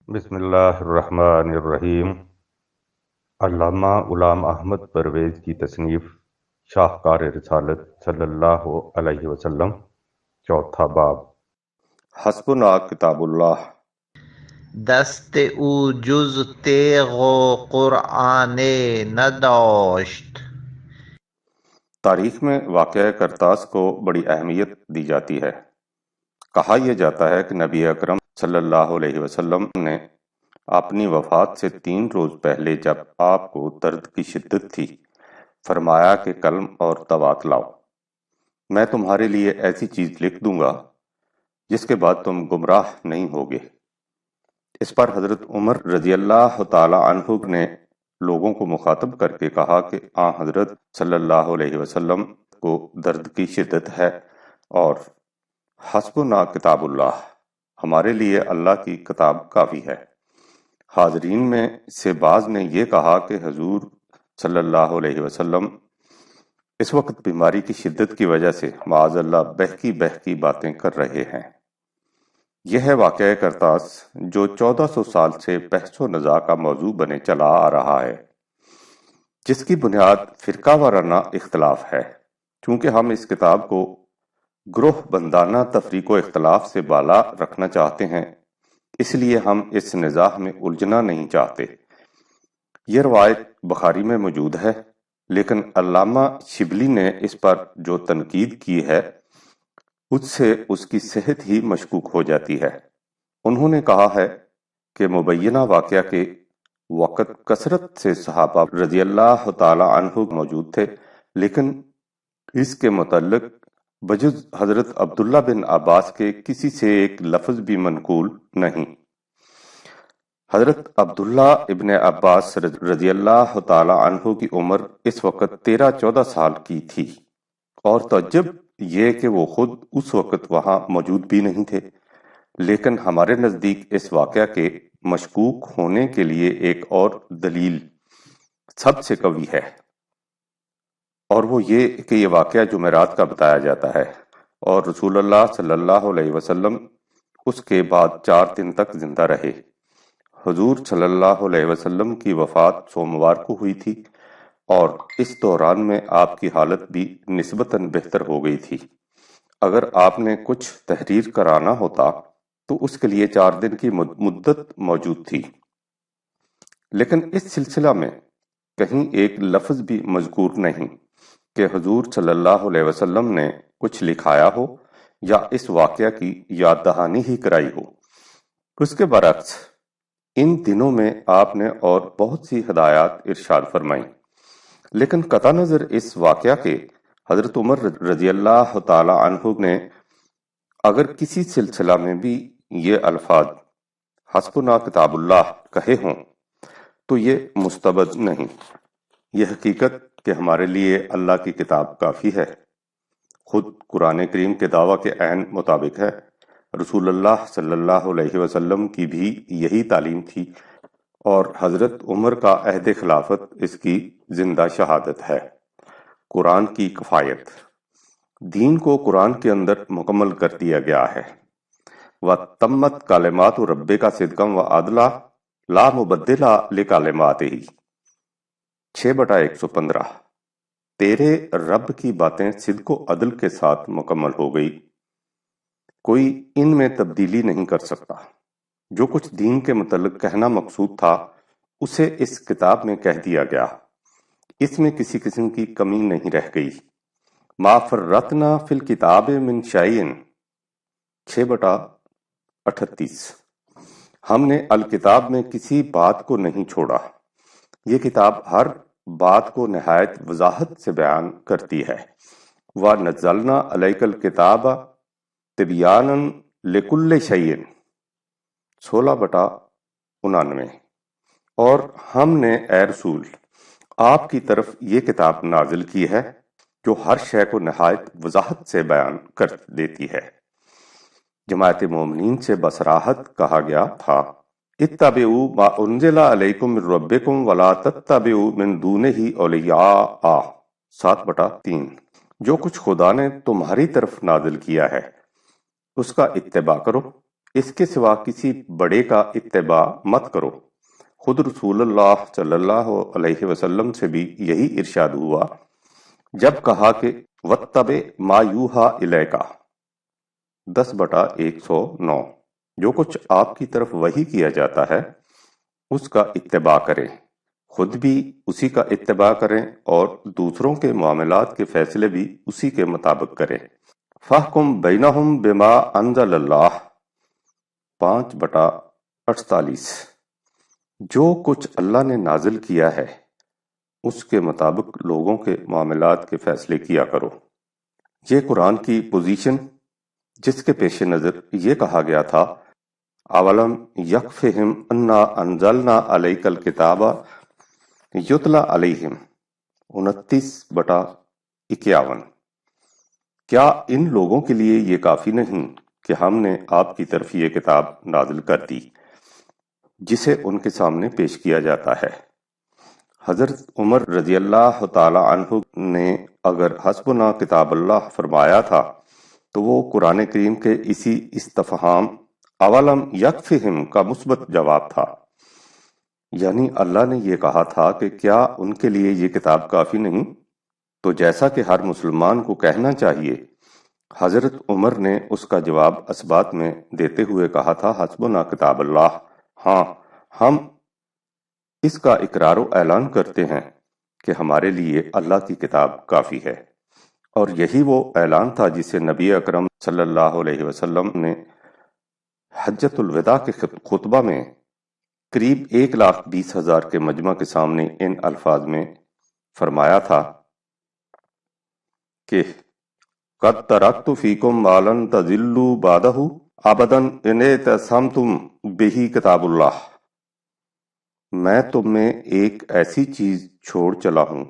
بسم اللہ الرحمن الرحیم۔ علامہ غلام احمد پرویز کی تصنیف شاہکار رسالت صلی اللہ علیہ وسلم، چوتھا باب۔ حسبنا کتاب اللہ۔ دست او جز تیغ و قرآن نداشت۔ تاریخ میں واقعہ کرتاس کو بڑی اہمیت دی جاتی ہے۔ کہا یہ جاتا ہے کہ نبی اکرم صلی اللہ علیہ وسلم نے اپنی وفات سے 3 روز پہلے، جب آپ کو درد کی شدت تھی، فرمایا کہ قلم اور دوات لاؤ، میں تمہارے لیے ایسی چیز لکھ دوں گا جس کے بعد تم گمراہ نہیں ہوگے۔ اس پر حضرت عمر رضی اللہ تعالی عنہ نے لوگوں کو مخاطب کر کے کہا کہ حضرت صلی اللہ علیہ وسلم کو درد کی شدت ہے، اور حسبنا کتاب اللہ، ہمارے لیے اللہ کی کتاب کافی ہے۔ حاضرین میں سے بعض نے یہ کہا کہ حضور صلی اللہ علیہ وسلم اس وقت بیماری کی شدت کی وجہ سے معاذ اللہ بہکی باتیں کر رہے ہیں۔ یہ ہے واقعہ کرتاس، جو 1400 سال سے بحث و نزاع کا موضوع بنے چلا آ رہا ہے، جس کی بنیاد فرقہ وارانہ اختلاف ہے۔ چونکہ ہم اس کتاب کو گروہ بندانہ تفریق و اختلاف سے بالا رکھنا چاہتے ہیں، اس لیے ہم اس نزاع میں الجھنا نہیں چاہتے۔ یہ روایت بخاری میں موجود ہے، لیکن علامہ شبلی نے اس پر جو تنقید کی ہے اس سے اس کی صحت ہی مشکوک ہو جاتی ہے۔ انہوں نے کہا ہے کہ مبینہ واقعہ کے وقت کثرت سے صحابہ رضی اللہ تعالی عنہ موجود تھے، لیکن اس کے متعلق بجز حضرت عبداللہ بن عباس کے کسی سے ایک لفظ بھی منقول نہیں۔ حضرت عبداللہ ابن عباس رضی اللہ تعالی عنہ کی عمر اس وقت 13-14 سال کی تھی، اور تعجب یہ کہ وہ خود اس وقت وہاں موجود بھی نہیں تھے، لیکن ہمارے نزدیک اس واقعہ کے مشکوک ہونے کے لیے ایک اور دلیل سب سے قوی ہے، اور وہ یہ کہ یہ واقعہ جمعرات کا بتایا جاتا ہے، اور رسول اللہ صلی اللہ علیہ وسلم اس کے بعد 4 دن تک زندہ رہے۔ حضور صلی اللہ علیہ وسلم کی وفات سوموار کو ہوئی تھی، اور اس دوران میں آپ کی حالت بھی نسبتاً بہتر ہو گئی تھی۔ اگر آپ نے کچھ تحریر کرانا ہوتا تو اس کے لیے 4 دن کی مدت موجود تھی، لیکن اس سلسلہ میں کہیں ایک لفظ بھی مذکور نہیں کہ حضور صلی اللہ علیہ وسلم نے کچھ لکھایا ہو یا اس واقعہ کی یاد دہانی ہی کرائی ہو۔ اس کے برعکس ان دنوں میں آپ نے اور بہت سی ہدایات ارشاد فرمائیں، لیکن قطع نظر اس واقعہ کے حضرت عمر رضی اللہ تعالی عنہ نے اگر کسی سلسلہ میں بھی یہ الفاظ حسبنا کتاب اللہ کہے ہوں تو یہ مستبد نہیں۔ یہ حقیقت کہ ہمارے لیے اللہ کی کتاب کافی ہے خود قرآن کریم کے دعویٰ کے عین مطابق ہے۔ رسول اللہ صلی اللہ علیہ وسلم کی بھی یہی تعلیم تھی، اور حضرت عمر کا عہد خلافت اس کی زندہ شہادت ہے۔ قرآن کی کفایت، دین کو قرآن کے اندر مکمل کر دیا گیا ہے۔ وَتَمَّتْ کَلِمَاتُ رَبِّکَ صِدْقًا وَعَدْلًا لَا مُبَدِّلَ لِکَلِمَاتِہِ 6/115۔ تیرے رب کی باتیں صدق و عدل کے ساتھ مکمل ہو گئی، کوئی ان میں تبدیلی نہیں کر سکتا۔ جو کچھ دین کے متعلق کہنا مقصود تھا اسے اس کتاب میں کہہ دیا گیا، اس میں کسی قسم کی کمی نہیں رہ گئی۔ ما فرطنا فی الکتاب من شیء 6/38۔ ہم نے الکتاب میں کسی بات کو نہیں چھوڑا۔ یہ کتاب ہر بات کو نہایت وضاحت سے بیان کرتی ہے۔ وَنَزَّلْنَا عَلَيْكَ الْكِتَابَ تِبْيَانًا لِكُلِّ شَيْءٍ 16/99۔ اور ہم نے اے رسول آپ کی طرف یہ کتاب نازل کی ہے جو ہر شے کو نہایت وضاحت سے بیان کر دیتی ہے۔ جماعت مومنین سے بصراحت کہا گیا تھا اتبعوا ما انزل علیکم من ربکم ولا تتبعوا من دونہ اولیاء 7/3۔ جو کچھ خدا نے تمہاری طرف نازل کیا ہے اس کا اتباع کرو، اس کے سوا کسی بڑے کا اتباع مت کرو۔ خود رسول اللہ صلی اللہ علیہ وسلم سے بھی یہی ارشاد ہوا جب کہا کہ وَاتَّبِعْ مَا يُوحَىٰ إِلَيْكَ 10/109، جو کچھ آپ کی طرف وحی کیا جاتا ہے اس کا اتباع کریں، خود بھی اسی کا اتباع کریں اور دوسروں کے معاملات کے فیصلے بھی اسی کے مطابق کریں۔ فَاحْكُم بَيْنَهُم بِمَا أَنزَلَ اللَّهُ 5/48، جو کچھ اللہ نے نازل کیا ہے اس کے مطابق لوگوں کے معاملات کے فیصلے کیا کرو۔ یہ قرآن کی پوزیشن جس کے پیش نظر یہ کہا گیا تھا اولم یکفہم انا انزلنا علیک الکتاب یتلی علیہم 29/51، کیا ان لوگوں کے لیے یہ کافی نہیں کہ ہم نے آپ کی طرف یہ کتاب نازل کر دی جسے ان کے سامنے پیش کیا جاتا ہے۔ حضرت عمر رضی اللہ تعالی عنہ نے اگر حسبنا کتاب اللہ فرمایا تھا تو وہ قرآن کریم کے اسی استفہام اولم یکفہم کا مثبت جواب تھا، یعنی اللہ نے یہ کہا تھا کہ کیا ان کے لیے یہ کتاب کافی نہیں؟ تو جیسا کہ ہر مسلمان کو کہنا چاہیے، حضرت عمر نے اس کا جواب اثبات میں دیتے ہوئے کہا تھا حسبنا کتاب اللہ، ہاں ہم اس کا اقرار و اعلان کرتے ہیں کہ ہمارے لیے اللہ کی کتاب کافی ہے۔ اور یہی وہ اعلان تھا جسے نبی اکرم صلی اللہ علیہ وسلم نے حجۃ الوداع کے خطبہ میں قریب 1,20,000 کے مجمع کے سامنے ان الفاظ میں فرمایا تھا کہ قد ترکت فیکم ما لن تضلوا بعدہ ابدا ان اعتصمتم بہ کتاب اللہ، میں تم میں ایک ایسی چیز چھوڑ چلا ہوں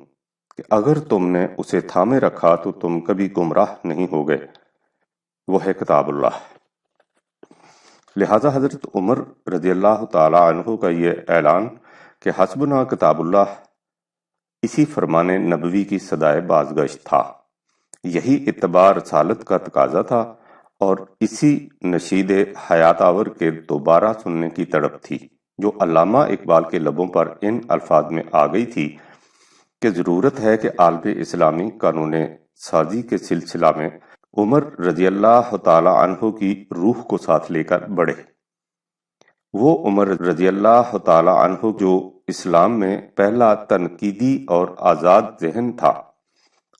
کہ اگر تم نے اسے تھامے رکھا تو تم کبھی گمراہ نہیں ہوگے، وہ ہے کتاب اللہ۔ لہٰذا حضرت عمر رضی اللہ تعالی عنہ کا یہ اعلان کہ حسبنا کتاب اللہ اسی فرمان نبوی کی صدائے بازگشت تھا، یہی اتباع رسالت کا تقاضا تھا اور اسی نشید حیات آور کے دوبارہ سننے کی تڑپ تھی جو علامہ اقبال کے لبوں پر ان الفاظ میں آ گئی تھی کہ ضرورت ہے کہ عالم اسلامی قانون سازی کے سلسلہ میں عمر رضی اللہ تعالی عنہ کی روح کو ساتھ لے کر بڑھے۔ وہ عمر رضی اللہ تعالی عنہ جو اسلام میں پہلا تنقیدی اور آزاد ذہن تھا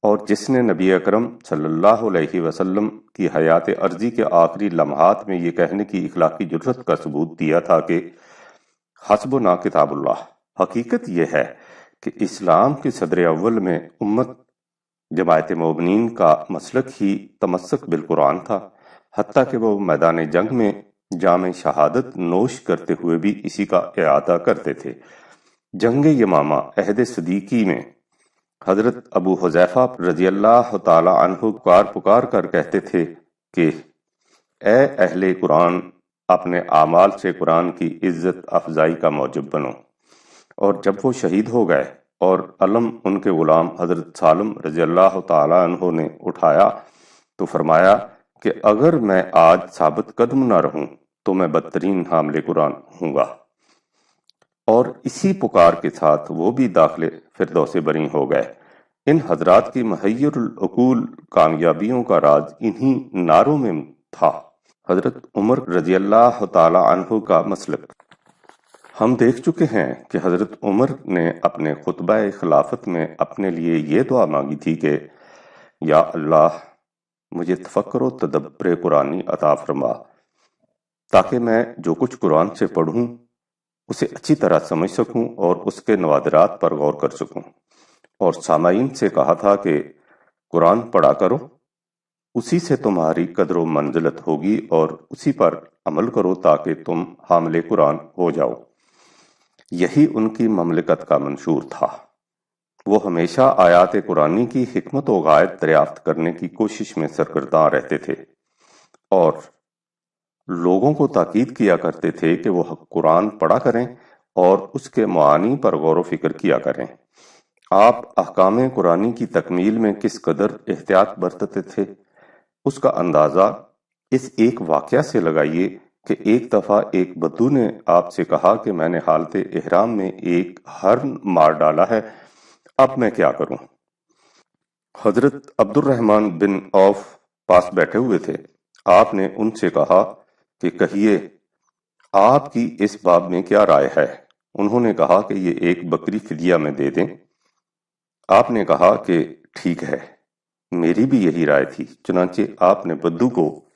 اور جس نے نبی اکرم صلی اللہ علیہ وسلم کی حیات عرضی کے آخری لمحات میں یہ کہنے کی اخلاقی جرات کا ثبوت دیا تھا کہ حسبنا کتاب اللہ۔ حقیقت یہ ہے کہ اسلام کے صدر اول میں امت جماعت مومنین کا مسلک ہی تمسک بالقرآن تھا، حتیٰ کہ وہ میدان جنگ میں جام شہادت نوش کرتے ہوئے بھی اسی کا اعادہ کرتے تھے۔ جنگ یمامہ عہد صدیقی میں حضرت ابو حذیفہ رضی اللہ تعالی عنہ پکار کر کہتے تھے کہ اے اہل قرآن، اپنے اعمال سے قرآن کی عزت افزائی کا موجب بنو۔ اور جب وہ شہید ہو گئے اور علم ان کے غلام حضرت سالم رضی اللہ تعالی عنہ نے اٹھایا تو فرمایا کہ اگر میں آج ثابت قدم نہ رہوں تو میں بدترین حامل قرآن ہوں گا، اور اسی پکار کے ساتھ وہ بھی داخل فردوس بری ہو گئے۔ ان حضرات کی محیر العقول کامیابیوں کا راز انہی نعروں میں تھا۔ حضرت عمر رضی اللہ تعالی عنہ کا مسلک ہم دیکھ چکے ہیں کہ حضرت عمر نے اپنے خطبہ خلافت میں اپنے لیے یہ دعا مانگی تھی کہ یا اللہ مجھے تفکر و تدبر قرآنی عطا فرما تاکہ میں جو کچھ قرآن سے پڑھوں اسے اچھی طرح سمجھ سکوں اور اس کے نوادرات پر غور کر سکوں، اور سامعین سے کہا تھا کہ قرآن پڑھا کرو، اسی سے تمہاری قدر و منزلت ہوگی اور اسی پر عمل کرو تاکہ تم حامل قرآن ہو جاؤ۔ یہی ان کی مملکت کا منشور تھا۔ وہ ہمیشہ آیات قرآنی کی حکمت و غایت دریافت کرنے کی کوشش میں سرگرداں رہتے تھے اور لوگوں کو تاکید کیا کرتے تھے کہ وہ قرآن پڑھا کریں اور اس کے معانی پر غور و فکر کیا کریں۔ آپ احکام قرآنی کی تکمیل میں کس قدر احتیاط برتتے تھے اس کا اندازہ اس ایک واقعہ سے لگائیے کہ ایک دفعہ ایک بدو نے آپ سے کہا کہ میں نے حالت احرام میں ایک ہرن مار ڈالا ہے، اب میں کیا کروں؟ حضرت عبد الرحمن بن عوف پاس بیٹھے ہوئے تھے۔ آپ نے ان سے کہا کہ کہیے آپ کی اس باب میں کیا رائے ہے؟ انہوں نے کہا کہ یہ ایک بکری فدیہ میں دے دیں۔ آپ نے کہا کہ ٹھیک ہے، میری بھی یہی رائے تھی۔ چنانچہ آپ نے بدو کو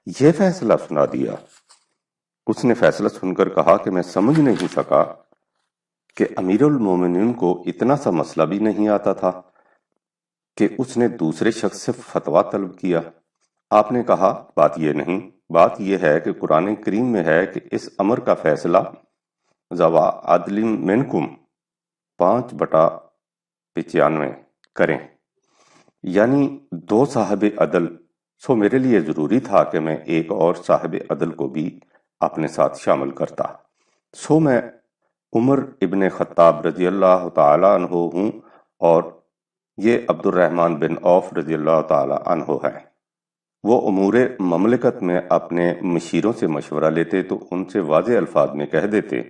یہ فیصلہ سنا دیا۔ اس نے فیصلہ سن کر کہا کہ میں سمجھ نہیں سکا کہ امیر المومنین کو اتنا سا مسئلہ بھی نہیں آتا تھا کہ اس نے دوسرے شخص سے فتویٰ طلب کیا۔ آپ نے کہا بات یہ نہیں، بات یہ ہے کہ قرآن کریم میں ہے کہ اس امر کا فیصلہ ذوا عدل منکم 5/95 کریں، یعنی 2 صاحب عدل۔ سو میرے لیے ضروری تھا کہ میں ایک اور صاحب عدل کو بھی اپنے ساتھ شامل کرتا۔ سو میں عمر ابن خطاب رضی اللہ تعالی عنہ ہوں اور یہ عبد الرحمن بن عوف رضی اللہ تعالی عنہ ہے۔ وہ امور مملکت میں اپنے مشیروں سے مشورہ لیتے تو ان سے واضح الفاظ میں کہہ دیتے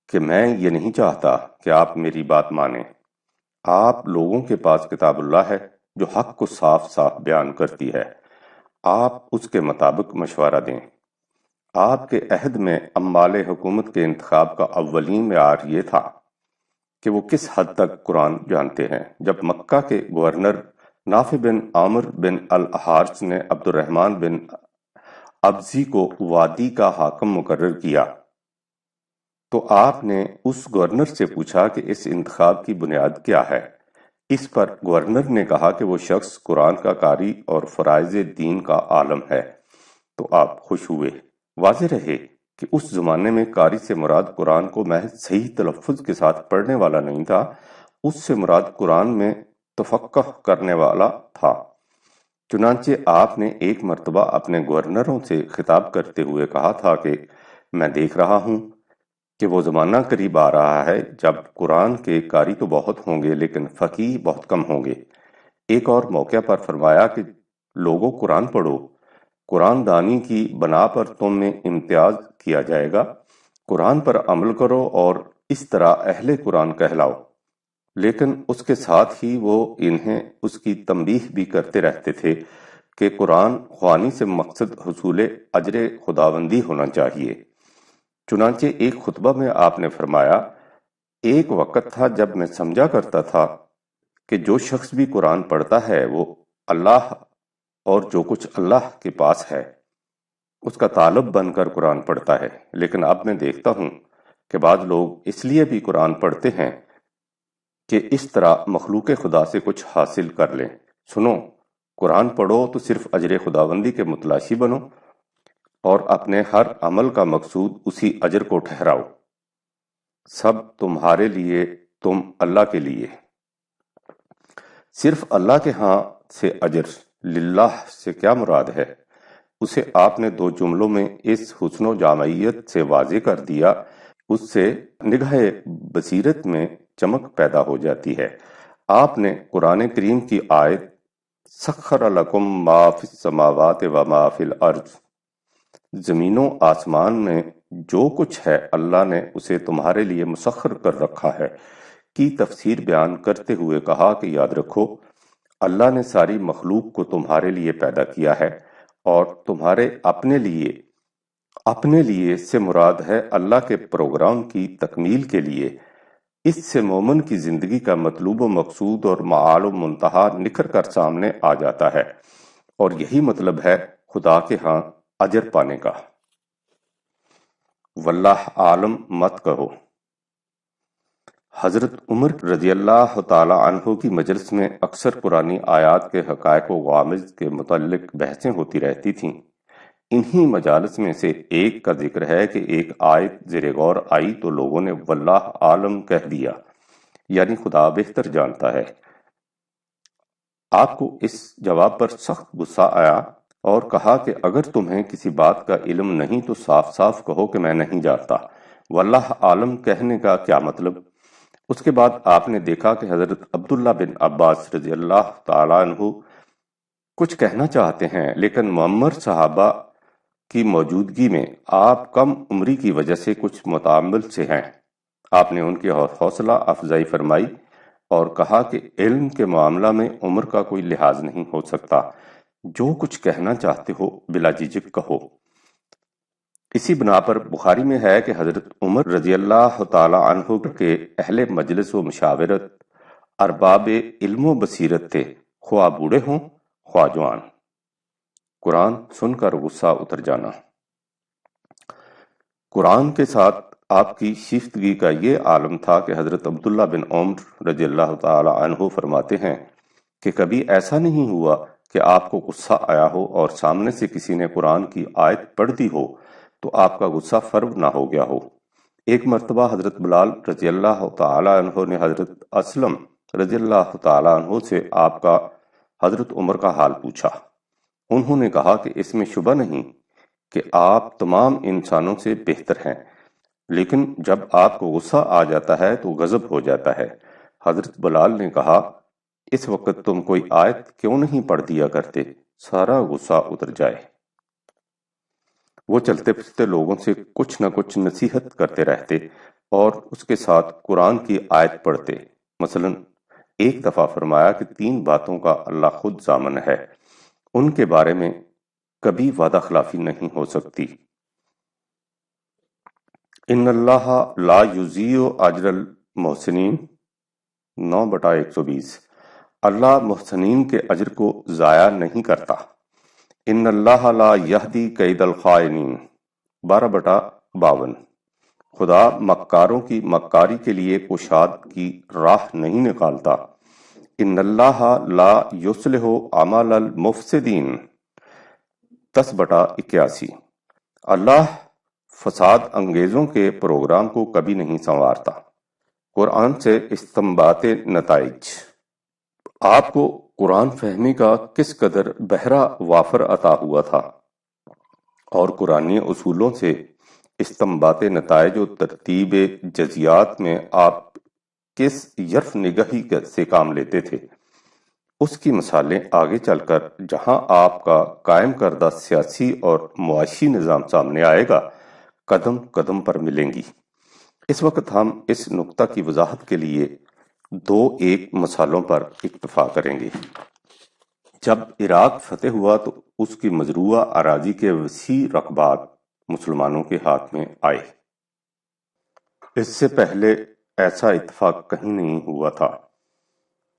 کہ میں یہ نہیں چاہتا کہ آپ میری بات مانیں۔ آپ لوگوں کے پاس کتاب اللہ ہے جو حق کو صاف صاف بیان کرتی ہے، آپ اس کے مطابق مشورہ دیں۔ آپ کے عہد میں اموال حکومت کے انتخاب کا اولین معیار یہ تھا کہ وہ کس حد تک قرآن جانتے ہیں۔ جب مکہ کے گورنر نافع بن عامر بن الحارث نے عبد الرحمن بن ابزی کو وادی کا حاکم مقرر کیا تو آپ نے اس گورنر سے پوچھا کہ اس انتخاب کی بنیاد کیا ہے؟ اس پر گورنر نے کہا کہ وہ شخص قرآن کا قاری اور فرائض دین کا عالم ہے۔ تو آپ خوش ہوئے۔ واضح رہے کہ اس زمانے میں قاری سے مراد قرآن کو محض صحیح تلفظ کے ساتھ پڑھنے والا نہیں تھا، اس سے مراد قرآن میں تفقہ کرنے والا تھا۔ چنانچہ آپ نے ایک مرتبہ اپنے گورنروں سے خطاب کرتے ہوئے کہا تھا کہ میں دیکھ رہا ہوں کہ وہ زمانہ قریب آ رہا ہے جب قرآن کے قاری تو بہت ہوں گے لیکن فقیہ بہت کم ہوں گے۔ ایک اور موقع پر فرمایا کہ لوگوں قرآن پڑھو، قرآن دانی کی بنا پر تم میں امتیاز کیا جائے گا، قرآن پر عمل کرو اور اس طرح اہل قرآن کہلاؤ۔ لیکن اس کے ساتھ ہی وہ انہیں اس کی تنبیہ بھی کرتے رہتے تھے کہ قرآن خوانی سے مقصد حصول اجر خداوندی ہونا چاہیے۔ چنانچہ ایک خطبہ میں آپ نے فرمایا ایک وقت تھا جب میں سمجھا کرتا تھا کہ جو شخص بھی قرآن پڑھتا ہے وہ اللہ اور جو کچھ اللہ کے پاس ہے اس کا طالب بن کر قرآن پڑھتا ہے، لیکن اب میں دیکھتا ہوں کہ بعض لوگ اس لیے بھی قرآن پڑھتے ہیں کہ اس طرح مخلوق خدا سے کچھ حاصل کر لیں۔ سنو، قرآن پڑھو تو صرف اجر خداوندی کے متلاشی بنو اور اپنے ہر عمل کا مقصود اسی اجر کو ٹھہراؤ۔ سب تمہارے لیے، تم اللہ کے لیے۔ صرف اللہ کے ہاں سے اجر، للہ سے کیا مراد ہے؟ اسے آپ نے 2 جملوں میں اس حسن و جامعیت سے واضح کر دیا، اس سے نگاہ بصیرت میں چمک پیدا ہو جاتی ہے۔ آپ نے قرآن کریم کی آیت سخر لکم ما فی السماوات و ما فی الارض، زمین و آسمان میں جو کچھ ہے اللہ نے اسے تمہارے لیے مسخر کر رکھا ہے کی تفسیر بیان کرتے ہوئے کہا کہ یاد رکھو اللہ نے ساری مخلوق کو تمہارے لیے پیدا کیا ہے اور تمہارے اپنے لیے سے مراد ہے اللہ کے پروگرام کی تکمیل کے لیے۔ اس سے مومن کی زندگی کا مطلوب و مقصود اور معال و منتہا نکھر کر سامنے آ جاتا ہے، اور یہی مطلب ہے خدا کے ہاں اجر پانے کا۔ واللہ عالم مت کہو۔ حضرت عمر رضی اللہ تعالی عنہ کی مجلس میں اکثر قرآنی آیات کے حقائق و غوامض کے متعلق بحثیں ہوتی رہتی تھیں۔ انہی مجالس میں سے ایک کا ذکر ہے کہ ایک آیت زیر غور آئی تو لوگوں نے واللہ عالم کہہ دیا، یعنی خدا بہتر جانتا ہے۔ آپ کو اس جواب پر سخت غصہ آیا اور کہا کہ اگر تمہیں کسی بات کا علم نہیں تو صاف صاف کہو کہ میں نہیں جانتا۔ واللہ عالم کہنے کا کیا مطلب؟ اس کے بعد آپ نے دیکھا کہ حضرت عبداللہ بن عباس رضی اللہ تعالیٰ عنہ کچھ کہنا چاہتے ہیں لیکن معمر صحابہ کی موجودگی میں آپ کم عمری کی وجہ سے کچھ متعامل سے ہیں۔ آپ نے ان کی حوصلہ افزائی فرمائی اور کہا کہ علم کے معاملہ میں عمر کا کوئی لحاظ نہیں ہو سکتا، جو کچھ کہنا چاہتے ہو بلا جھجک کہو۔ اسی بنا پر بخاری میں ہے کہ حضرت عمر رضی اللہ تعالی عنہ کے اہل مجلس و مشاورت ارباب علم و بصیرت تھے، خواہ بوڑھے ہوں خواہ جوان۔ قرآن سن کر غصہ اتر جانا۔ قرآن کے ساتھ آپ کی شیفتگی کا یہ عالم تھا کہ حضرت عبداللہ بن عمر رضی اللہ تعالی عنہ فرماتے ہیں کہ کبھی ایسا نہیں ہوا کہ آپ کو غصہ آیا ہو اور سامنے سے کسی نے قرآن کی آیت پڑھ دی ہو تو آپ کا غصہ فرو نہ ہو گیا ہو۔ ایک مرتبہ حضرت بلال رضی اللہ تعالی عنہ نے حضرت اسلم رضی اللہ تعالی عنہ سے آپ کا حضرت عمر کا حال پوچھا۔ انہوں نے کہا کہ اس میں شبہ نہیں کہ آپ تمام انسانوں سے بہتر ہیں، لیکن جب آپ کو غصہ آ جاتا ہے تو غضب ہو جاتا ہے۔ حضرت بلال نے کہا، اس وقت تم کوئی آیت کیوں نہیں پڑھ دیا کرتے، سارا غصہ اتر جائے۔ وہ چلتے پھرتے لوگوں سے کچھ نہ کچھ نصیحت کرتے رہتے اور اس کے ساتھ قرآن کی آیت پڑھتے۔ مثلا ایک دفعہ فرمایا کہ 3 باتوں کا اللہ خود ضامن ہے، ان کے بارے میں کبھی وعدہ خلافی نہیں ہو سکتی۔ ان اللہ لا یضیع اجر المحسنین 9/120۔ اللہ محسنین کے اجر کو ضائع نہیں کرتا۔ ان اللہ لا یہدی کید الخائنین 12/52۔ خدا مکاروں کی مکاری کے لیے کشاد کی راہ نہیں نکالتا۔ ان اللہ لا یصلح اعمال المفسدین 10/81۔ اللہ فساد انگیزوں کے پروگرام کو کبھی نہیں سنوارتا۔ قرآن سے استنباط نتائج۔ آپ کو قرآن فہمی کا کس قدر بہرا وافر عطا ہوا تھا اور قرآنی اصولوں سے استنباط نتائج و ترتیب جزیات میں آپ کس یرف نگہی سے کام لیتے تھے، اس کی مثالیں آگے چل کر جہاں آپ کا قائم کردہ سیاسی اور معاشی نظام سامنے آئے گا قدم قدم پر ملیں گی۔ اس وقت ہم اس نقطہ کی وضاحت کے لیے 2 مثالوں پر اکتفا کریں گے۔ جب عراق فتح ہوا تو اس کی مزروعہ اراضی کے وسیع رقبات مسلمانوں کے ہاتھ میں آئے۔ اس سے پہلے ایسا اتفاق کہیں نہیں ہوا تھا۔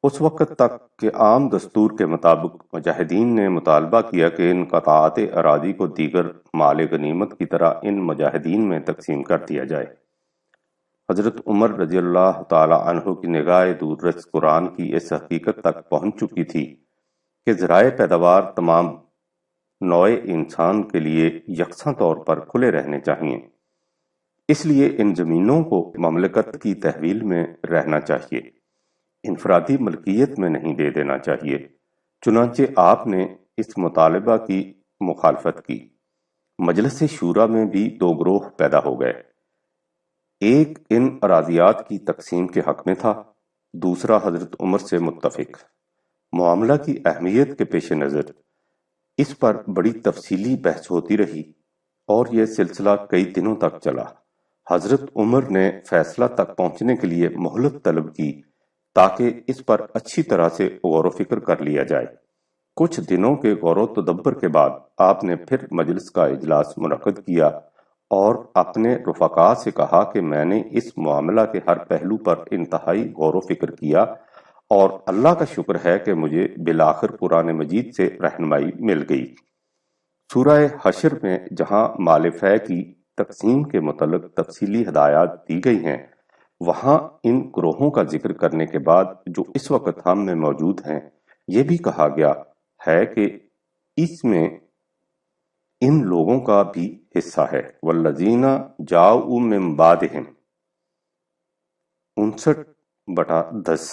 اس وقت تک کہ عام دستور کے مطابق مجاہدین نے مطالبہ کیا کہ ان قطاعات اراضی کو دیگر مال غنیمت کی طرح ان مجاہدین میں تقسیم کر دیا جائے۔ حضرت عمر رضی اللہ تعالی عنہ کی نگاہ دوررس قرآن کی اس حقیقت تک پہنچ چکی تھی کہ ذرائع پیداوار تمام نوع انسان کے لیے یکساں طور پر کھلے رہنے چاہیے، اس لیے ان زمینوں کو مملکت کی تحویل میں رہنا چاہیے، انفرادی ملکیت میں نہیں دے دینا چاہیے۔ چنانچہ آپ نے اس مطالبہ کی مخالفت کی۔ مجلس شورا میں بھی 2 گروہ پیدا ہو گئے، ایک ان اراضیات کی تقسیم کے حق میں تھا، دوسرا حضرت عمر سے متفق۔ معاملہ کی اہمیت کے پیش نظر اس پر بڑی تفصیلی بحث ہوتی رہی اور یہ سلسلہ کئی دنوں تک چلا۔ حضرت عمر نے فیصلہ تک پہنچنے کے لیے مہلت طلب کی تاکہ اس پر اچھی طرح سے غور و فکر کر لیا جائے۔ کچھ دنوں کے غور و تدبر کے بعد آپ نے پھر مجلس کا اجلاس منعقد کیا اور اپنے رفقاء سے کہا کہ میں نے اس معاملہ کے ہر پہلو پر انتہائی غور و فکر کیا اور اللہ کا شکر ہے کہ مجھے بالآخر قرآن مجید سے رہنمائی مل گئی۔ سورہ حشر میں جہاں مال فے کی تقسیم کے متعلق تفصیلی ہدایات دی گئی ہیں، وہاں ان گروہوں کا ذکر کرنے کے بعد جو اس وقت ہم میں موجود ہیں یہ بھی کہا گیا ہے کہ اس میں ان لوگوں کا بھی حصہ ہے۔ والذین جاؤوا من بعدہم 59/10،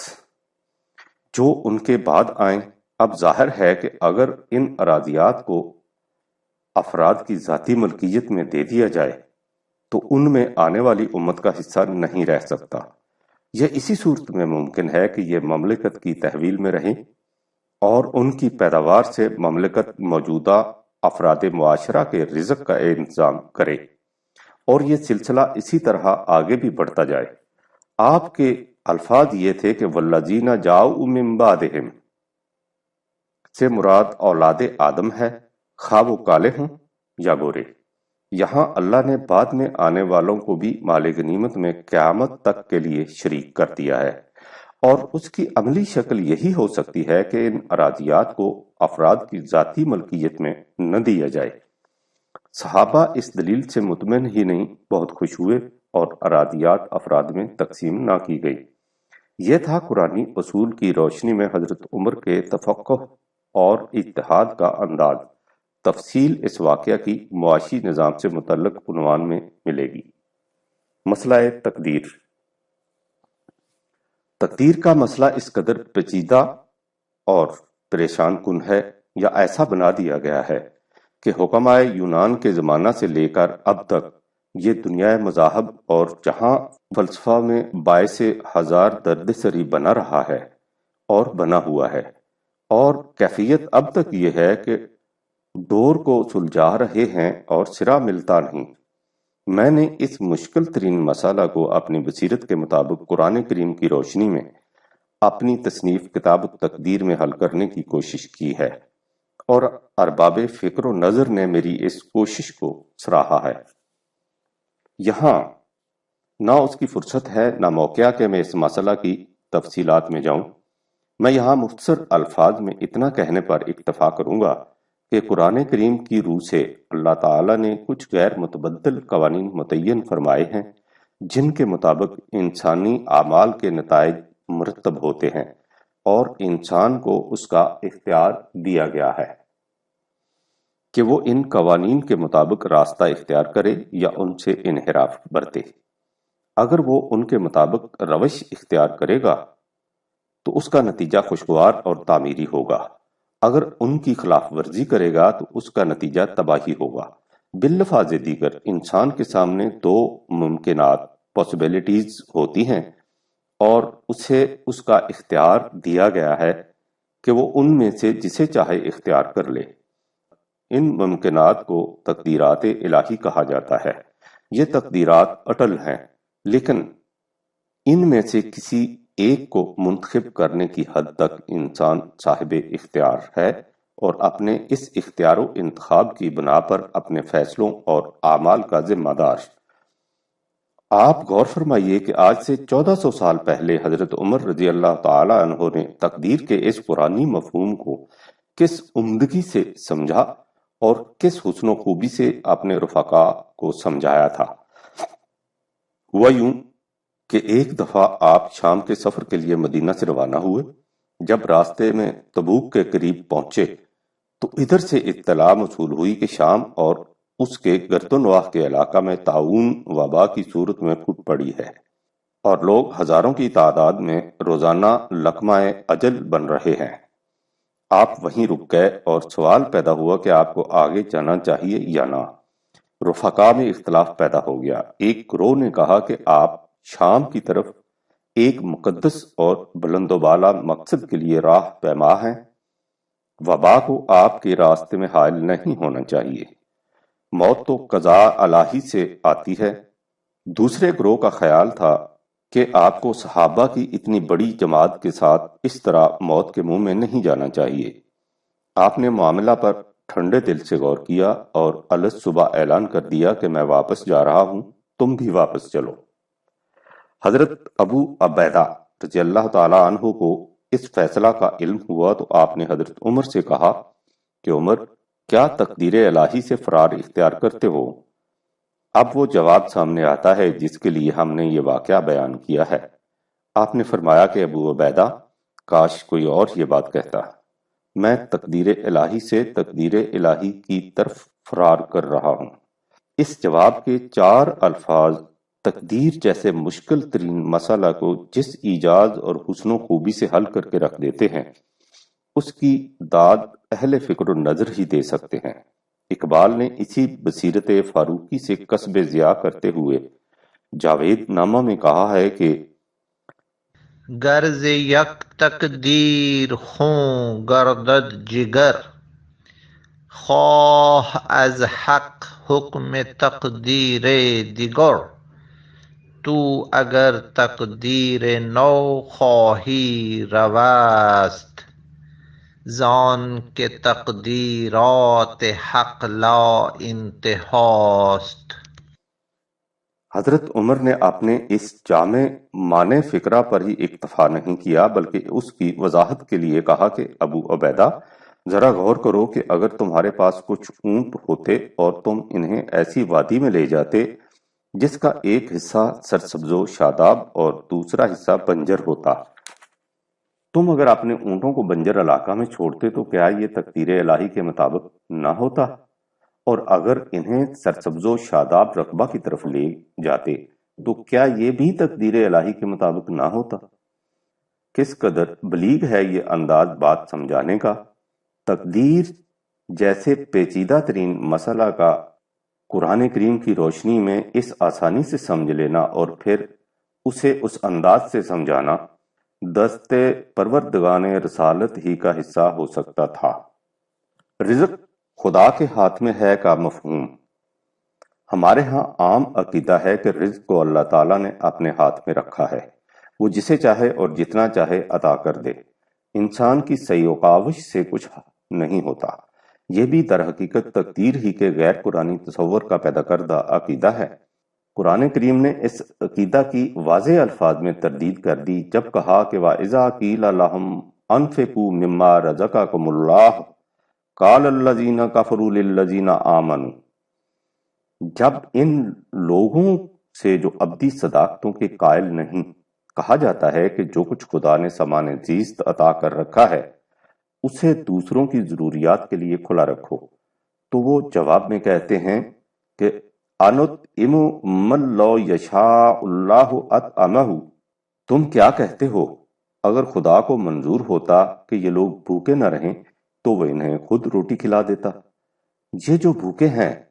جو ان کے بعد آئیں۔ اب ظاہر ہے کہ اگر ان اراضیات کو افراد کی ذاتی ملکیت میں دے دیا جائے تو ان میں آنے والی امت کا حصہ نہیں رہ سکتا۔ یہ اسی صورت میں ممکن ہے کہ یہ مملکت کی تحویل میں رہیں اور ان کی پیداوار سے مملکت موجودہ افراد معاشرہ کے رزق کا انتظام کرے، اور یہ سلسلہ اسی طرح آگے بھی بڑھتا جائے۔ آپ کے الفاظ یہ تھے کہ والذین جاؤ من بعدہم سے مراد اولاد آدم ہے، خواہ وہ کالے ہوں یا گورے۔ یہاں اللہ نے بعد میں آنے والوں کو بھی مال غنیمت میں قیامت تک کے لیے شریک کر دیا ہے، اور اس کی عملی شکل یہی ہو سکتی ہے کہ ان اراضیات کو افراد کی ذاتی ملکیت میں نہ دیا جائے۔ صحابہ اس دلیل سے مطمئن ہی نہیں، بہت خوش ہوئے اور اراضیات افراد میں تقسیم نہ کی گئی۔ یہ تھا قرآنی اصول کی روشنی میں حضرت عمر کے تفقہ اور اتحاد کا انداز۔ تفصیل اس واقعہ کی معاشی نظام سے متعلق عنوان میں ملے گی۔ مسئلہ تقدیر۔ تقدیر کا مسئلہ اس قدر پیچیدہ اور پریشان کن ہے، یا ایسا بنا دیا گیا ہے کہ حکمائے یونان کے زمانہ سے لے کر اب تک یہ دنیا مذاہب اور جہاں فلسفہ میں باعث ہزار درد سری بنا رہا ہے اور بنا ہوا ہے، اور کیفیت اب تک یہ ہے کہ دور کو سلجھا رہے ہیں اور سرا ملتا نہیں۔ میں نے اس مشکل ترین مسئلہ کو اپنی بصیرت کے مطابق قرآن کریم کی روشنی میں اپنی تصنیف کتاب التقدیر میں حل کرنے کی کوشش کی ہے، اور ارباب فکر و نظر نے میری اس کوشش کو سراہا ہے۔ یہاں نہ اس کی فرصت ہے نہ موقع کہ میں اس مسئلہ کی تفصیلات میں جاؤں۔ میں یہاں مختصر الفاظ میں اتنا کہنے پر اکتفا کروں گا کہ قرآن کریم کی روح سے اللہ تعالیٰ نے کچھ غیر متبدل قوانین متعین فرمائے ہیں، جن کے مطابق انسانی اعمال کے نتائج مرتب ہوتے ہیں، اور انسان کو اس کا اختیار دیا گیا ہے کہ وہ ان قوانین کے مطابق راستہ اختیار کرے یا ان سے انحراف برتے۔ اگر وہ ان کے مطابق روش اختیار کرے گا تو اس کا نتیجہ خوشگوار اور تعمیری ہوگا، اگر ان کی خلاف ورزی کرے گا تو اس کا نتیجہ تباہی ہوگا۔ باللفاظ دیگر انسان کے سامنے دو ممکنات پاسبلٹیز ہوتی ہیں، اور اسے اس کا اختیار دیا گیا ہے کہ وہ ان میں سے جسے چاہے اختیار کر لے۔ ان ممکنات کو تقدیرات الہی کہا جاتا ہے۔ یہ تقدیرات اٹل ہیں، لیکن ان میں سے کسی ایک کو منتخب کرنے کی حد تک انسان صاحب اختیار ہے، اور اپنے اس اختیار و انتخاب کی بنا پر اپنے فیصلوں اور اعمال کا ذمہ دار۔ آپ غور فرمائیے کہ آج سے 1400 سال پہلے حضرت عمر رضی اللہ تعالی عنہ نے تقدیر کے اس قرآنی مفہوم کو کس عمدگی سے سمجھا اور کس حسن و خوبی سے اپنے رفقاء کو سمجھایا تھا۔ ہوا یوں کہ ایک دفعہ آپ شام کے سفر کے لیے مدینہ سے روانہ ہوئے۔ جب راستے میں تبوک کے قریب پہنچے تو ادھر سے اطلاع موصول ہوئی کہ شام اور اس کے گرد و نواح کے علاقہ میں طاعون وبا کی صورت میں پھوٹ پڑی ہے، اور لوگ ہزاروں کی تعداد میں روزانہ لقمہ اجل بن رہے ہیں۔ آپ وہیں رک گئے اور سوال پیدا ہوا کہ آپ کو آگے جانا چاہیے یا نہ۔ رفقا میں اختلاف پیدا ہو گیا۔ ایک گروہ نے کہا کہ آپ شام کی طرف ایک مقدس اور بلند و بالا مقصد کے لیے راہ پیما ہیں، وبا کو آپ کے راستے میں حائل نہیں ہونا چاہیے، موت تو قضاء الہی سے آتی ہے۔ دوسرے گروہ کا خیال تھا کہ آپ کو صحابہ کی اتنی بڑی جماعت کے ساتھ اس طرح موت کے منہ میں نہیں جانا چاہیے۔ آپ نے معاملہ پر ٹھنڈے دل سے غور کیا اور الگ صبح اعلان کر دیا کہ میں واپس جا رہا ہوں، تم بھی واپس چلو۔ حضرت ابو عبیدہ رضی اللہ تعالی عنہ کو اس فیصلہ کا علم ہوا تو آپ نے حضرت عمر سے کہا کہ عمر، کیا تقدیر الہی سے فرار اختیار کرتے ہو؟ اب وہ جواب سامنے آتا ہے جس کے لیے ہم نے یہ واقعہ بیان کیا ہے۔ آپ نے فرمایا کہ ابو عبیدہ، کاش کوئی اور یہ بات کہتا، میں تقدیر الہی سے تقدیر الہی کی طرف فرار کر رہا ہوں۔ اس جواب کے 4 الفاظ تقدیر جیسے مشکل ترین مسئلہ کو جس ایجاز اور حسن و خوبی سے حل کر کے رکھ دیتے ہیں، اس کی داد اہل فکر و نظر ہی دے سکتے ہیں۔ اقبال نے اسی بصیرت فاروقی سے قصب ضیاء کرتے ہوئے جاوید نامہ میں کہا ہے کہ غرض یک تقدیر خوں گردد جگر، خواه از حق حکم تقدیر دیگر، تو اگر تقدیر نو خواهی روست، زان که تقدیرات حق لا انتہاست۔ حضرت عمر نے اپنے اس جامع معنی فکرہ پر ہی اکتفا نہیں کیا بلکہ اس کی وضاحت کے لیے کہا کہ ابو عبیدہ ذرا غور کرو کہ اگر تمہارے پاس کچھ اونٹ ہوتے اور تم انہیں ایسی وادی میں لے جاتے جس کا ایک حصہ سرسبز و شاداب اور دوسرا حصہ بنجر ہوتا، تم اگر اپنے اونٹوں کو بنجر علاقہ میں چھوڑتے تو کیا یہ تقدیر الہی کے مطابق نہ ہوتا؟ اور اگر انہیں سرسبز و شاداب رقبہ کی طرف لے جاتے تو کیا یہ بھی تقدیر الہی کے مطابق نہ ہوتا؟ کس قدر بلیغ ہے یہ انداز بات سمجھانے کا۔ تقدیر جیسے پیچیدہ ترین مسئلہ کا قرآن کریم کی روشنی میں اس آسانی سے سمجھ لینا اور پھر اسے اس انداز سے سمجھانا دست پروردگان رسالت ہی کا حصہ ہو سکتا تھا۔ رزق خدا کے ہاتھ میں ہے کا مفہوم۔ ہمارے ہاں عام عقیدہ ہے کہ رزق کو اللہ تعالیٰ نے اپنے ہاتھ میں رکھا ہے، وہ جسے چاہے اور جتنا چاہے عطا کر دے، انسان کی سعی و کاوش سے کچھ نہیں ہوتا۔ یہ بھی در حقیقت تقدیر ہی کے غیر قرآنی تصور کا پیدا کردہ عقیدہ ہے۔ قرآن کریم نے اس عقیدہ کی واضح الفاظ میں تردید کر دی جب کہا کہ وَإِذَا قِيلَ لَهُمْ أَنفِقُوا مِمَّا رَزَقَكُمُ اللَّهُ قَالَ الَّذِينَ كَفَرُوا لِلَّذِينَ آمَنُوا، جب ان لوگوں سے جو ابدی صداقتوں کے قائل نہیں کہا جاتا ہے کہ جو کچھ خدا نے سامان زیست عطا کر رکھا ہے اسے دوسروں کی ضروریات کے لیے کھلا رکھو، تو وہ جواب میں کہتے ہیں کہ أَنُطْعِمُ مَن لَّوْ يَشَاءُ اللَّهُ أَطْعَمَهُ، تم کیا کہتے ہو اگر خدا کو منظور ہوتا کہ یہ لوگ بھوکے نہ رہیں تو وہ انہیں خود روٹی کھلا دیتا۔ یہ جو بھوکے ہیں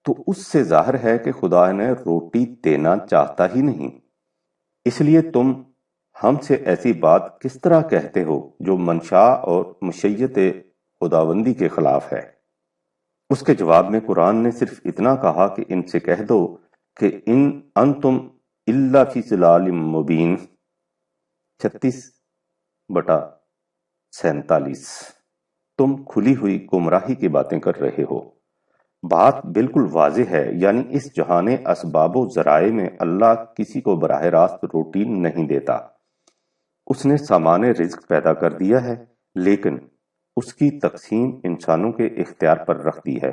تو اس سے ظاہر ہے کہ خدا انہیں روٹی دینا چاہتا ہی نہیں، اس لیے تم ہم سے ایسی بات کس طرح کہتے ہو جو منشاء اور مشیت خداوندی کے خلاف ہے۔ اس کے جواب میں قرآن نے صرف اتنا کہا کہ ان سے کہہ دو کہ ان انتم الا فی ضلال مبین، 36/47، تم کھلی ہوئی گمراہی کی باتیں کر رہے ہو۔ بات بالکل واضح ہے، یعنی اس جہان اسباب و ذرائع میں اللہ کسی کو براہ راست روٹی نہیں دیتا۔ اس نے سامان رزق پیدا کر دیا ہے لیکن اس کی تقسیم انسانوں کے اختیار پر رکھ دی ہے۔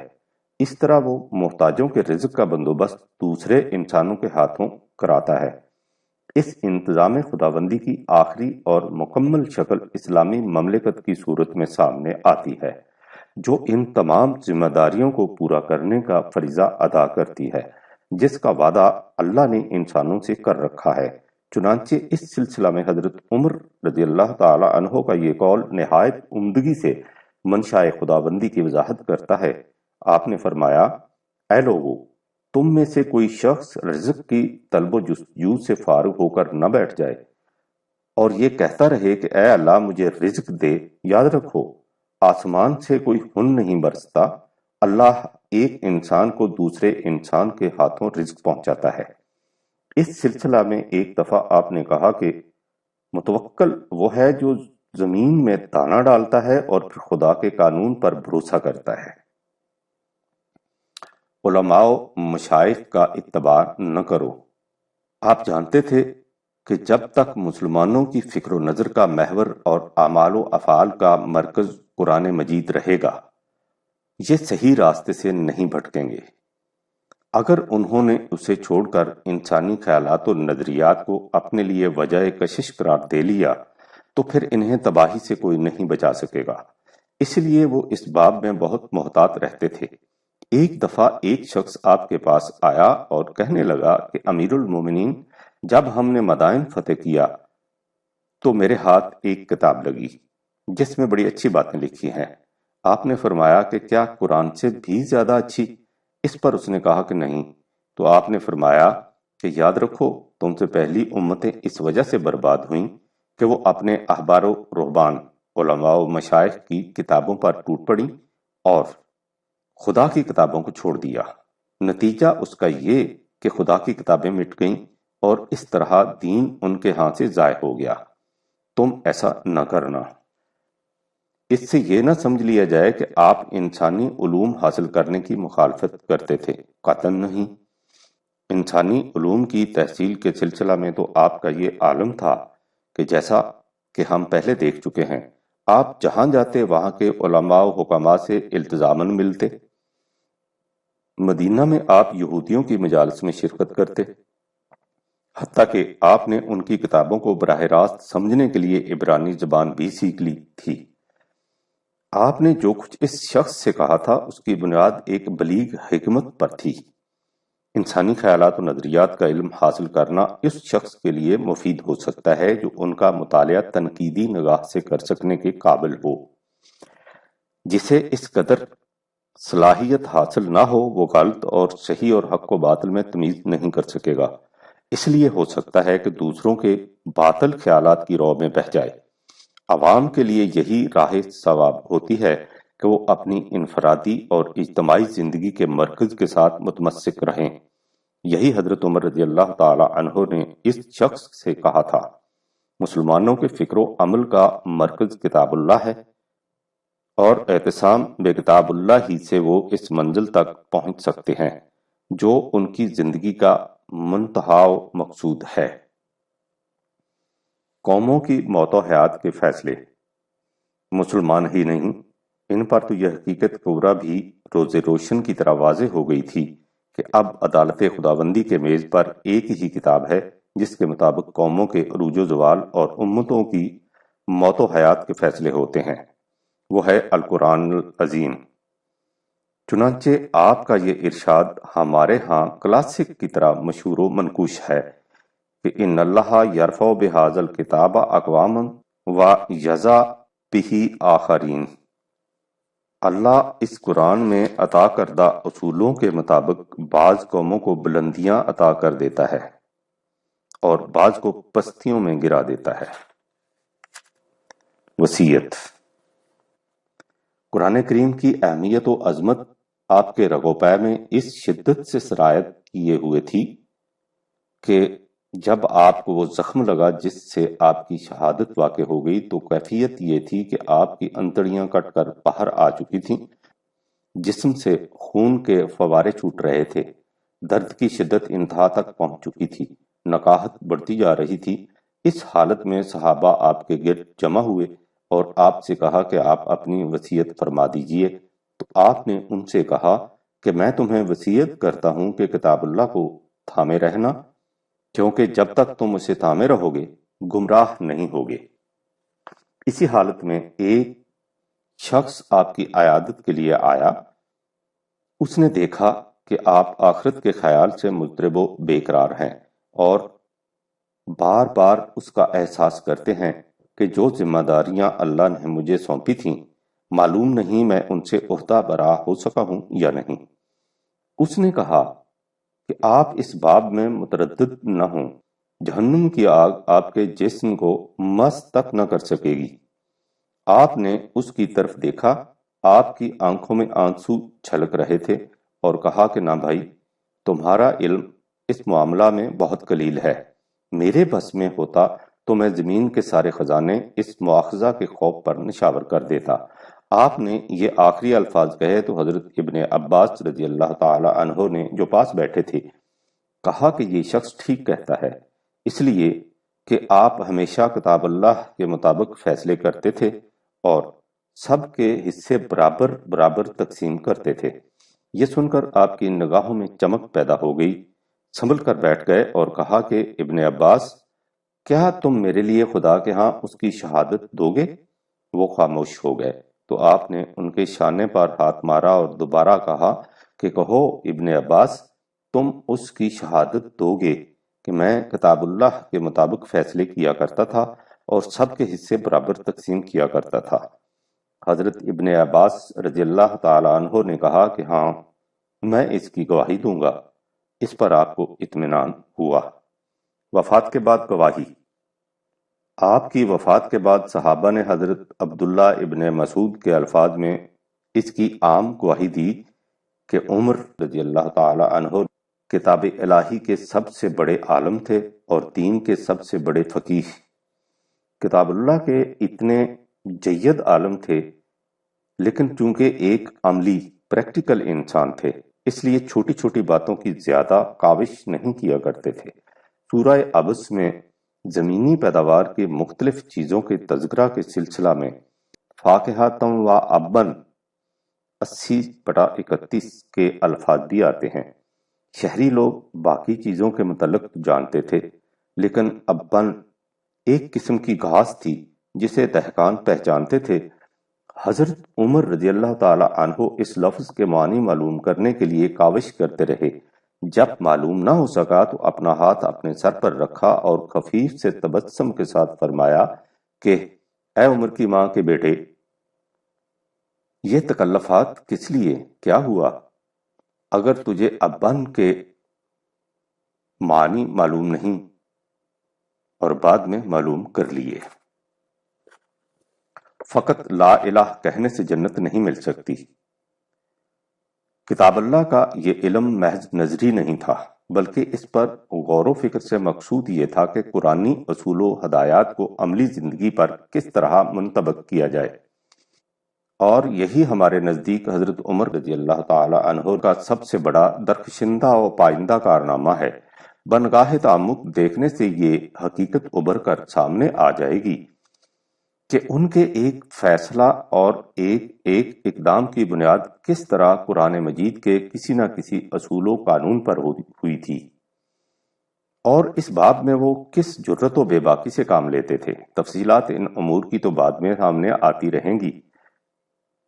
اس طرح وہ محتاجوں کے رزق کا بندوبست دوسرے انسانوں کے ہاتھوں کراتا ہے۔ اس انتظام خداوندی کی آخری اور مکمل شکل اسلامی مملکت کی صورت میں سامنے آتی ہے، جو ان تمام ذمہ داریوں کو پورا کرنے کا فریضہ ادا کرتی ہے جس کا وعدہ اللہ نے انسانوں سے کر رکھا ہے۔ چنانچہ اس سلسلہ میں حضرت عمر رضی اللہ تعالی عنہ کا یہ قول نہایت عمدگی سے منشاء خداوندی کی وضاحت کرتا ہے۔ آپ نے فرمایا، اے لوگو، تم میں سے کوئی شخص رزق کی طلب و جستجو سے فارغ ہو کر نہ بیٹھ جائے اور یہ کہتا رہے کہ اے اللہ مجھے رزق دے۔ یاد رکھو، آسمان سے کوئی ہن نہیں برستا، اللہ ایک انسان کو دوسرے انسان کے ہاتھوں رزق پہنچاتا ہے۔ اس سلسلہ میں ایک دفعہ آپ نے کہا کہ متوکل وہ ہے جو زمین میں دانہ ڈالتا ہے اور پھر خدا کے قانون پر بھروسہ کرتا ہے۔ علماء و مشائخ کا اتباع نہ کرو۔ آپ جانتے تھے کہ جب تک مسلمانوں کی فکر و نظر کا محور اور اعمال و افعال کا مرکز قرآن مجید رہے گا، یہ صحیح راستے سے نہیں بھٹکیں گے۔ اگر انہوں نے اسے چھوڑ کر انسانی خیالات و نظریات کو اپنے لیے وجہ کشش قرار دے لیا تو پھر انہیں تباہی سے کوئی نہیں بچا سکے گا۔ اس لیے وہ اس باب میں بہت محتاط رہتے تھے۔ ایک دفعہ ایک شخص آپ کے پاس آیا اور کہنے لگا کہ امیر المومنین، جب ہم نے مدائن فتح کیا تو میرے ہاتھ ایک کتاب لگی جس میں بڑی اچھی باتیں لکھی ہیں۔ آپ نے فرمایا کہ کیا قرآن سے بھی زیادہ اچھی؟ اس پر اس نے کہا کہ نہیں۔ تو آپ نے فرمایا کہ یاد رکھو، تم سے پہلی امتیں اس وجہ سے برباد ہوئیں کہ وہ اپنے احبار و رہبان، علماء و مشائخ کی کتابوں پر ٹوٹ پڑیں اور خدا کی کتابوں کو چھوڑ دیا۔ نتیجہ اس کا یہ کہ خدا کی کتابیں مٹ گئیں اور اس طرح دین ان کے ہاں سے ضائع ہو گیا۔ تم ایسا نہ کرنا۔ اس سے یہ نہ سمجھ لیا جائے کہ آپ انسانی علوم حاصل کرنے کی مخالفت کرتے تھے، قطعاً نہیں۔ انسانی علوم کی تحصیل کے سلسلہ میں تو آپ کا یہ عالم تھا کہ جیسا کہ ہم پہلے دیکھ چکے ہیں، آپ جہاں جاتے وہاں کے علماء و حکماء سے التزاماً ملتے۔ مدینہ میں آپ یہودیوں کی مجالس میں شرکت کرتے، حتیٰ کہ آپ نے ان کی کتابوں کو براہ راست سمجھنے کے لیے عبرانی زبان بھی سیکھ لی تھی۔ آپ نے جو کچھ اس شخص سے کہا تھا اس کی بنیاد ایک بلیغ حکمت پر تھی۔ انسانی خیالات و نظریات کا علم حاصل کرنا اس شخص کے لیے مفید ہو سکتا ہے جو ان کا مطالعہ تنقیدی نگاہ سے کر سکنے کے قابل ہو۔ جسے اس قدر صلاحیت حاصل نہ ہو وہ غلط اور صحیح اور حق و باطل میں تمیز نہیں کر سکے گا، اس لیے ہو سکتا ہے کہ دوسروں کے باطل خیالات کی رو میں بہہ جائے۔ عوام کے لیے یہی راہ ثواب ہوتی ہے کہ وہ اپنی انفرادی اور اجتماعی زندگی کے مرکز کے ساتھ متمسک رہیں۔ یہی حضرت عمر رضی اللہ تعالی عنہ نے اس شخص سے کہا تھا۔ مسلمانوں کے فکر و عمل کا مرکز کتاب اللہ ہے، اور اعتصام بے کتاب اللہ ہی سے وہ اس منزل تک پہنچ سکتے ہیں جو ان کی زندگی کا منتہا و مقصود ہے۔ قوموں کی موت و حیات کے فیصلے۔ مسلمان ہی نہیں، ان پر تو یہ حقیقت کبریٰ بھی روز روشن کی طرح واضح ہو گئی تھی کہ اب عدالت خداوندی کے میز پر ایک ہی کتاب ہے جس کے مطابق قوموں کے عروج و زوال اور امتوں کی موت و حیات کے فیصلے ہوتے ہیں، وہ ہے القرآن العظیم۔ چنانچہ آپ کا یہ ارشاد ہمارے ہاں کلاسک کی طرح مشہور و منقوش ہے کہ ان اللہ یرفع بہذا الکتاب اقواما و یضع بہ آخرین۔ اللہ اس قرآن میں عطا کردہ اصولوں کے مطابق بعض قوموں کو بلندیاں عطا کر دیتا ہے اور بعض کو پستیوں میں گرا دیتا ہے۔ وصیت۔ قرآن کریم کی اہمیت و عظمت آپ کے رگ و پے میں اس شدت سے سرایت کیے ہوئے تھی کہ جب آپ کو وہ زخم لگا جس سے آپ کی شہادت واقع ہو گئی تو کیفیت یہ تھی کہ آپ کی انتڑیاں کٹ کر باہر آ چکی تھیں، جسم سے خون کے فوارے چھوٹ رہے تھے، درد کی شدت انتہا تک پہنچ چکی تھی، نقاہت بڑھتی جا رہی تھی۔ اس حالت میں صحابہ آپ کے گرد جمع ہوئے اور آپ سے کہا کہ آپ اپنی وصیت فرما دیجئے، تو آپ نے ان سے کہا کہ میں تمہیں وصیت کرتا ہوں کہ کتاب اللہ کو تھامے رہنا، کیونکہ جب تک تم اسے تھامے رہو گے گمراہ نہیں ہوگے۔ اسی حالت میں ایک شخص آپ کی عیادت کے لیے آیا۔ اس نے دیکھا کہ آپ آخرت کے خیال سے مضطرب و بے قرار ہیں اور بار بار اس کا احساس کرتے ہیں کہ جو ذمہ داریاں اللہ نے مجھے سونپی تھیں معلوم نہیں میں ان سے عہدہ برا ہو سکا ہوں یا نہیں۔ اس نے کہا کہ آپ اس باب میں متردد نہ ہوں، جہنم کی آگ آپ کے جسم کو مس تک نہ کر سکے گی۔ آپ نے اس کی طرف دیکھا، آپ کی آنکھوں میں آنسو چھلک رہے تھے اور کہا کہ نہ بھائی، تمہارا علم اس معاملہ میں بہت قلیل ہے، میرے بس میں ہوتا تو میں زمین کے سارے خزانے اس مواخذہ کے خوف پر نشاور کر دیتا۔ آپ نے یہ آخری الفاظ کہے تو حضرت ابن عباس رضی اللہ تعالی عنہ نے جو پاس بیٹھے تھے کہا کہ یہ شخص ٹھیک کہتا ہے، اس لیے کہ آپ ہمیشہ کتاب اللہ کے مطابق فیصلے کرتے تھے اور سب کے حصے برابر برابر تقسیم کرتے تھے۔ یہ سن کر آپ کی نگاہوں میں چمک پیدا ہو گئی، سنبھل کر بیٹھ گئے اور کہا کہ ابن عباس، کیا تم میرے لیے خدا کے ہاں اس کی شہادت دو گے؟ وہ خاموش ہو گئے تو آپ نے ان کے شانے پر ہاتھ مارا اور دوبارہ کہا کہ کہو ابن عباس، تم اس کی شہادت دو گے کہ میں کتاب اللہ کے مطابق فیصلے کیا کرتا تھا اور سب کے حصے برابر تقسیم کیا کرتا تھا۔ حضرت ابن عباس رضی اللہ تعالی عنہ نے کہا کہ ہاں، میں اس کی گواہی دوں گا۔ اس پر آپ کو اطمینان ہوا۔ وفات کے بعد گواہی۔ آپ کی وفات کے بعد صحابہ نے حضرت عبداللہ ابن مسعود کے الفاظ میں اس کی عام گواہی دی کہ عمر رضی اللہ تعالی عنہ کتاب الہی کے سب سے بڑے عالم تھے اور دین کے سب سے بڑے فقیہ، کتاب اللہ کے اتنے جید عالم تھے، لیکن چونکہ ایک عملی پریکٹیکل انسان تھے اس لیے چھوٹی چھوٹی باتوں کی زیادہ کاوش نہیں کیا کرتے تھے۔ سورہ عبس میں زمینی پیداوار کے مختلف چیزوں کے تذکرہ کے سلسلہ میں فاکہۃم و ابن 80/31 کے الفاظ بھی آتے ہیں۔ شہری لوگ باقی چیزوں کے متعلق جانتے تھے، لیکن ابن ایک قسم کی گھاس تھی جسے دہقان پہچانتے تھے۔ حضرت عمر رضی اللہ تعالی عنہ اس لفظ کے معنی معلوم کرنے کے لیے کاوش کرتے رہے۔ جب معلوم نہ ہو سکا تو اپنا ہاتھ اپنے سر پر رکھا اور خفیف سے تبسم کے ساتھ فرمایا کہ اے عمر کی ماں کے بیٹے، یہ تکلفات کس لیے؟ کیا ہوا؟ اگر تجھے ابن کے معنی معلوم نہیں اور بعد میں معلوم کر لیے۔ فقط لا الہ کہنے سے جنت نہیں مل سکتی۔ کتاب اللہ کا یہ علم محض نظری نہیں تھا، بلکہ اس پر غور و فکر سے مقصود یہ تھا کہ قرآنی اصول و ہدایات کو عملی زندگی پر کس طرح منطبق کیا جائے، اور یہی ہمارے نزدیک حضرت عمر رضی اللہ تعالی عنہ کا سب سے بڑا درخشندہ و پائندہ کارنامہ ہے۔ بنگاہ تعمق دیکھنے سے یہ حقیقت ابھر کر سامنے آ جائے گی کہ ان کے ایک فیصلہ اور ایک اقدام کی بنیاد کس طرح قرآن مجید کے کسی نہ کسی اصول و قانون پر ہوئی تھی، اور اس باب میں وہ کس جرت و بے باکی سے کام لیتے تھے۔ تفصیلات ان امور کی تو بعد میں سامنے آتی رہیں گی۔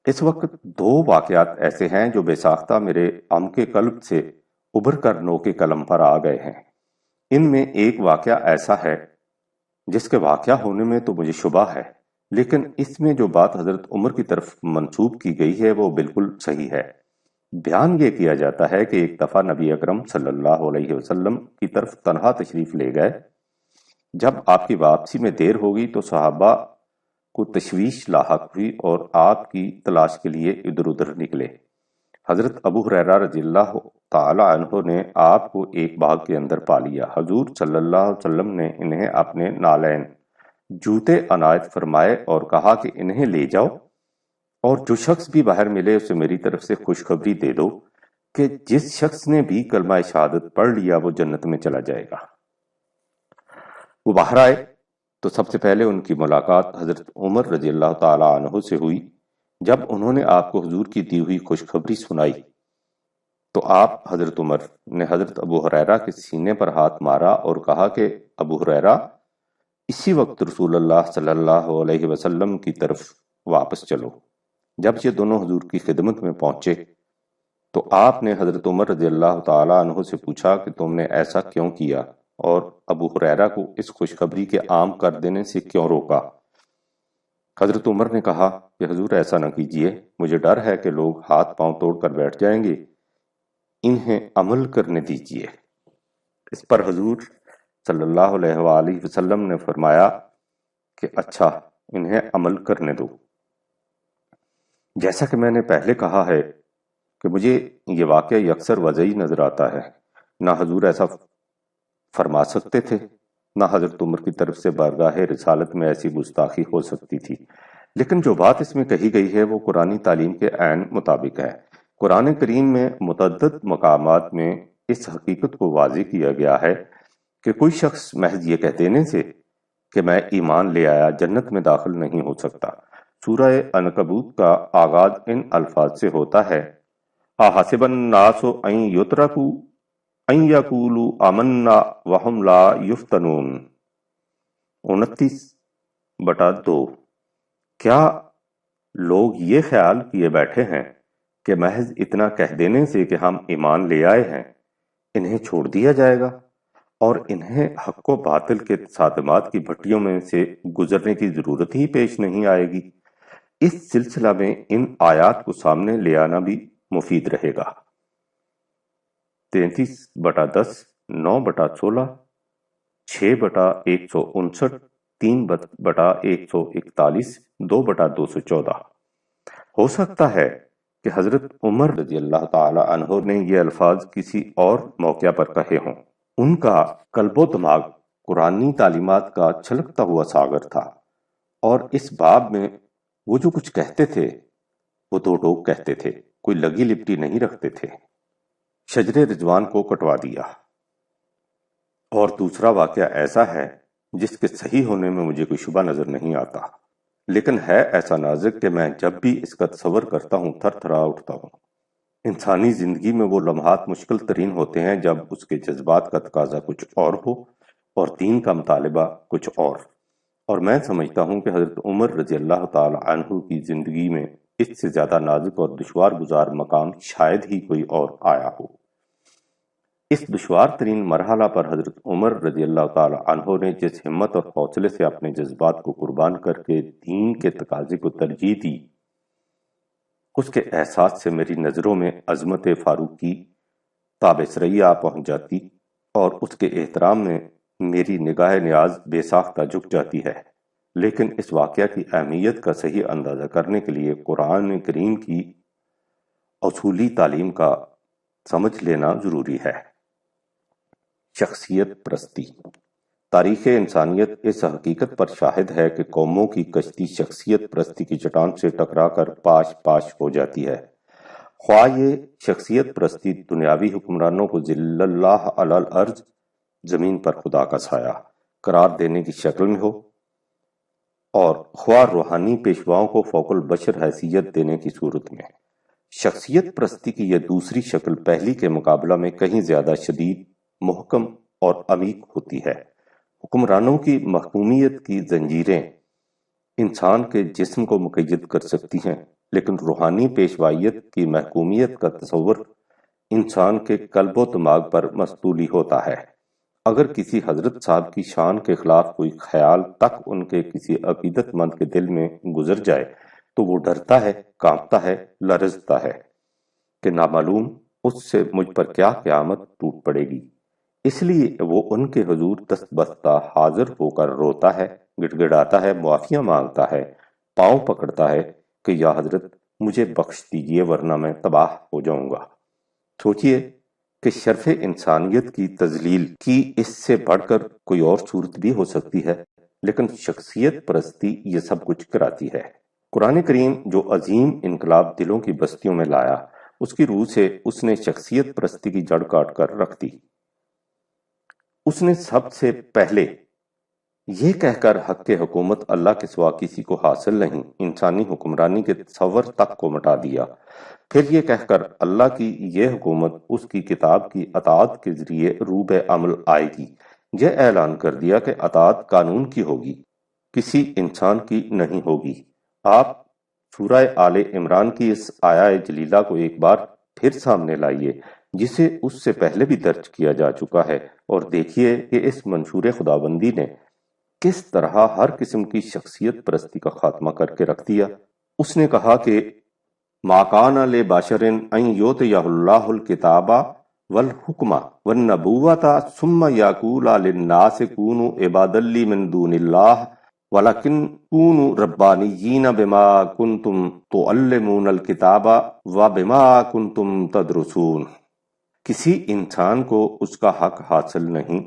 اس وقت دو واقعات ایسے ہیں جو بے ساختہ میرے عم کے قلب سے ابھر کر نو کے قلم پر آ گئے ہیں۔ ان میں ایک واقعہ ایسا ہے جس کے واقعہ ہونے میں تو مجھے شبہ ہے، لیکن اس میں جو بات حضرت عمر کی طرف منسوب کی گئی ہے وہ بالکل صحیح ہے۔ بیان یہ کیا جاتا ہے کہ ایک دفعہ نبی اکرم صلی اللہ علیہ وسلم کی طرف تنہا تشریف لے گئے۔ جب آپ کی واپسی میں دیر ہوگی تو صحابہ کو تشویش لاحق ہوئی اور آپ کی تلاش کے لیے ادھر ادھر نکلے۔ حضرت ابو ہریرہ رضی اللہ تعالی عنہ نے آپ کو ایک باغ کے اندر پا لیا۔ حضور صلی اللہ علیہ وسلم نے انہیں اپنے نالین جوتے عنایت فرمائے اور کہا کہ انہیں لے جاؤ، اور جو شخص بھی باہر ملے اسے میری طرف سے خوشخبری دے دو کہ جس شخص نے بھی کلمہ شہادت پڑھ لیا وہ جنت میں چلا جائے گا۔ وہ باہر آئے تو سب سے پہلے ان کی ملاقات حضرت عمر رضی اللہ تعالی عنہ سے ہوئی۔ جب انہوں نے آپ کو حضور کی دی ہوئی خوشخبری سنائی تو آپ حضرت عمر نے حضرت ابو ہریرہ کے سینے پر ہاتھ مارا اور کہا کہ ابو ہریرہ، اسی وقت رسول اللہ صلی اللہ علیہ وسلم کی طرف واپس چلو۔ جب یہ دونوں حضور کی خدمت میں پہنچے تو آپ نے حضرت عمر رضی اللہ تعالی عنہ سے پوچھا کہ تم نے ایسا کیوں کیا اور ابو ہریرہ کو اس خوشخبری کے عام کر دینے سے کیوں روکا؟ حضرت عمر نے کہا کہ حضور ایسا نہ کیجیے، مجھے ڈر ہے کہ لوگ ہاتھ پاؤں توڑ کر بیٹھ جائیں گے، انہیں عمل کرنے دیجیے۔ اس پر حضور صلی اللہ علیہ وآلہ وسلم نے فرمایا کہ اچھا، انہیں عمل کرنے دو۔ جیسا کہ میں نے پہلے کہا ہے کہ مجھے یہ واقعہ یکسر وضعی نظر آتا ہے۔ نہ حضور ایسا فرما سکتے تھے، نہ حضرت عمر کی طرف سے بارگاہ رسالت میں ایسی گستاخی ہو سکتی تھی، لیکن جو بات اس میں کہی گئی ہے وہ قرآنی تعلیم کے عین مطابق ہے۔ قرآن کریم میں متعدد مقامات میں اس حقیقت کو واضح کیا گیا ہے کہ کوئی شخص محض یہ کہہ دینے سے کہ میں ایمان لے آیا جنت میں داخل نہیں ہو سکتا۔ سورہ عنکبوت کا آغاز ان الفاظ سے ہوتا ہے، احسب الناس ان یترکوا ان یقولوا آمنا وہم لا یفتنون، 29/2۔ کیا لوگ یہ خیال کیے بیٹھے ہیں کہ محض اتنا کہہ دینے سے کہ ہم ایمان لے آئے ہیں انہیں چھوڑ دیا جائے گا اور انہیں حق و باطل کے صادمات کی بھٹیوں میں سے گزرنے کی ضرورت ہی پیش نہیں آئے گی؟ اس سلسلہ میں ان آیات کو سامنے لے آنا بھی مفید رہے گا۔ 33/10، 9/16، 6/159، 3/141، 2/214۔ ہو سکتا ہے کہ حضرت عمر رضی اللہ تعالی عنہ نے یہ الفاظ کسی اور موقع پر کہے ہوں۔ ان کا قلب و دماغ قرآنی تعلیمات کا چھلکتا ہوا ساغر تھا، اور اس باب میں وہ جو کچھ کہتے تھے وہ دو ٹوک کہتے تھے، کوئی لگی لپٹی نہیں رکھتے تھے۔ شجر رضوان کو کٹوا دیا۔ اور دوسرا واقعہ ایسا ہے جس کے صحیح ہونے میں مجھے کوئی شبہ نظر نہیں آتا، لیکن ہے ایسا نازک کہ میں جب بھی اس کا تصور کرتا ہوں تھر تھرا اٹھتا ہوں۔ انسانی زندگی میں وہ لمحات مشکل ترین ہوتے ہیں جب اس کے جذبات کا تقاضا کچھ اور ہو اور دین کا مطالبہ کچھ اور میں سمجھتا ہوں کہ حضرت عمر رضی اللہ تعالی عنہ کی زندگی میں اس سے زیادہ نازک اور دشوار گزار مقام شاید ہی کوئی اور آیا ہو۔ اس دشوار ترین مرحلہ پر حضرت عمر رضی اللہ تعالی عنہ نے جس ہمت اور حوصلے سے اپنے جذبات کو قربان کر کے دین کے تقاضے کو ترجیح دی، اس کے احساس سے میری نظروں میں عظمت فاروق کی تاب ثریا پہنچ جاتی اور اس کے احترام میں میری نگاہ نیاز بے ساختہ جھک جاتی ہے۔ لیکن اس واقعہ کی اہمیت کا صحیح اندازہ کرنے کے لیے قرآن کریم کی اصولی تعلیم کا سمجھ لینا ضروری ہے۔ شخصیت پرستی۔ تاریخ انسانیت اس حقیقت پر شاہد ہے کہ قوموں کی کشتی شخصیت پرستی کی چٹان سے ٹکرا کر پاش پاش ہو جاتی ہے، خواہ یہ شخصیت پرستی دنیاوی حکمرانوں کو ذل اللہ علی الارض، زمین پر خدا کا سایہ قرار دینے کی شکل میں ہو، اور خواہ روحانی پیشواؤں کو فوق البشر حیثیت دینے کی صورت میں۔ شخصیت پرستی کی یہ دوسری شکل پہلی کے مقابلہ میں کہیں زیادہ شدید، محکم اور عمیق ہوتی ہے۔ حکمرانوں کی محکومیت کی زنجیریں انسان کے جسم کو مقید کر سکتی ہیں، لیکن روحانی پیشوائیت کی محکومیت کا تصور انسان کے قلب و دماغ پر مستولی ہوتا ہے۔ اگر کسی حضرت صاحب کی شان کے خلاف کوئی خیال تک ان کے کسی عقیدت مند کے دل میں گزر جائے تو وہ ڈرتا ہے، کانپتا ہے، لرزتا ہے کہ نامعلوم اس سے مجھ پر کیا قیامت ٹوٹ پڑے گی۔ اس لیے وہ ان کے حضور دست بستہ حاضر ہو کر روتا ہے، گڑ گڑاتا ہے، معافیاں مانگتا ہے، پاؤں پکڑتا ہے کہ یا حضرت مجھے بخش دیجئے ورنہ میں تباہ ہو جاؤں گا۔ سوچئے کہ شرف انسانیت کی تذلیل کی اس سے بڑھ کر کوئی اور صورت بھی ہو سکتی ہے، لیکن شخصیت پرستی یہ سب کچھ کراتی ہے۔ قرآن کریم جو عظیم انقلاب دلوں کی بستیوں میں لایا، اس کی روح سے اس نے شخصیت پرستی کی جڑ کاٹ کر رکھ دی۔ اس نے سب سے پہلے یہ کہہ کر حق حکومت اللہ کے سوا کسی کو حاصل نہیں، انسانی حکمرانی کے تصور تک کو مٹا دیا۔ پھر یہ کہہ کر اللہ کی یہ حکومت اس کی کتاب کی اطاعت کے ذریعے روب عمل آئے گی، یہ اعلان کر دیا کہ اطاعت قانون کی ہوگی، کسی انسان کی نہیں ہوگی۔ آپ سورہ آل عمران کی اس آیہ جلیلہ کو ایک بار پھر سامنے لائیے جسے اس سے پہلے بھی درج کیا جا چکا ہے، اور دیکھیے کہ اس منشور خداوندی نے کس طرح ہر قسم کی شخصیت پرستی کا خاتمہ کر کے رکھ دیا۔ اس نے کہا کہ ما کان لبشر ان یؤتیہ اللہ الکتاب والحکم والنبوۃ ثم یقول للناس کونوا عبادا لی من دون اللہ ولکن کونوا ربانیین بما کنتم تعلمون الکتاب وبما کنتم تدرسون۔ کسی انسان کو اس کا حق حاصل نہیں،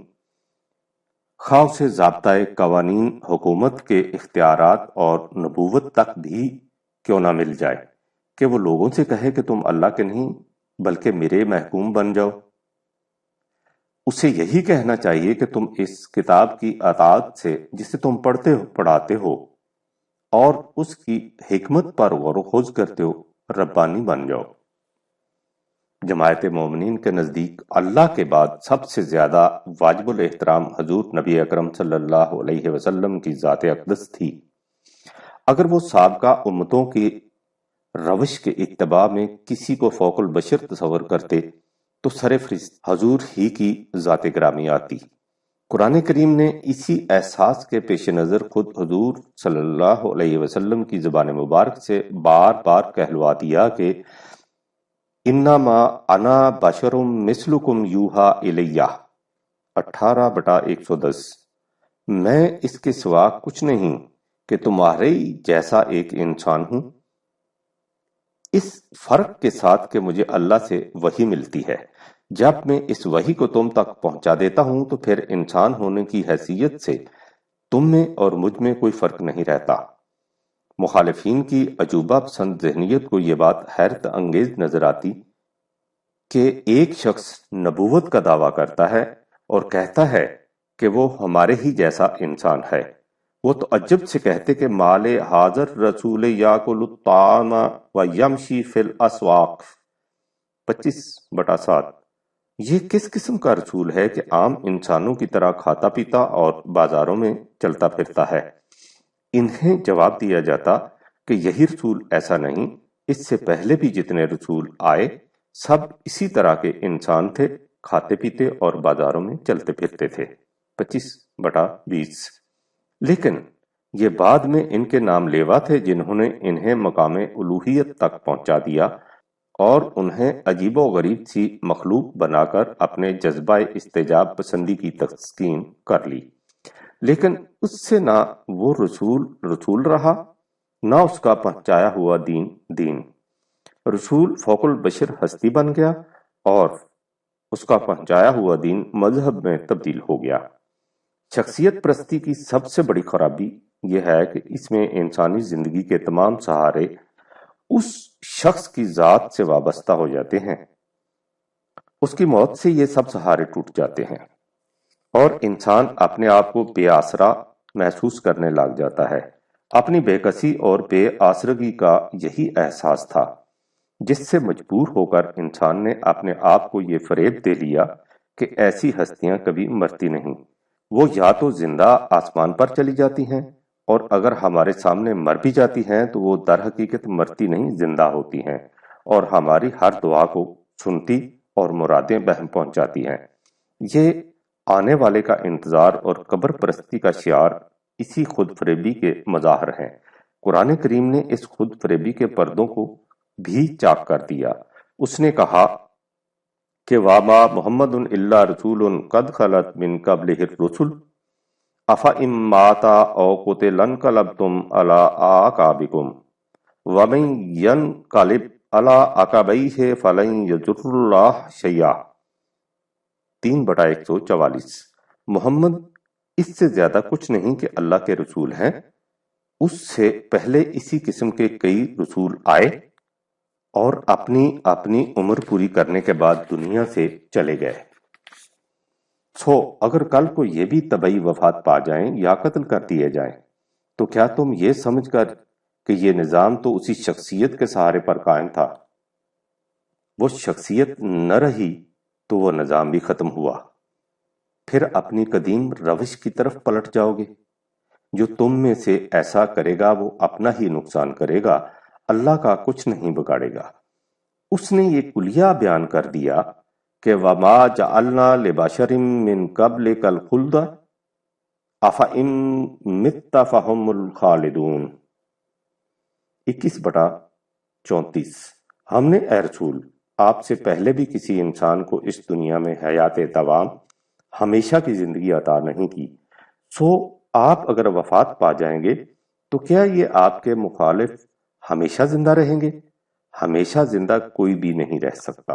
خواہ اسے ضابطۂ قوانین، حکومت کے اختیارات اور نبوت تک بھی کیوں نہ مل جائے، کہ وہ لوگوں سے کہے کہ تم اللہ کے نہیں بلکہ میرے محکوم بن جاؤ۔ اسے یہی کہنا چاہیے کہ تم اس کتاب کی اطاعت سے جسے تم پڑھتے ہو، پڑھاتے ہو اور اس کی حکمت پر غور و خوض کرتے ہو، ربانی بن جاؤ۔ جماعت مومنین کے نزدیک اللہ کے بعد سب سے زیادہ واجب الاحترام حضور نبی اکرم صلی اللہ علیہ وسلم کی ذات اقدس تھی۔ اگر وہ سابقہ امتوں کی روش کے اتباع میں کسی کو فوق البشر تصور کرتے تو سرفہرست حضور ہی کی ذات گرامی آتی۔ قرآن کریم نے اسی احساس کے پیش نظر خود حضور صلی اللہ علیہ وسلم کی زبان مبارک سے بار بار کہلوا دیا کہ انما انا بشر مثلکم یوحا الیہ 18/110، میں اس کے سوا کچھ نہیں کہ تمہارے جیسا ایک انسان ہوں۔ اس فرق کے ساتھ کہ مجھے اللہ سے وحی ملتی ہے، جب میں اس وحی کو تم تک پہنچا دیتا ہوں تو پھر انسان ہونے کی حیثیت سے تم میں اور مجھ میں کوئی فرق نہیں رہتا۔ مخالفین کی عجوبہ پسند ذہنیت کو یہ بات حیرت انگیز نظر آتی کہ ایک شخص نبوت کا دعویٰ کرتا ہے اور کہتا ہے کہ وہ ہمارے ہی جیسا انسان ہے۔ وہ تو عجب سے کہتے کہ مال حاضر رسول یاکل الطعام و یمشی فی الاسواق 25/7 یہ کس قسم کا رسول ہے کہ عام انسانوں کی طرح کھاتا پیتا اور بازاروں میں چلتا پھرتا ہے؟ انہیں جواب دیا جاتا کہ یہی رسول ایسا نہیں، اس سے پہلے بھی جتنے رسول آئے سب اسی طرح کے انسان تھے، کھاتے پیتے اور بازاروں میں چلتے پھرتے تھے 25/20 لیکن یہ بعد میں ان کے نام لیوا تھے جنہوں نے انہیں مقام الوہیت تک پہنچا دیا اور انہیں عجیب و غریب سی مخلوق بنا کر اپنے جذبہ استجاب پسندی کی تسکین کر لی، لیکن اس سے نہ وہ رسول رہا نہ اس کا پہنچایا ہوا دین۔ رسول فوق البشر ہستی بن گیا اور اس کا پہنچایا ہوا دین مذہب میں تبدیل ہو گیا۔ شخصیت پرستی کی سب سے بڑی خرابی یہ ہے کہ اس میں انسانی زندگی کے تمام سہارے اس شخص کی ذات سے وابستہ ہو جاتے ہیں۔ اس کی موت سے یہ سب سہارے ٹوٹ جاتے ہیں اور انسان اپنے آپ کو بے آسرا محسوس کرنے لگ جاتا ہے۔ اپنی بے کسی اور بے آسرگی کا یہی احساس تھا جس سے مجبور ہو کر انسان نے اپنے آپ کو یہ فریب دے لیا کہ ایسی ہستیاں کبھی مرتی نہیں، وہ یا تو زندہ آسمان پر چلی جاتی ہیں اور اگر ہمارے سامنے مر بھی جاتی ہیں تو وہ در حقیقت مرتی نہیں، زندہ ہوتی ہیں اور ہماری ہر دعا کو سنتی اور مرادیں بہم پہنچاتی ہیں۔ یہ آنے والے کا انتظار اور قبر پرستی کا شعار اسی خود فریبی کے مظاہر ہیں۔ قرآن کریم نے اس خود فریبی کے پردوں کو بھی چاک کر دیا۔ اس نے کہا کہ وَمَا مُحَمَّدٌ إِلَّا رَسُولٌ قَدْ خَلَتْ مِن قَبْلِهِ الرُّسُلُ أَفَإِن مَّاتَ أَوْ قُتِلَ انقلبتم عَلَىٰ أَعْقَابِكُمْ وَمَن ينقلب عَلَىٰ عَقَبَيْهِ فَلَن يَضُرَّ اللَّهَ شَيْئًا 3/144 محمد اس سے زیادہ کچھ نہیں کہ اللہ کے رسول ہیں، اس سے پہلے اسی قسم کے کئی رسول آئے اور اپنی عمر پوری کرنے کے بعد دنیا سے چلے گئے۔ اگر کل کو یہ بھی طبعی وفات پا جائیں یا قتل کر دیے جائیں تو کیا تم یہ سمجھ کر کہ یہ نظام تو اسی شخصیت کے سہارے پر قائم تھا، وہ شخصیت نہ رہی تو وہ نظام بھی ختم ہوا، پھر اپنی قدیم روش کی طرف پلٹ جاؤ گے؟ جو تم میں سے ایسا کرے گا وہ اپنا ہی نقصان کرے گا، اللہ کا کچھ نہیں بگاڑے گا۔ اس نے یہ کلیہ بیان کر دیا کہ وَمَا جَعَلْنَا لِبَشَرٍ مِّن قَبْلِكَ الْخُلْدَ أَفَإِن مِتَّ فَهُمُ الْخَالِدُونَ 21/34 ہم نے اے رسول آپ سے پہلے بھی کسی انسان کو اس دنیا میں حیات دوام ہمیشہ کی زندگی عطا نہیں کی، آپ اگر وفات پا جائیں گے تو کیا یہ آپ کے مخالف ہمیشہ زندہ رہیں گے؟ ہمیشہ زندہ کوئی بھی نہیں رہ سکتا۔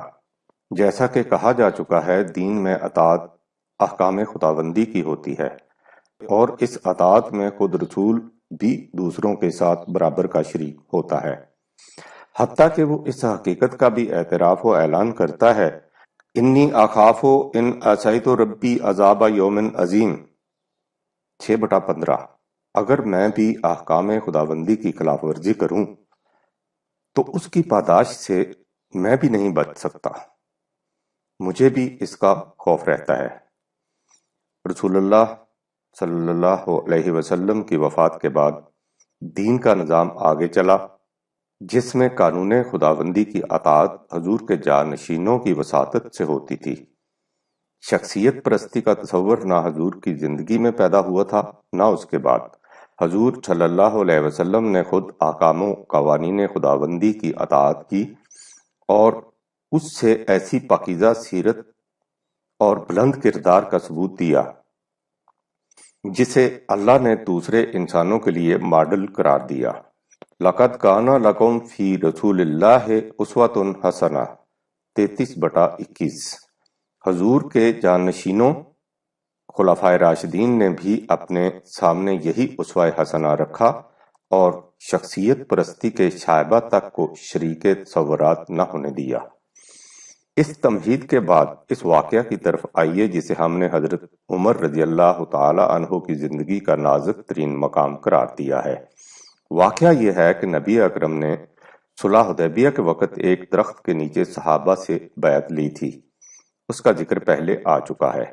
جیسا کہ کہا جا چکا ہے، دین میں اطاعت احکام خداوندی کی ہوتی ہے اور اس اطاعت میں خود رسول بھی دوسروں کے ساتھ برابر کا شریک ہوتا ہے، حتیٰ کہ وہ اس حقیقت کا بھی اعتراف و اعلان کرتا ہے انی اخاف ان عصیت ربی عذاب یوم عظیم 6/15 اگر میں بھی احکام خداوندی کی خلاف ورزی کروں تو اس کی پاداش سے میں بھی نہیں بچ سکتا، مجھے بھی اس کا خوف رہتا ہے۔ رسول اللہ صلی اللہ علیہ وسلم کی وفات کے بعد دین کا نظام آگے چلا جس میں قانون خداوندی کی اطاعت حضور کے جانشینوں کی وساطت سے ہوتی تھی۔ شخصیت پرستی کا تصور نہ حضور کی زندگی میں پیدا ہوا تھا نہ اس کے بعد۔ حضور صلی اللہ علیہ وسلم نے خود احکام و قوانین خداوندی کی اطاعت کی اور اس سے ایسی پاکیزہ سیرت اور بلند کردار کا ثبوت دیا جسے اللہ نے دوسرے انسانوں کے لیے ماڈل قرار دیا۔ لقد کان لکم فی رسول اللہ اسوۃ حسنہ 33/21۔ حضور کے جانشینوں خلفائے راشدین نے بھی اپنے سامنے یہی اسوہ حسنہ رکھا اور شخصیت پرستی کے شائبہ تک کو شریک تصورات نہ ہونے دیا۔ اس تمہید کے بعد اس واقعہ کی طرف آئیے جسے ہم نے حضرت عمر رضی اللہ تعالی عنہ کی زندگی کا نازک ترین مقام قرار دیا ہے۔ واقعہ یہ ہے کہ نبی اکرم نے صلح حدیبیہ کے وقت ایک درخت کے نیچے صحابہ سے بیعت لی تھی۔ اس کا ذکر پہلے آ چکا ہے۔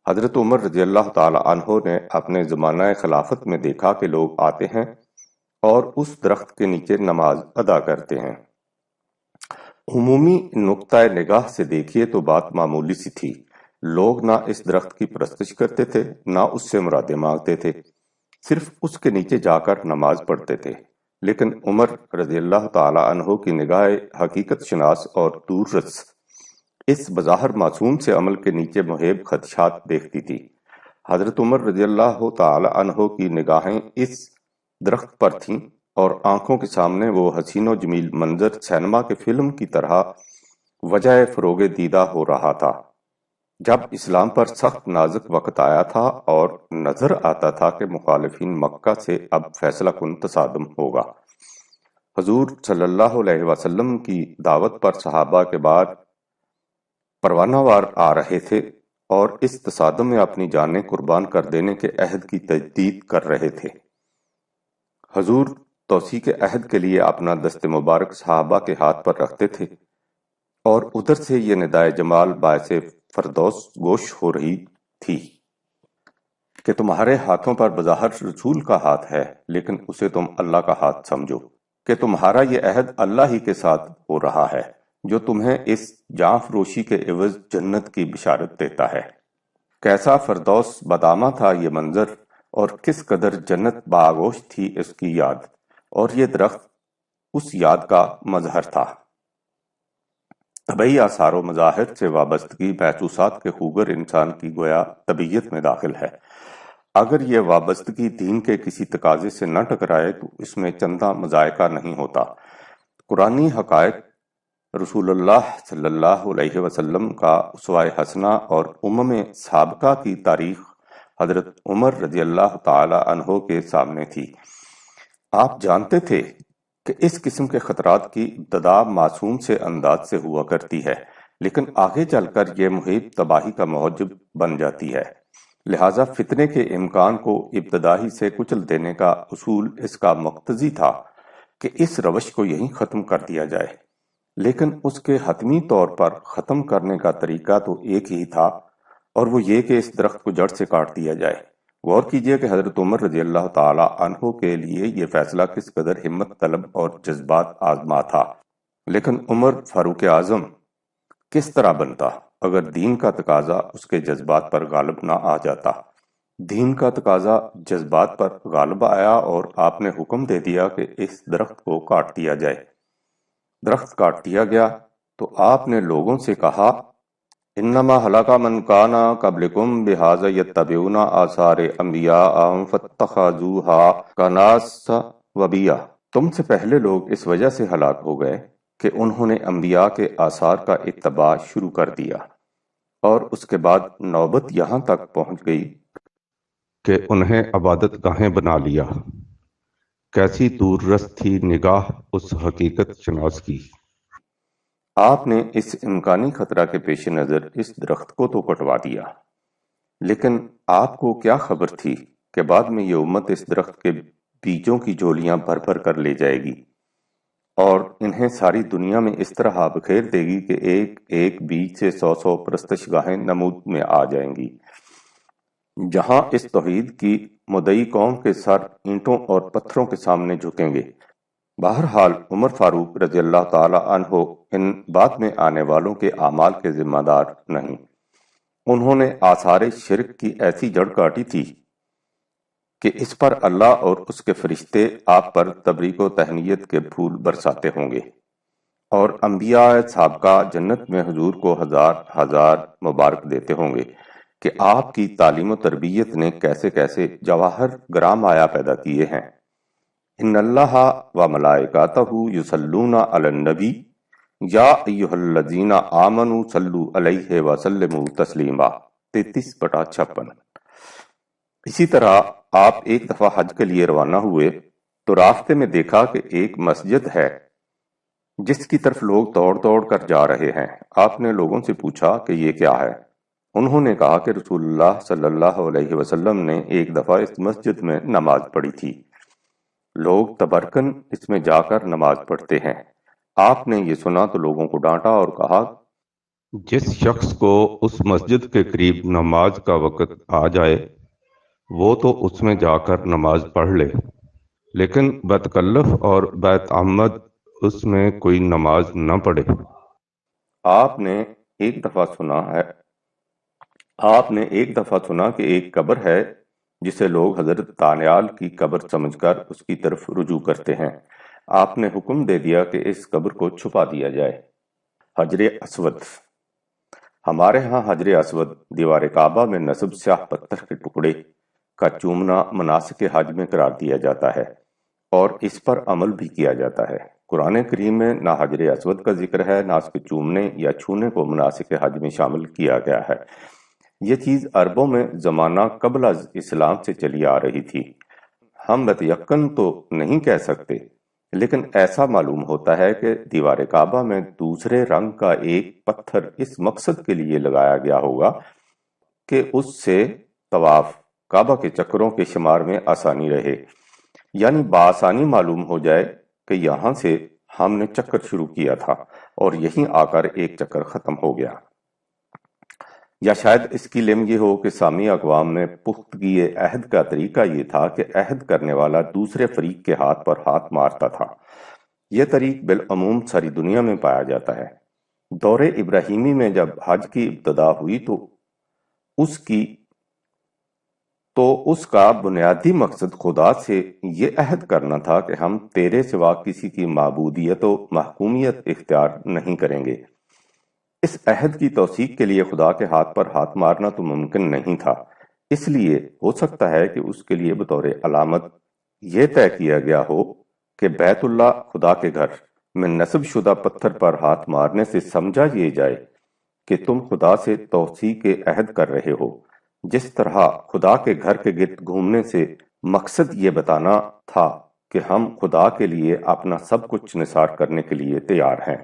حضرت عمر رضی اللہ تعالی عنہ نے اپنے زمانہ خلافت میں دیکھا کہ لوگ آتے ہیں اور اس درخت کے نیچے نماز ادا کرتے ہیں۔ عمومی نقطہ نگاہ سے دیکھیے تو بات معمولی سی تھی۔ لوگ نہ اس درخت کی پرستش کرتے تھے نہ اس سے مرادیں مانگتے تھے، صرف اس کے نیچے جا کر نماز پڑھتے تھے۔ لیکن عمر رضی اللہ تعالی عنہ کی نگاہ حقیقت شناس اور دور رس اس بظاہر معصوم سے عمل کے نیچے محیب خدشات دیکھتی تھی۔ حضرت عمر رضی اللہ تعالی عنہ کی نگاہیں اس درخت پر تھیں اور آنکھوں کے سامنے وہ حسین و جمیل منظر سینما کے فلم کی طرح وجہ فروغ دیدہ ہو رہا تھا۔ جب اسلام پر سخت نازک وقت آیا تھا اور نظر آتا تھا کہ مخالفین مکہ سے اب فیصلہ کن تصادم ہوگا۔ حضور صلی اللہ علیہ وسلم کی دعوت پر صحابہ کے بعد پروانہ وار آ رہے تھے اور اس تصادم میں اپنی جانیں قربان کر دینے کے عہد کی تجدید کر رہے تھے۔ حضور توثیق عہد کے لیے اپنا دست مبارک صحابہ کے ہاتھ پر رکھتے تھے اور ادھر سے یہ ندائے جمال باعث فردوس گوش ہو رہی تھی کہ تمہارے ہاتھوں پر بظاہر رسول کا ہاتھ ہے، لیکن اسے تم اللہ کا ہاتھ سمجھو، کہ تمہارا یہ عہد اللہ ہی کے ساتھ ہو رہا ہے جو تمہیں اس جاں فروشی کے عوض جنت کی بشارت دیتا ہے۔ کیسا فردوس بدامہ تھا یہ منظر، اور کس قدر جنت باغوش تھی اس کی یاد، اور یہ درخت اس یاد کا مظہر تھا۔ طبعی آثار و مظاہر سے وابستگی محسوسات کے خوگر انسان کی گویا طبیعت میں داخل ہے۔ اگر یہ وابستگی دین کے کسی تقاضے سے نہ ٹکرائے تو اس میں چندہ مذائقہ نہیں ہوتا۔ قرآنی حقائق، رسول اللہ صلی اللہ علیہ وسلم کا اسوہ حسنہ اور سابقہ کی تاریخ حضرت عمر رضی اللہ تعالی عنہ کے سامنے تھی۔ آپ جانتے تھے کہ اس قسم کے خطرات کی ابتدا معصوم سے انداز سے ہوا کرتی ہے، لیکن آگے چل کر یہ محیط تباہی کا موجب بن جاتی ہے۔ لہٰذا فتنے کے امکان کو ابتدا ہی سے کچل دینے کا اصول اس کا مقتضی تھا کہ اس روش کو یہیں ختم کر دیا جائے، لیکن اس کے حتمی طور پر ختم کرنے کا طریقہ تو ایک ہی تھا، اور وہ یہ کہ اس درخت کو جڑ سے کاٹ دیا جائے۔ غور کیجئے کہ حضرت عمر رضی اللہ تعالی عنہ کے لیے یہ فیصلہ کس قدر ہمت طلب اور جذبات آزما تھا، لیکن عمر فاروق اعظم کس طرح بنتا اگر دین کا تقاضا اس کے جذبات پر غالب نہ آ جاتا۔ دین کا تقاضا جذبات پر غالب آیا اور آپ نے حکم دے دیا کہ اس درخت کو کاٹ دیا جائے۔ درخت کاٹ دیا گیا تو آپ نے لوگوں سے کہا، انما ہلاک من کان قبلکم بہذا یتبعون آثار انبیاء فاتخذوها کناس وبیا۔ تم سے پہلے لوگ اس وجہ سے ہلاک ہو گئے کہ انہوں نے انبیاء کے آثار کا اتباع شروع کر دیا، اور اس کے بعد نوبت یہاں تک پہنچ گئی کہ انہیں عبادت گاہیں بنا لیا۔ کیسی دور رس تھی نگاہ اس حقیقت شناس کی۔ آپ نے اس امکانی خطرہ کے پیش نظر اس درخت کو تو کٹوا دیا، لیکن آپ کو کیا خبر تھی کہ بعد میں یہ امت اس درخت کے بیجوں کی جولیاں بھر بھر کر لے جائے گی اور انہیں ساری دنیا میں اس طرح بکھیر دے گی کہ ایک ایک بیج سے 100 پرستش گاہیں نمود میں آ جائیں گی، جہاں اس توحید کی مدعی قوم کے سر اینٹوں اور پتھروں کے سامنے جھکیں گے۔ بہرحال عمر فاروق رضی اللہ تعالی عنہ ان بعد میں آنے والوں کے اعمال کے ذمہ دار نہیں۔ انہوں نے آثار شرک کی ایسی جڑ کاٹی تھی کہ اس پر اللہ اور اس کے فرشتے آپ پر تبریک و تہنیت کے پھول برساتے ہوں گے، اور انبیاء سابقہ جنت میں حضور کو ہزار ہزار مبارک دیتے ہوں گے کہ آپ کی تعلیم و تربیت نے کیسے کیسے جواہر گرام آیا پیدا کیے ہیں۔ ان اللہ و ملائکاتہ یصلون علی النبی یا ایہا الذین آمنوا صلو علیہ وسلموا تسلیما 33/56۔ اسی طرح آپ ایک دفعہ حج کے لیے روانہ ہوئے تو راستے میں دیکھا کہ ایک مسجد ہے جس کی طرف لوگ دوڑ دوڑ کر جا رہے ہیں۔ آپ نے لوگوں سے پوچھا کہ یہ کیا ہے؟ انہوں نے کہا کہ رسول اللہ صلی اللہ علیہ وسلم نے ایک دفعہ اس مسجد میں نماز پڑھی تھی، لوگ تبرکن اس میں جا کر نماز پڑھتے ہیں۔ آپ نے یہ سنا تو لوگوں کو ڈانٹا اور کہا، جس شخص کو اس مسجد کے قریب نماز کا وقت آ جائے وہ تو اس میں جا کر نماز پڑھ لے، لیکن بتکلف اور بتعمد اس میں کوئی نماز نہ پڑھے۔ آپ نے ایک دفعہ سنا کہ ایک قبر ہے جسے لوگ حضرت دانیال کی قبر سمجھ کر اس کی طرف رجوع کرتے ہیں۔ آپ نے حکم دے دیا کہ اس قبر کو چھپا دیا جائے۔ حجر اسود۔ ہمارے ہاں حجر اسود دیوار کعبہ میں نصب سیاہ پتھر کے ٹکڑے کا چومنا مناسک حج میں قرار دیا جاتا ہے اور اس پر عمل بھی کیا جاتا ہے۔ قرآن کریم میں نہ حجر اسود کا ذکر ہے نہ اس کے چومنے یا چھونے کو مناسک حج میں شامل کیا گیا ہے۔ یہ چیز عربوں میں زمانہ قبل از اسلام سے چلی آ رہی تھی۔ ہم متیقن تو نہیں کہہ سکتے، لیکن ایسا معلوم ہوتا ہے کہ دیوار کعبہ میں دوسرے رنگ کا ایک پتھر اس مقصد کے لیے لگایا گیا ہوگا کہ اس سے طواف کعبہ کے چکروں کے شمار میں آسانی رہے، یعنی بآسانی معلوم ہو جائے کہ یہاں سے ہم نے چکر شروع کیا تھا اور یہیں آ کر ایک چکر ختم ہو گیا۔ یا شاید اس کی لم یہ ہو کہ سامی اقوام میں پختگی عہد کا طریقہ یہ تھا کہ عہد کرنے والا دوسرے فریق کے ہاتھ پر ہاتھ مارتا تھا۔ یہ طریق بالعموم ساری دنیا میں پایا جاتا ہے۔ دور ابراہیمی میں جب حج کی ابتدا ہوئی تو اس کا بنیادی مقصد خدا سے یہ عہد کرنا تھا کہ ہم تیرے سوا کسی کی معبودیت و محکومیت اختیار نہیں کریں گے۔ اس عہد کی توثیق کے لیے خدا کے ہاتھ پر ہاتھ مارنا تو ممکن نہیں تھا، اس لیے ہو سکتا ہے کہ اس کے لیے بطور علامت یہ طے کیا گیا ہو کہ بیت اللہ خدا کے گھر میں نصب شدہ پتھر پر ہاتھ مارنے سے سمجھا یہ جائے کہ تم خدا سے توثیق عہد کر رہے ہو، جس طرح خدا کے گھر کے گرد گھومنے سے مقصد یہ بتانا تھا کہ ہم خدا کے لیے اپنا سب کچھ نثار کرنے کے لیے تیار ہیں،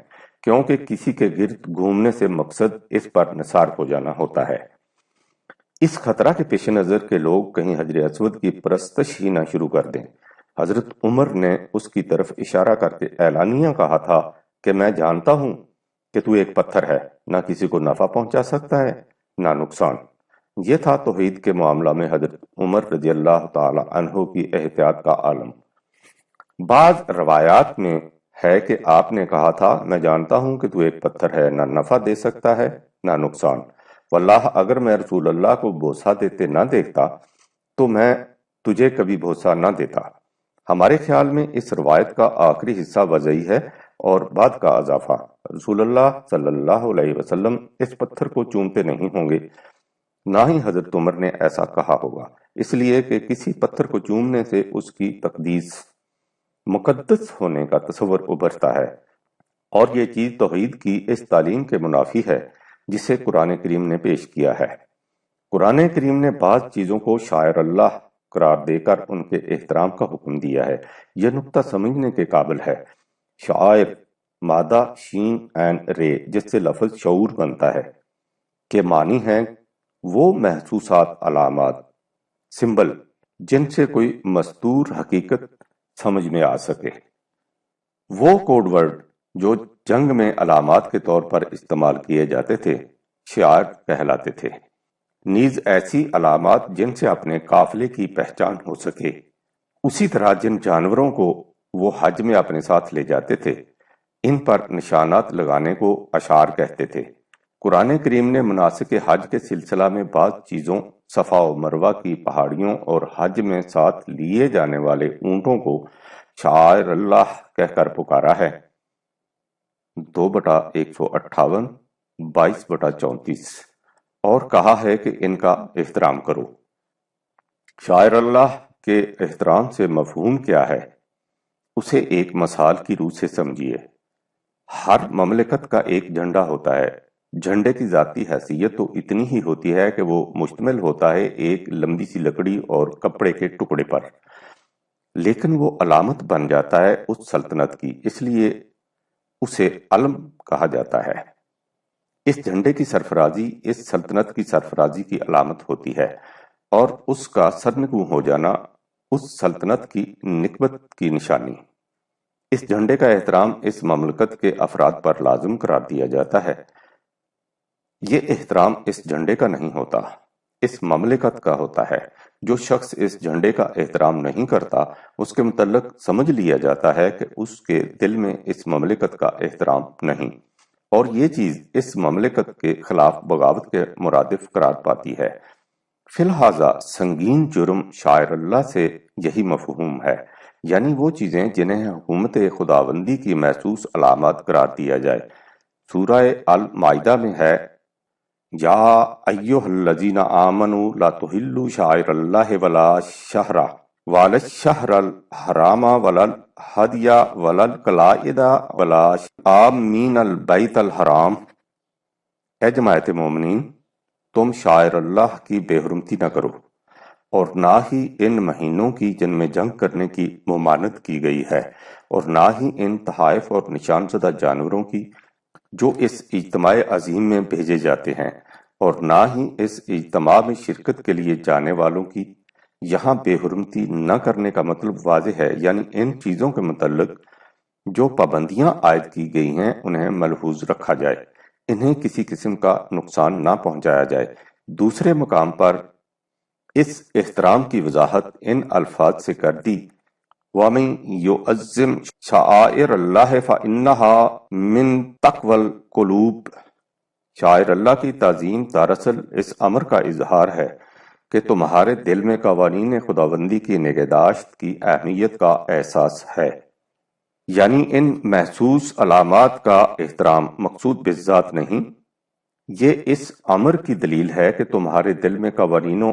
کیونکہ کسی کے گرد گھومنے سے مقصد اس پر نثار ہو جانا ہوتا ہے۔ اس خطرہ کے پیش نظر کہ لوگ کہیں حجر اسود کی پرستش ہی نہ شروع کر دیں، حضرت عمر نے اس کی طرف اشارہ کر کے اعلانیہ کہا تھا کہ میں جانتا ہوں کہ تو ایک پتھر ہے، نہ کسی کو نفع پہنچا سکتا ہے نہ نقصان۔ یہ تھا توحید کے معاملہ میں حضرت عمر رضی اللہ تعالی عنہ کی احتیاط کا عالم۔ بعض روایات میں ہے کہ آپ نے کہا تھا، میں جانتا ہوں کہ تو ایک پتھر ہے، نہ نفع دے سکتا ہے نہ نقصان، واللہ اگر میں رسول اللہ کو بوسہ دیتے نہ دیکھتا تو میں تجھے کبھی بوسہ نہ دیتا۔ ہمارے خیال میں اس روایت کا آخری حصہ وضعی ہے اور بعد کا اضافہ، رسول اللہ صلی اللہ علیہ وسلم اس پتھر کو چومتے نہیں ہوں گے، نہ ہی حضرت عمر نے ایسا کہا ہوگا، اس لیے کہ کسی پتھر کو چومنے سے اس کی تقدیس مقدس ہونے کا تصور ابھرتا ہے، اور یہ چیز توحید کی اس تعلیم کے منافی ہے جسے قرآن کریم نے پیش کیا ہے۔ قرآن کریم نے بعض چیزوں کو شاعر اللہ قرار دے کر ان کے احترام کا حکم دیا ہے۔ یہ نقطہ سمجھنے کے قابل ہے۔ شاعر مادہ شین عین رے جس سے لفظ شعور بنتا ہے کہ معنی ہیں وہ محسوسات، علامات، سمبل جن سے کوئی مستور حقیقت سمجھ میں آ سکے۔ وہ کوڈ ورڈ جو جنگ میں علامات کے طور پر استعمال کیے جاتے تھے شعار کہلاتے تھے، نیز ایسی علامات جن سے اپنے قافلے کی پہچان ہو سکے۔ اسی طرح جن جانوروں کو وہ حج میں اپنے ساتھ لے جاتے تھے ان پر نشانات لگانے کو اشعار کہتے تھے۔ قرآن کریم نے مناسک حج کے سلسلہ میں بعض چیزوں، صفا و مروہ کی پہاڑیوں اور حج میں ساتھ لیے جانے والے اونٹوں کو شعائر اللہ کہہ کر پکارا ہے، 2/158، 22/34، اور کہا ہے کہ ان کا احترام کرو۔ شعائر اللہ کے احترام سے مفہوم کیا ہے؟ اسے ایک مثال کی روح سے سمجھیے۔ ہر مملکت کا ایک جھنڈا ہوتا ہے۔ جھنڈے کی ذاتی حیثیت تو اتنی ہی ہوتی ہے کہ وہ مشتمل ہوتا ہے ایک لمبی سی لکڑی اور کپڑے کے ٹکڑے پر، لیکن وہ علامت بن جاتا ہے اس سلطنت کی، اس لیے اسے علم کہا جاتا ہے۔ اس جھنڈے کی سرفرازی اس سلطنت کی سرفرازی کی علامت ہوتی ہے، اور اس کا سرنگوں ہو جانا اس سلطنت کی نکبت کی نشانی۔ اس جھنڈے کا احترام اس مملکت کے افراد پر لازم قرار دیا جاتا ہے۔ یہ احترام اس جھنڈے کا نہیں ہوتا، اس مملکت کا ہوتا ہے۔ جو شخص اس جھنڈے کا احترام نہیں کرتا، اس کے متعلق سمجھ لیا جاتا ہے کہ اس کے دل میں اس مملکت کا احترام نہیں، اور یہ چیز اس مملکت کے خلاف بغاوت کے مرادف قرار پاتی ہے۔ فی الحاظہ سنگین جرم شاعر اللہ سے یہی مفہوم ہے، یعنی وہ چیزیں جنہیں حکومت خداوندی کی محسوس علامات قرار دیا جائے۔ سورہ المائدہ میں ہے، یا ایھا الذین آمنوا لا تحلوا شعائر اللہ ولا الشہر الحرام ولا الہدی ولا القلائد ولا آمین البیت الحرام۔ اے جماعت مومنین، تم شاعر اللہ کی بے حرمتی نہ کرو، اور نہ ہی ان مہینوں کی جن میں جنگ کرنے کی ممانعت کی گئی ہے، اور نہ ہی ان تحائف اور نشان زدہ جانوروں کی جو اس اجتماع عظیم میں بھیجے جاتے ہیں، اور نہ ہی اس اجتماع میں شرکت کے لیے جانے والوں کی۔ یہاں بے حرمتی نہ کرنے کا مطلب واضح ہے، یعنی ان چیزوں کے متعلق جو پابندیاں عائد کی گئی ہیں انہیں ملحوظ رکھا جائے، انہیں کسی قسم کا نقصان نہ پہنچایا جائے۔ دوسرے مقام پر اس احترام کی وضاحت ان الفاظ سے کر دی، وَمَن يُعَظِّمْ شَعَائِرَ اللَّهِ فَإِنَّهَا مِن تَقْوَى الْقُلُوبِ۔ شاعر اللہ کی تعظیم دراصل اس امر کا اظہار ہے کہ تمہارے دل میں قوانین خداوندی کی نگہداشت کی اہمیت کا احساس ہے، یعنی ان محسوس علامات کا احترام مقصود بالذات نہیں، یہ اس امر کی دلیل ہے کہ تمہارے دل میں قوانین و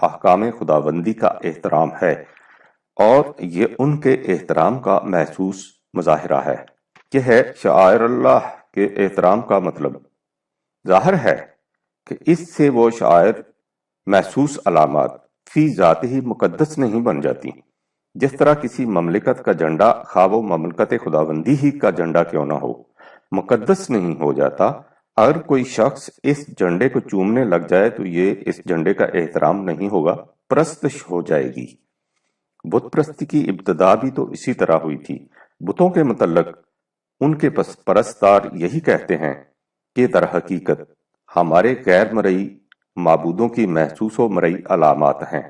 احکام خداوندی کا احترام ہے، اور یہ ان کے احترام کا محسوس مظاہرہ ہے۔ یہ ہے شعائر اللہ کے احترام کا مطلب۔ ظاہر ہے کہ اس سے وہ شعائر محسوس علامات فی ذات ہی مقدس نہیں بن جاتی، جس طرح کسی مملکت کا جھنڈا خواہ وہ مملکت خداوندی ہی کا جھنڈا کیوں نہ ہو مقدس نہیں ہو جاتا۔ اگر کوئی شخص اس جھنڈے کو چومنے لگ جائے تو یہ اس جھنڈے کا احترام نہیں ہوگا، پرستش ہو جائے گی۔ بت پرستی کی ابتدا بھی تو اسی طرح ہوئی تھی۔ بتوں کے متعلق ان کے پرستار یہی کہتے ہیں کہ در حقیقت ہمارے غیر مرئی معبودوں کی محسوس و مرئی علامات ہیں،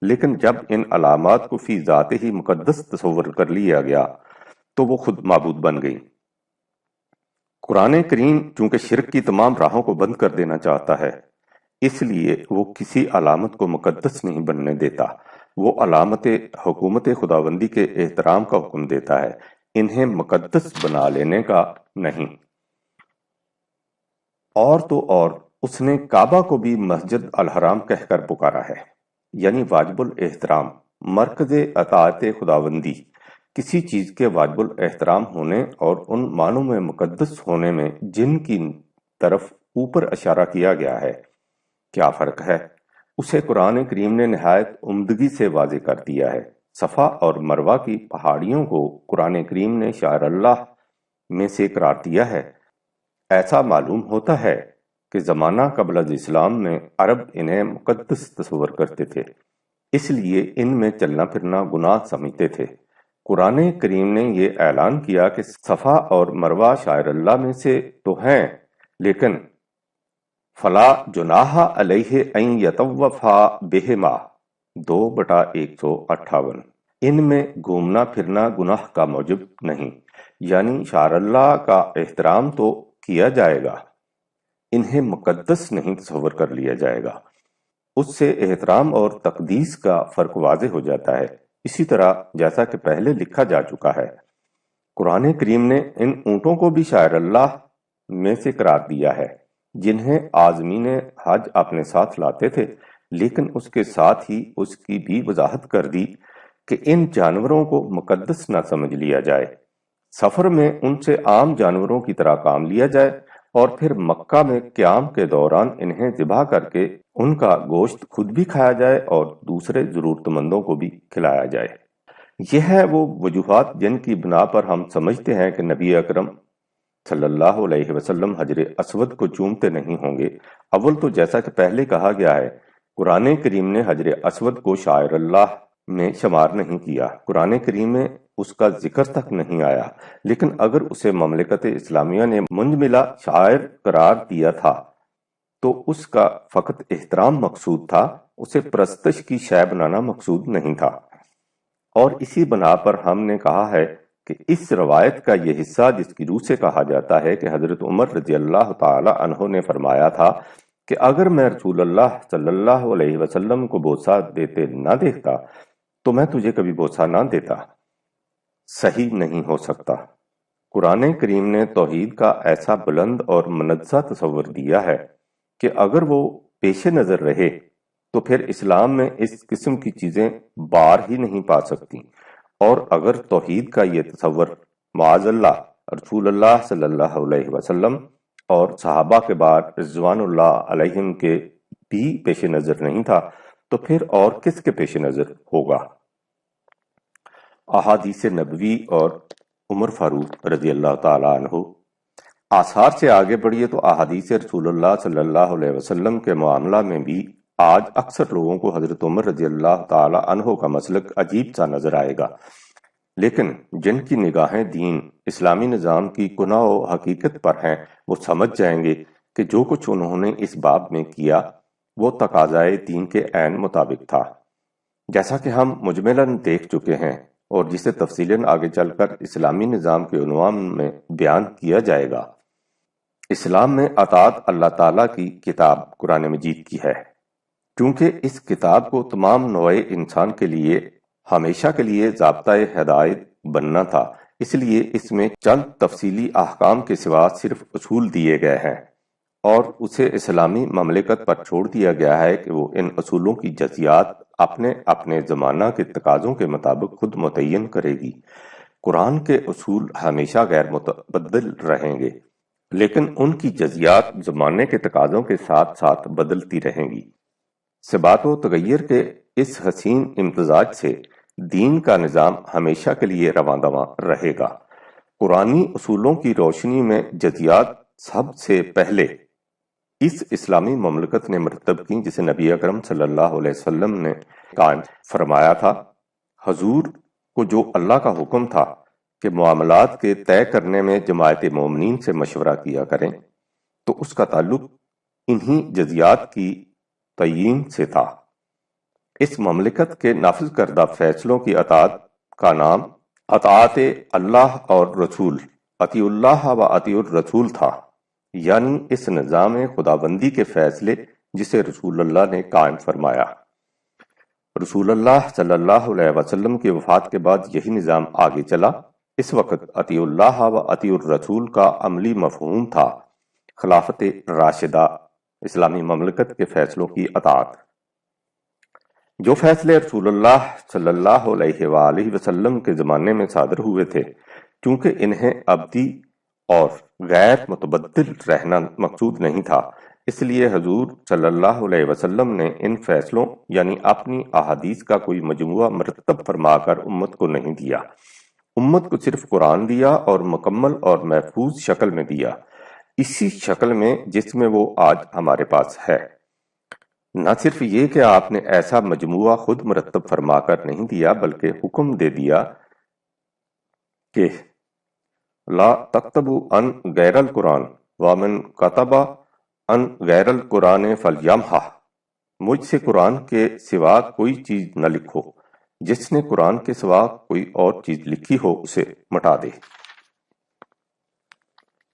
لیکن جب ان علامات کو فی ذات ہی مقدس تصور کر لیا گیا تو وہ خود معبود بن گئی۔ قرآن کریم چونکہ شرک کی تمام راہوں کو بند کر دینا چاہتا ہے، اس لیے وہ کسی علامت کو مقدس نہیں بننے دیتا، وہ علامت حکومت خداوندی کے احترام کا حکم دیتا ہے، انہیں مقدس بنا لینے کا نہیں۔ اور تو اور اس نے کعبہ کو بھی مسجد الحرام کہہ کر پکارا ہے، یعنی واجب الاحترام، مرکز اطاعت خداوندی۔ کسی چیز کے واجب الاحترام ہونے اور ان معنوں میں مقدس ہونے میں جن کی طرف اوپر اشارہ کیا گیا ہے کیا فرق ہے، اسے قرآن کریم نے نہایت عمدگی سے واضح کر دیا ہے۔ صفا اور مروہ کی پہاڑیوں کو قرآن کریم نے شاعر اللہ میں سے قرار دیا ہے۔ ایسا معلوم ہوتا ہے کہ زمانہ قبل از اسلام میں عرب انہیں مقدس تصور کرتے تھے، اس لیے ان میں چلنا پھرنا گناہ سمجھتے تھے۔ قرآن کریم نے یہ اعلان کیا کہ صفا اور مروہ شاعر اللہ میں سے تو ہیں، لیکن فلا جناح علیہ ان یطوفا بہما 2/158، ان میں گھومنا پھرنا گناہ کا موجب نہیں، یعنی شاعر اللہ کا احترام تو کیا جائے گا، انہیں مقدس نہیں تصور کر لیا جائے گا۔ اس سے احترام اور تقدیس کا فرق واضح ہو جاتا ہے۔ اسی طرح جیسا کہ پہلے لکھا جا چکا ہے، قرآن کریم نے ان اونٹوں کو بھی شاعر اللہ میں سے قرار دیا ہے جنہیں عازمین حج اپنے ساتھ لاتے تھے، لیکن اس کے ساتھ ہی اس کی بھی وضاحت کر دی کہ ان جانوروں کو مقدس نہ سمجھ لیا جائے، سفر میں ان سے عام جانوروں کی طرح کام لیا جائے اور پھر مکہ میں قیام کے دوران انہیں ذبح کر کے ان کا گوشت خود بھی کھایا جائے اور دوسرے ضرورت مندوں کو بھی کھلایا جائے۔ یہ ہے وہ وجوہات جن کی بنا پر ہم سمجھتے ہیں کہ نبی اکرم صلی اللہ علیہ وسلم حجر اسود کو چومتے نہیں ہوں گے۔ اول تو جیسا کہ پہلے کہا گیا ہے، قرآن کریم نے حجر اسود کو شاعر اللہ میں شمار نہیں کیا، قرآن کریم میں اس کا ذکر تک نہیں آیا، لیکن اگر اسے مملکت اسلامیہ نے منجملہ شاعر قرار دیا تھا تو اس کا فقط احترام مقصود تھا، اسے پرستش کی شے بنانا مقصود نہیں تھا۔ اور اسی بنا پر ہم نے کہا ہے کہ اس روایت کا یہ حصہ جس کی روح سے کہا جاتا ہے کہ حضرت عمر رضی اللہ تعالی عنہ نے فرمایا تھا کہ اگر میں رسول اللہ صلی اللہ علیہ وسلم کو بوسہ دیتے نہ دیکھتا تو میں تجھے کبھی بوسہ نہ دیتا، صحیح نہیں ہو سکتا۔ قرآن کریم نے توحید کا ایسا بلند اور منزہ تصور دیا ہے کہ اگر وہ پیش نظر رہے تو پھر اسلام میں اس قسم کی چیزیں بار ہی نہیں پا سکتی، اور اگر توحید کا یہ تصور معاذ اللہ رسول اللہ صلی اللہ علیہ وسلم اور صحابہ کے بعد رضوان اللہ علیہم کے بھی پیش نظر نہیں تھا تو پھر اور کس کے پیش نظر ہوگا؟ احادیث نبوی اور عمر فاروق رضی اللہ تعالی عنہ۔ آثار سے آگے بڑھیے تو احادیث رسول اللہ صلی اللہ علیہ وسلم کے معاملہ میں بھی آج اکثر لوگوں کو حضرت عمر رضی اللہ تعالی عنہ کا مسلک عجیب سا نظر آئے گا، لیکن جن کی نگاہیں دین اسلامی نظام کی کنہ و حقیقت پر ہیں وہ سمجھ جائیں گے کہ جو کچھ انہوں نے اس باب میں کیا وہ تقاضائے دین کے عین مطابق تھا، جیسا کہ ہم مجملاً دیکھ چکے ہیں اور جسے تفصیلاً آگے چل کر اسلامی نظام کے عنوان میں بیان کیا جائے گا۔ اسلام میں اطاعت اللہ تعالیٰ کی کتاب قرآن مجید کی ہے، کیونکہ اس کتاب کو تمام نوع انسان کے لیے ہمیشہ کے لیے ضابطۂ ہدایت بننا تھا، اس لیے اس میں چند تفصیلی احکام کے سوا صرف اصول دیے گئے ہیں، اور اسے اسلامی مملکت پر چھوڑ دیا گیا ہے کہ وہ ان اصولوں کی جزیات اپنے زمانہ کے تقاضوں کے مطابق خود متعین کرے گی۔ قرآن کے اصول ہمیشہ غیر متبدل رہیں گے، لیکن ان کی جزیات زمانے کے تقاضوں کے ساتھ ساتھ بدلتی رہیں گی۔ ثبات و تغیر کے اس حسین امتزاج سے دین کا نظام ہمیشہ کے لیے رواں دواں رہے گا۔ قرآنی اصولوں کی روشنی میں جزیات سب سے پہلے اس اسلامی مملکت نے مرتب کی جسے نبی اکرم صلی اللہ علیہ وسلم نے قائم فرمایا تھا۔ حضور کو جو اللہ کا حکم تھا کہ معاملات کے طے کرنے میں جماعت مومنین سے مشورہ کیا کریں، تو اس کا تعلق انہی جزیات کی تعیین سے تھا۔ اس مملکت کے نافذ کردہ فیصلوں کی اطاعت کا نام اطاعت اللہ اور رسول، اطیع اللہ و اطیع الرسول تھا، یعنی اس نظام خداوندی کے فیصلے جسے رسول اللہ نے قائم فرمایا۔ رسول اللہ صلی اللہ علیہ وسلم کی وفات کے بعد یہی نظام آگے چلا۔ اس وقت اطیع اللہ و اطیع الرسول کا عملی مفہوم تھا خلافت راشدہ، اسلامی مملکت کے فیصلوں کی اطاعت۔ جو فیصلے رسول اللہ صلی اللہ علیہ وآلہ وسلم کے زمانے میں صادر ہوئے تھے، چونکہ انہیں ابدی اور غیر متبدل رہنا مقصود نہیں تھا، اس لیے حضور صلی اللہ علیہ وسلم نے ان فیصلوں یعنی اپنی احادیث کا کوئی مجموعہ مرتب فرما کر امت کو نہیں دیا۔ امت کو صرف قرآن دیا اور مکمل اور محفوظ شکل میں دیا، اسی شکل میں جس میں وہ آج ہمارے پاس ہے۔ نہ صرف یہ کہ آپ نے ایسا مجموعہ خود مرتب فرما کر نہیں دیا، بلکہ حکم دے دیا کہ لا تکتبوا عن غیر القرآن ومن کتب عن غیر القرآن فلیمحہ، مجھ سے قرآن کے سوا کوئی چیز نہ لکھو، جس نے قرآن کے سوا کوئی اور چیز لکھی ہو اسے مٹا دے۔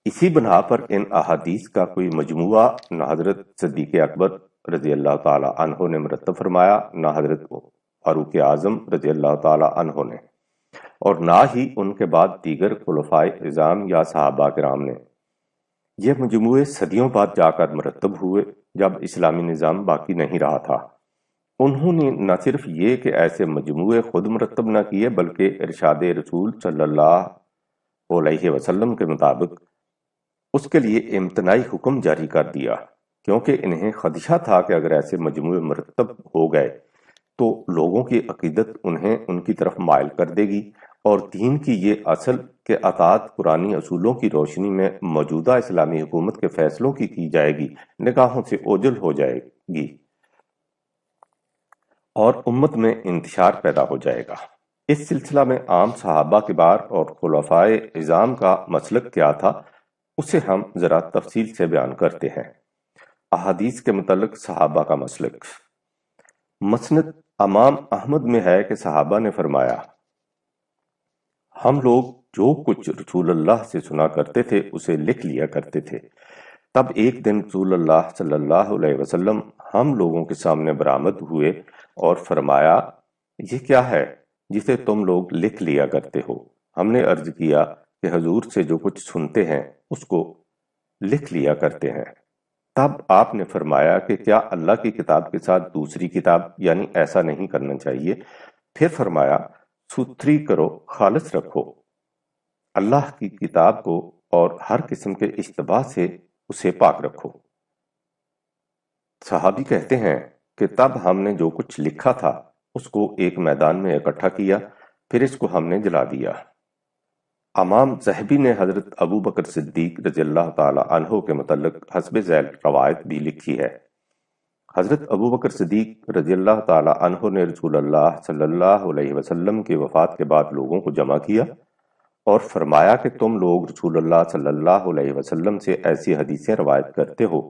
اسی بنا پر ان احادیث کا کوئی مجموعہ نہ حضرت صدیق اکبر رضی اللہ تعالی عنہ نے مرتب فرمایا، نہ حضرت فاروق اعظم رضی اللہ تعالی عنہ نے، اور نہ ہی ان کے بعد دیگر خلفائے اعظام یا صحابہ کرام نے۔ یہ مجموعے صدیوں بعد جا کر مرتب ہوئے جب اسلامی نظام باقی نہیں رہا تھا۔ انہوں نے نہ صرف یہ کہ ایسے مجموعے خود مرتب نہ کیے بلکہ ارشاد رسول صلی اللہ علیہ وسلم کے مطابق اس کے لیے امتناعی حکم جاری کر دیا، کیونکہ انہیں خدشہ تھا کہ اگر ایسے مجموعے مرتب ہو گئے تو لوگوں کی عقیدت انہیں ان کی طرف مائل کر دے گی اور دین کی یہ اصل کہ اطاعت قرآنی اصولوں کی روشنی میں موجودہ اسلامی حکومت کے فیصلوں کی جائے گی نگاہوں سے اوجھل ہو جائے گی اور امت میں انتشار پیدا ہو جائے گا۔ اس سلسلہ میں عام صحابہ کبار اور خلفائے اعظام کا مسلک کیا تھا، اسے ہم ذرا تفصیل سے بیان کرتے ہیں۔ احادیث کے متعلق صحابہ کا مسلک۔ مسند امام احمد میں ہے کہ صحابہ نے فرمایا، ہم لوگ جو کچھ رسول اللہ سے سنا کرتے تھے اسے لکھ لیا کرتے تھے۔ تب ایک دن رسول اللہ صلی اللہ علیہ وسلم ہم لوگوں کے سامنے برآمد ہوئے اور فرمایا، یہ کیا ہے جسے تم لوگ لکھ لیا کرتے ہو؟ ہم نے عرض کیا کہ حضور سے جو کچھ سنتے ہیں اس کو لکھ لیا کرتے ہیں۔ تب آپ نے فرمایا کہ کیا اللہ کی کتاب کے ساتھ دوسری کتاب، یعنی ایسا نہیں کرنا چاہیے؟ پھر فرمایا، ستھری کرو، خالص رکھو اللہ کی کتاب کو اور ہر قسم کے اشتباہ سے اسے پاک رکھو۔ صحابی کہتے ہیں کہ تب ہم نے جو کچھ لکھا تھا اس کو ایک میدان میں اکٹھا کیا، پھر اس کو ہم نے جلا دیا۔ امام ذہبی نے حضرت ابو بکر صدیق رضی اللہ تعالی عنہ کے متعلق حسب ذیل روایت بھی لکھی ہے۔ حضرت ابو بکر صدیق رضی اللہ تعالی عنہ نے رسول اللہ صلی اللہ علیہ وسلم کی وفات کے بعد لوگوں کو جمع کیا اور فرمایا کہ تم لوگ رسول اللہ صلی اللہ علیہ وسلم سے ایسی حدیثیں روایت کرتے ہو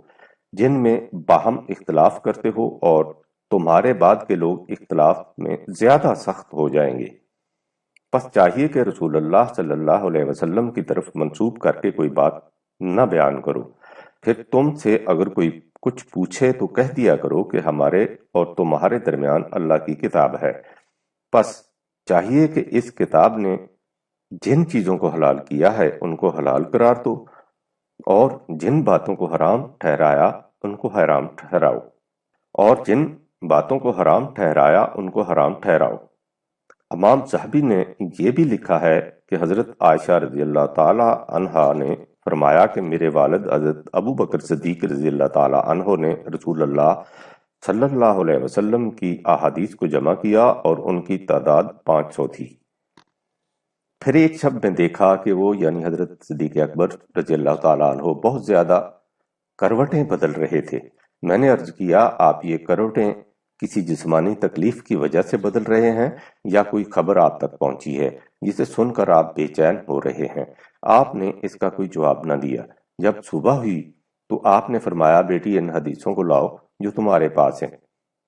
جن میں باہم اختلاف کرتے ہو اور تمہارے بعد کے لوگ اختلاف میں زیادہ سخت ہو جائیں گے، پس چاہیے کہ رسول اللہ صلی اللہ علیہ وسلم کی طرف منسوب کر کے کوئی بات نہ بیان کرو، پھر تم سے اگر کوئی کچھ پوچھے تو کہہ دیا کرو کہ ہمارے اور تمہارے درمیان اللہ کی کتاب ہے، پس چاہیے کہ اس کتاب نے جن چیزوں کو حلال کیا ہے ان کو حلال قرار دو اور جن باتوں کو حرام ٹھہرایا ان کو حرام ٹھہراؤ اور جن باتوں کو حرام ٹھہرایا ان کو حرام ٹھہراؤ۔ امام ذہبی نے یہ بھی لکھا ہے کہ حضرت عائشہ رضی اللہ تعالی عنہا نے فرمایا کہ میرے والد حضرت ابو بکر صدیق رضی اللہ تعالی عنہ نے رسول اللہ صلی اللہ علیہ وسلم کی احادیث کو جمع کیا اور ان کی تعداد 500 تھی۔ پھر ایک شب میں دیکھا کہ وہ یعنی حضرت صدیق اکبر رضی اللہ تعالی عنہ بہت زیادہ کروٹیں بدل رہے تھے۔ میں نے عرض کیا، آپ یہ کروٹیں کسی جسمانی تکلیف کی وجہ سے بدل رہے ہیں یا کوئی خبر آپ تک پہنچی ہے جسے سن کر آپ بے چین ہو رہے ہیں؟ آپ نے اس کا کوئی جواب نہ دیا۔ جب صبح ہوئی تو آپ نے فرمایا، بیٹی ان حدیثوں کو لاؤ جو تمہارے پاس ہیں۔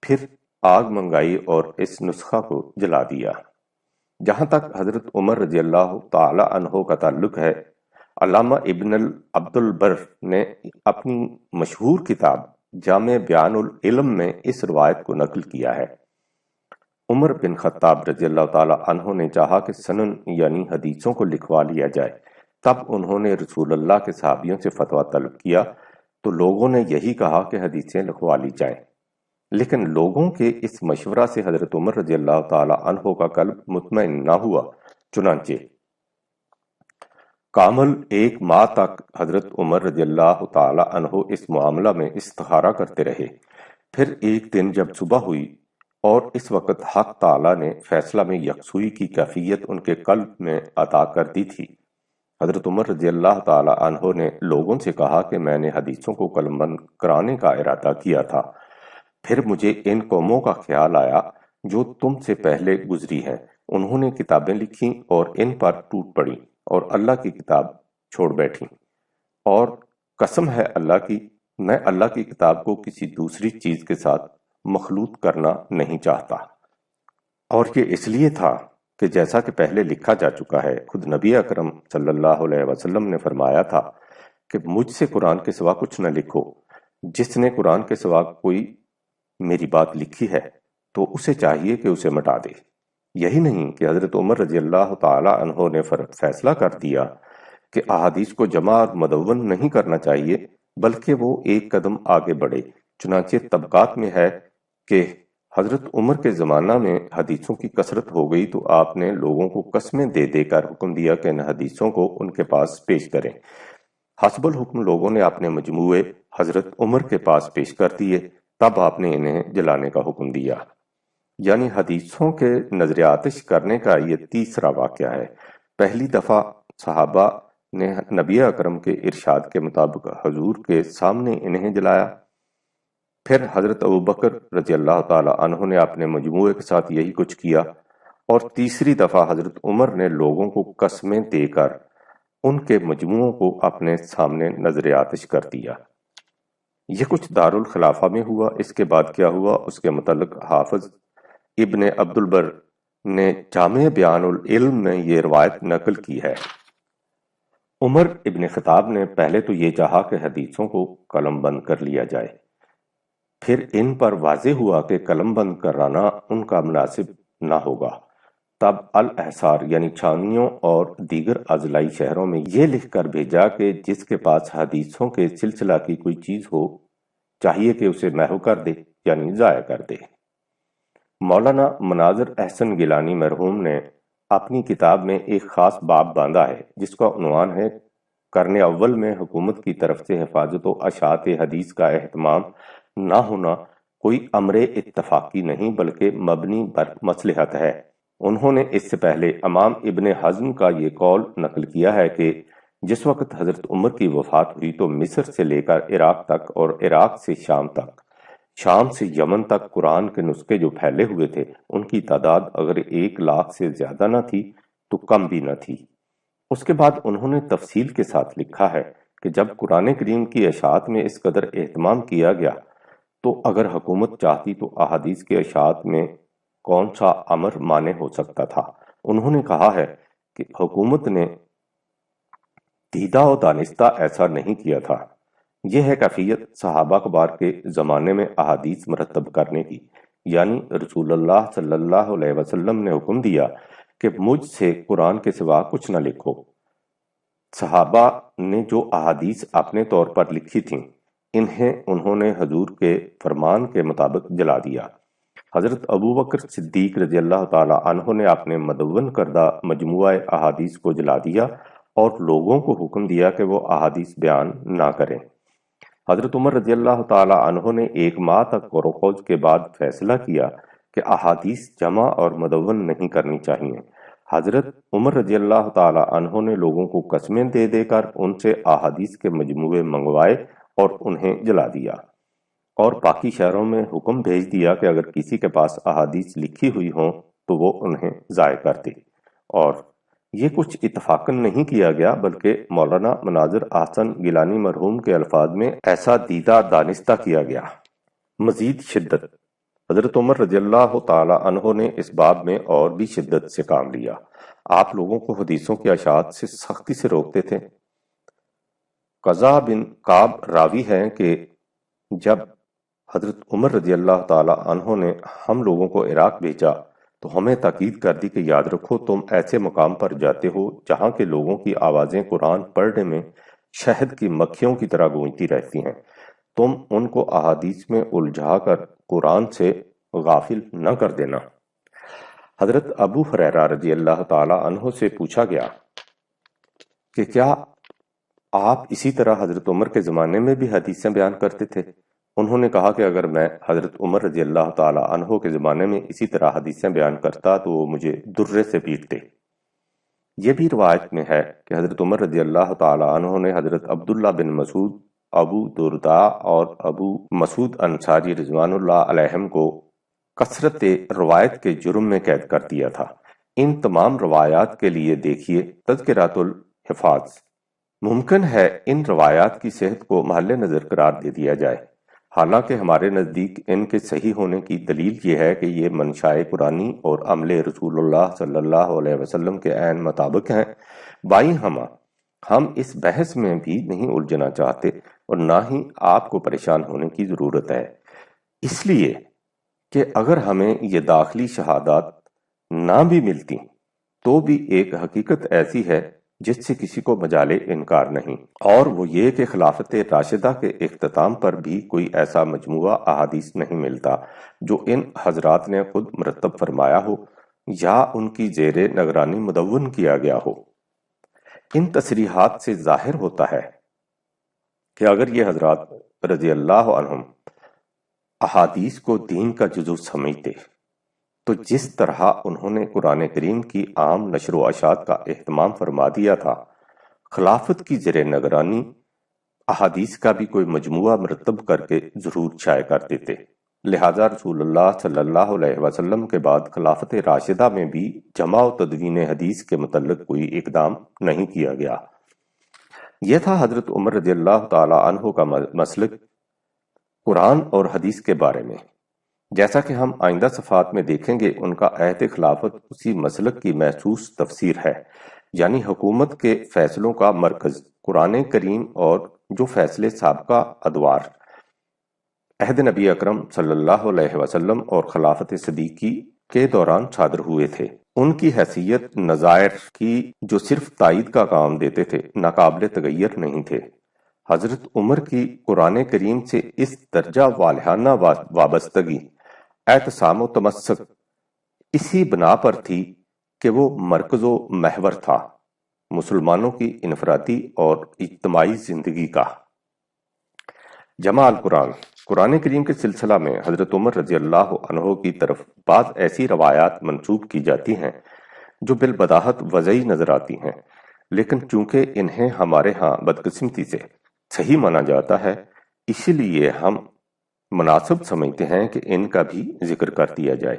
پھر آگ منگائی اور اس نسخہ کو جلا دیا۔ جہاں تک حضرت عمر رضی اللہ تعالی عنہ کا تعلق ہے، علامہ ابن عبد البر نے اپنی مشہور کتاب جامع بیان العلم میں اس روایت کو نقل کیا ہے۔ عمر بن خطاب رضی اللہ تعالی عنہ نے چاہا کہ سنن یعنی حدیثوں کو لکھوا لیا جائے، تب انہوں نے رسول اللہ کے صحابیوں سے فتویٰ طلب کیا تو لوگوں نے یہی کہا کہ حدیثیں لکھوا لی جائیں، لیکن لوگوں کے اس مشورہ سے حضرت عمر رضی اللہ تعالی عنہ کا قلب مطمئن نہ ہوا، چنانچہ کامل 1 ماہ تک حضرت عمر رضی اللہ تعالی عنہ اس معاملہ میں استخارہ کرتے رہے۔ پھر ایک دن جب صبح ہوئی اور اس وقت حق تعالی نے فیصلہ میں یکسوئی کی کیفیت ان کے قلب میں عطا کر دی تھی، حضرت عمر رضی اللہ تعالی عنہ نے لوگوں سے کہا کہ میں نے حدیثوں کو قلم بند کرانے کا ارادہ کیا تھا، پھر مجھے ان قوموں کا خیال آیا جو تم سے پہلے گزری ہیں، انہوں نے کتابیں لکھیں اور ان پر ٹوٹ پڑیں اور اللہ کی کتاب چھوڑ بیٹھیں، اور قسم ہے اللہ کی، میں اللہ کی کتاب کو کسی دوسری چیز کے ساتھ مخلوط کرنا نہیں چاہتا۔ اور یہ اس لیے تھا کہ جیسا کہ پہلے لکھا جا چکا ہے، خود نبی اکرم صلی اللہ علیہ وسلم نے فرمایا تھا کہ مجھ سے قرآن کے سوا کچھ نہ لکھو، جس نے قرآن کے سوا کوئی میری بات لکھی ہے تو اسے چاہیے کہ اسے مٹا دے۔ یہی نہیں کہ حضرت عمر رضی اللہ تعالی عنہ نے فیصلہ کر دیا کہ احادیث کو جمع اور مدون نہیں کرنا چاہیے، بلکہ وہ ایک قدم آگے بڑھے۔ چنانچہ طبقات میں ہے کہ حضرت عمر کے زمانہ میں حدیثوں کی کثرت ہو گئی تو آپ نے لوگوں کو قسمیں دے دے کر حکم دیا کہ ان حدیثوں کو ان کے پاس پیش کریں۔ حسب الحکم لوگوں نے اپنے مجموعے حضرت عمر کے پاس پیش کر دیے، تب آپ نے انہیں جلانے کا حکم دیا۔ یعنی حدیثوں کے نظر آتش کرنے کا یہ تیسرا واقعہ ہے۔ پہلی دفعہ صحابہ نے نبی اکرم کے ارشاد کے مطابق حضور کے سامنے انہیں جلایا، پھر حضرت ابوبکر رضی اللہ تعالی عنہ نے اپنے مجموعے کے ساتھ یہی کچھ کیا، اور تیسری دفعہ حضرت عمر نے لوگوں کو قسمیں دے کر ان کے مجموعوں کو اپنے سامنے نظر آتش کر دیا۔ یہ کچھ دارالخلافہ میں ہوا۔ اس کے بعد کیا ہوا اس کے متعلق حافظ ابن عبد البر نے جامع بیان العلم میں یہ روایت نقل کی ہے۔ عمر ابن خطاب نے پہلے تو یہ چاہا کہ حدیثوں کو قلم بند کر لیا جائے، پھر ان پر واضح ہوا کہ قلم بند کرانا ان کا مناسب نہ ہوگا، تب الاحصار یعنی چھانیوں اور دیگر اضلاعی شہروں میں یہ لکھ کر بھیجا کہ جس کے پاس حدیثوں کے سلسلہ کی کوئی چیز ہو چاہیے کہ اسے محو کر دے یعنی ضائع کر دے۔ مولانا مناظر احسن گیلانی مرحوم نے اپنی کتاب میں ایک خاص باب باندھا ہے جس کا عنوان ہے قرن اول میں حکومت کی طرف سے حفاظت و اشاعت حدیث کا اہتمام نہ ہونا کوئی امر اتفاقی نہیں بلکہ مبنی بر مصلحت ہے۔ انہوں نے اس سے پہلے امام ابن حزم کا یہ قول نقل کیا ہے کہ جس وقت حضرت عمر کی وفات ہوئی تو مصر سے لے کر عراق تک اور عراق سے شام تک، شام سے یمن تک قرآن کے نسخے جو پھیلے ہوئے تھے ان کی تعداد اگر 1,00,000 سے زیادہ نہ تھی تو کم بھی نہ تھی۔ اس کے بعد انہوں نے تفصیل کے ساتھ لکھا ہے کہ جب قرآن کریم کی اشاعت میں اس قدر اہتمام کیا گیا تو اگر حکومت چاہتی تو احادیث کے اشاعت میں کون سا امر مانع ہو سکتا تھا۔ انہوں نے کہا ہے کہ حکومت نے دیدہ و دانستہ ایسا نہیں کیا تھا۔ یہ ہے کیفیت صحابہ کبار کے زمانے میں احادیث مرتب کرنے کی، یعنی رسول اللہ صلی اللہ علیہ وسلم نے حکم دیا کہ مجھ سے قرآن کے سوا کچھ نہ لکھو۔ صحابہ نے جو احادیث اپنے طور پر لکھی تھیں انہوں نے حضور کے فرمان کے مطابق جلا دیا۔ حضرت ابوبکر صدیق رضی اللہ تعالی عنہ نے اپنے مدون کردہ مجموعہ احادیث کو جلا دیا اور لوگوں کو حکم دیا کہ وہ احادیث بیان نہ کریں۔ حضرت عمر رضی اللہ تعالی عنہ نے 1 ماہ تک غور و خوض کے بعد فیصلہ کیا کہ احادیث جمع اور مدون نہیں کرنی چاہیے۔ حضرت عمر رضی اللہ تعالی عنہ نے لوگوں کو قسمیں دے دے کر ان سے احادیث کے مجموعے منگوائے اور انہیں جلا دیا، اور باقی شہروں میں حکم بھیج دیا کہ اگر کسی کے پاس احادیث لکھی ہوئی ہوں تو وہ انہیں ضائع کر دے۔ اور یہ کچھ اتفاقاً نہیں کیا گیا بلکہ مولانا مناظر احسن گیلانی مرحوم کے الفاظ میں ایسا دیدہ دانستہ کیا گیا۔ مزید شدت حضرت عمر رضی اللہ تعالی عنہ نے اس باب میں اور بھی شدت سے کام لیا۔ آپ لوگوں کو حدیثوں کی اشاعت سے سختی سے روکتے تھے۔ قزا بن کعب راوی ہیں کہ جب حضرت عمر رضی اللہ تعالی عنہ نے ہم لوگوں کو عراق بھیجا تو ہمیں تاکید کر دی کہ یاد رکھو تم ایسے مقام پر جاتے ہو جہاں کے لوگوں کی آوازیں قرآن پڑھنے میں شہد کی مکھیوں کی طرح گونجتی رہتی ہیں، تم ان کو احادیث میں الجھا کر قرآن سے غافل نہ کر دینا۔ حضرت ابو ہریرہ رضی اللہ تعالی عنہ سے پوچھا گیا کہ کیا آپ اسی طرح حضرت عمر کے زمانے میں بھی حدیثیں بیان کرتے تھے؟ انہوں نے کہا کہ اگر میں حضرت عمر رضی اللہ تعالی عنہ کے زمانے میں اسی طرح حدیثیں بیان کرتا تو وہ مجھے درے سے پیٹتے۔ یہ بھی روایت میں ہے کہ حضرت عمر رضی اللہ تعالی عنہ نے حضرت عبداللہ بن مسعود، ابو درداء اور ابو مسعود انصاری رضوان اللہ علیہم کو کثرت روایت کے جرم میں قید کر دیا تھا۔ ان تمام روایات کے لیے دیکھیے تذکرۃ الحفاظ۔ ممکن ہے ان روایات کی صحت کو محل نظر قرار دے دیا جائے، حالانکہ ہمارے نزدیک ان کے صحیح ہونے کی دلیل یہ ہے کہ یہ منشائے قرآنی اور عمل رسول اللہ صلی اللہ علیہ وسلم کے عین مطابق ہیں۔ بائیں ہم اس بحث میں بھی نہیں الجھنا چاہتے اور نہ ہی آپ کو پریشان ہونے کی ضرورت ہے، اس لیے کہ اگر ہمیں یہ داخلی شہادات نہ بھی ملتی تو بھی ایک حقیقت ایسی ہے جس سے کسی کو مجال انکار نہیں، اور وہ یہ کہ خلافت راشدہ کے اختتام پر بھی کوئی ایسا مجموعہ احادیث نہیں ملتا جو ان حضرات نے خود مرتب فرمایا ہو یا ان کی زیر نگرانی مدون کیا گیا ہو۔ ان تصریحات سے ظاہر ہوتا ہے کہ اگر یہ حضرات رضی اللہ عنہم احادیث کو دین کا جزو سمجھتے تو جس طرح انہوں نے قرآن کریم کی عام نشر و اشاعت کا اہتمام فرما دیا تھا، خلافت کی زیر نگرانی احادیث کا بھی کوئی مجموعہ مرتب کر کے ضرور شائع کر دیتے۔ لہذا رسول اللہ صلی اللہ علیہ وسلم کے بعد خلافت راشدہ میں بھی جمع و تدوین حدیث کے متعلق کوئی اقدام نہیں کیا گیا۔ یہ تھا حضرت عمر رضی اللہ تعالی عنہ کا مسلک قرآن اور حدیث کے بارے میں۔ جیسا کہ ہم آئندہ صفحات میں دیکھیں گے، ان کا عہد خلافت اسی مسلک کی محسوس تفسیر ہے، یعنی حکومت کے فیصلوں کا مرکز قرآن کریم اور جو فیصلے سابقہ ادوار عہد نبی اکرم صلی اللہ علیہ وسلم اور خلافت صدیقی کے دوران صادر ہوئے تھے، ان کی حیثیت نظائر کی جو صرف تائید کا کام دیتے تھے، ناقابل تغیر نہیں تھے۔ حضرت عمر کی قرآن کریم سے اس درجہ والہانہ وابستگی، اعتصام و تمسک اسی بنا پر تھی کہ وہ مرکز و محور تھا مسلمانوں کی انفرادی اور اجتماعی زندگی کا۔ جمع القرآن، قرآن کریم کے سلسلہ میں حضرت عمر رضی اللہ عنہ کی طرف بعض ایسی روایات منسوب کی جاتی ہیں جو بالبداہت وضعی نظر آتی ہیں، لیکن چونکہ انہیں ہمارے ہاں بدقسمتی سے صحیح مانا جاتا ہے، اسی لیے ہم مناسب سمجھتے ہیں کہ ان کا بھی ذکر کر دیا جائے۔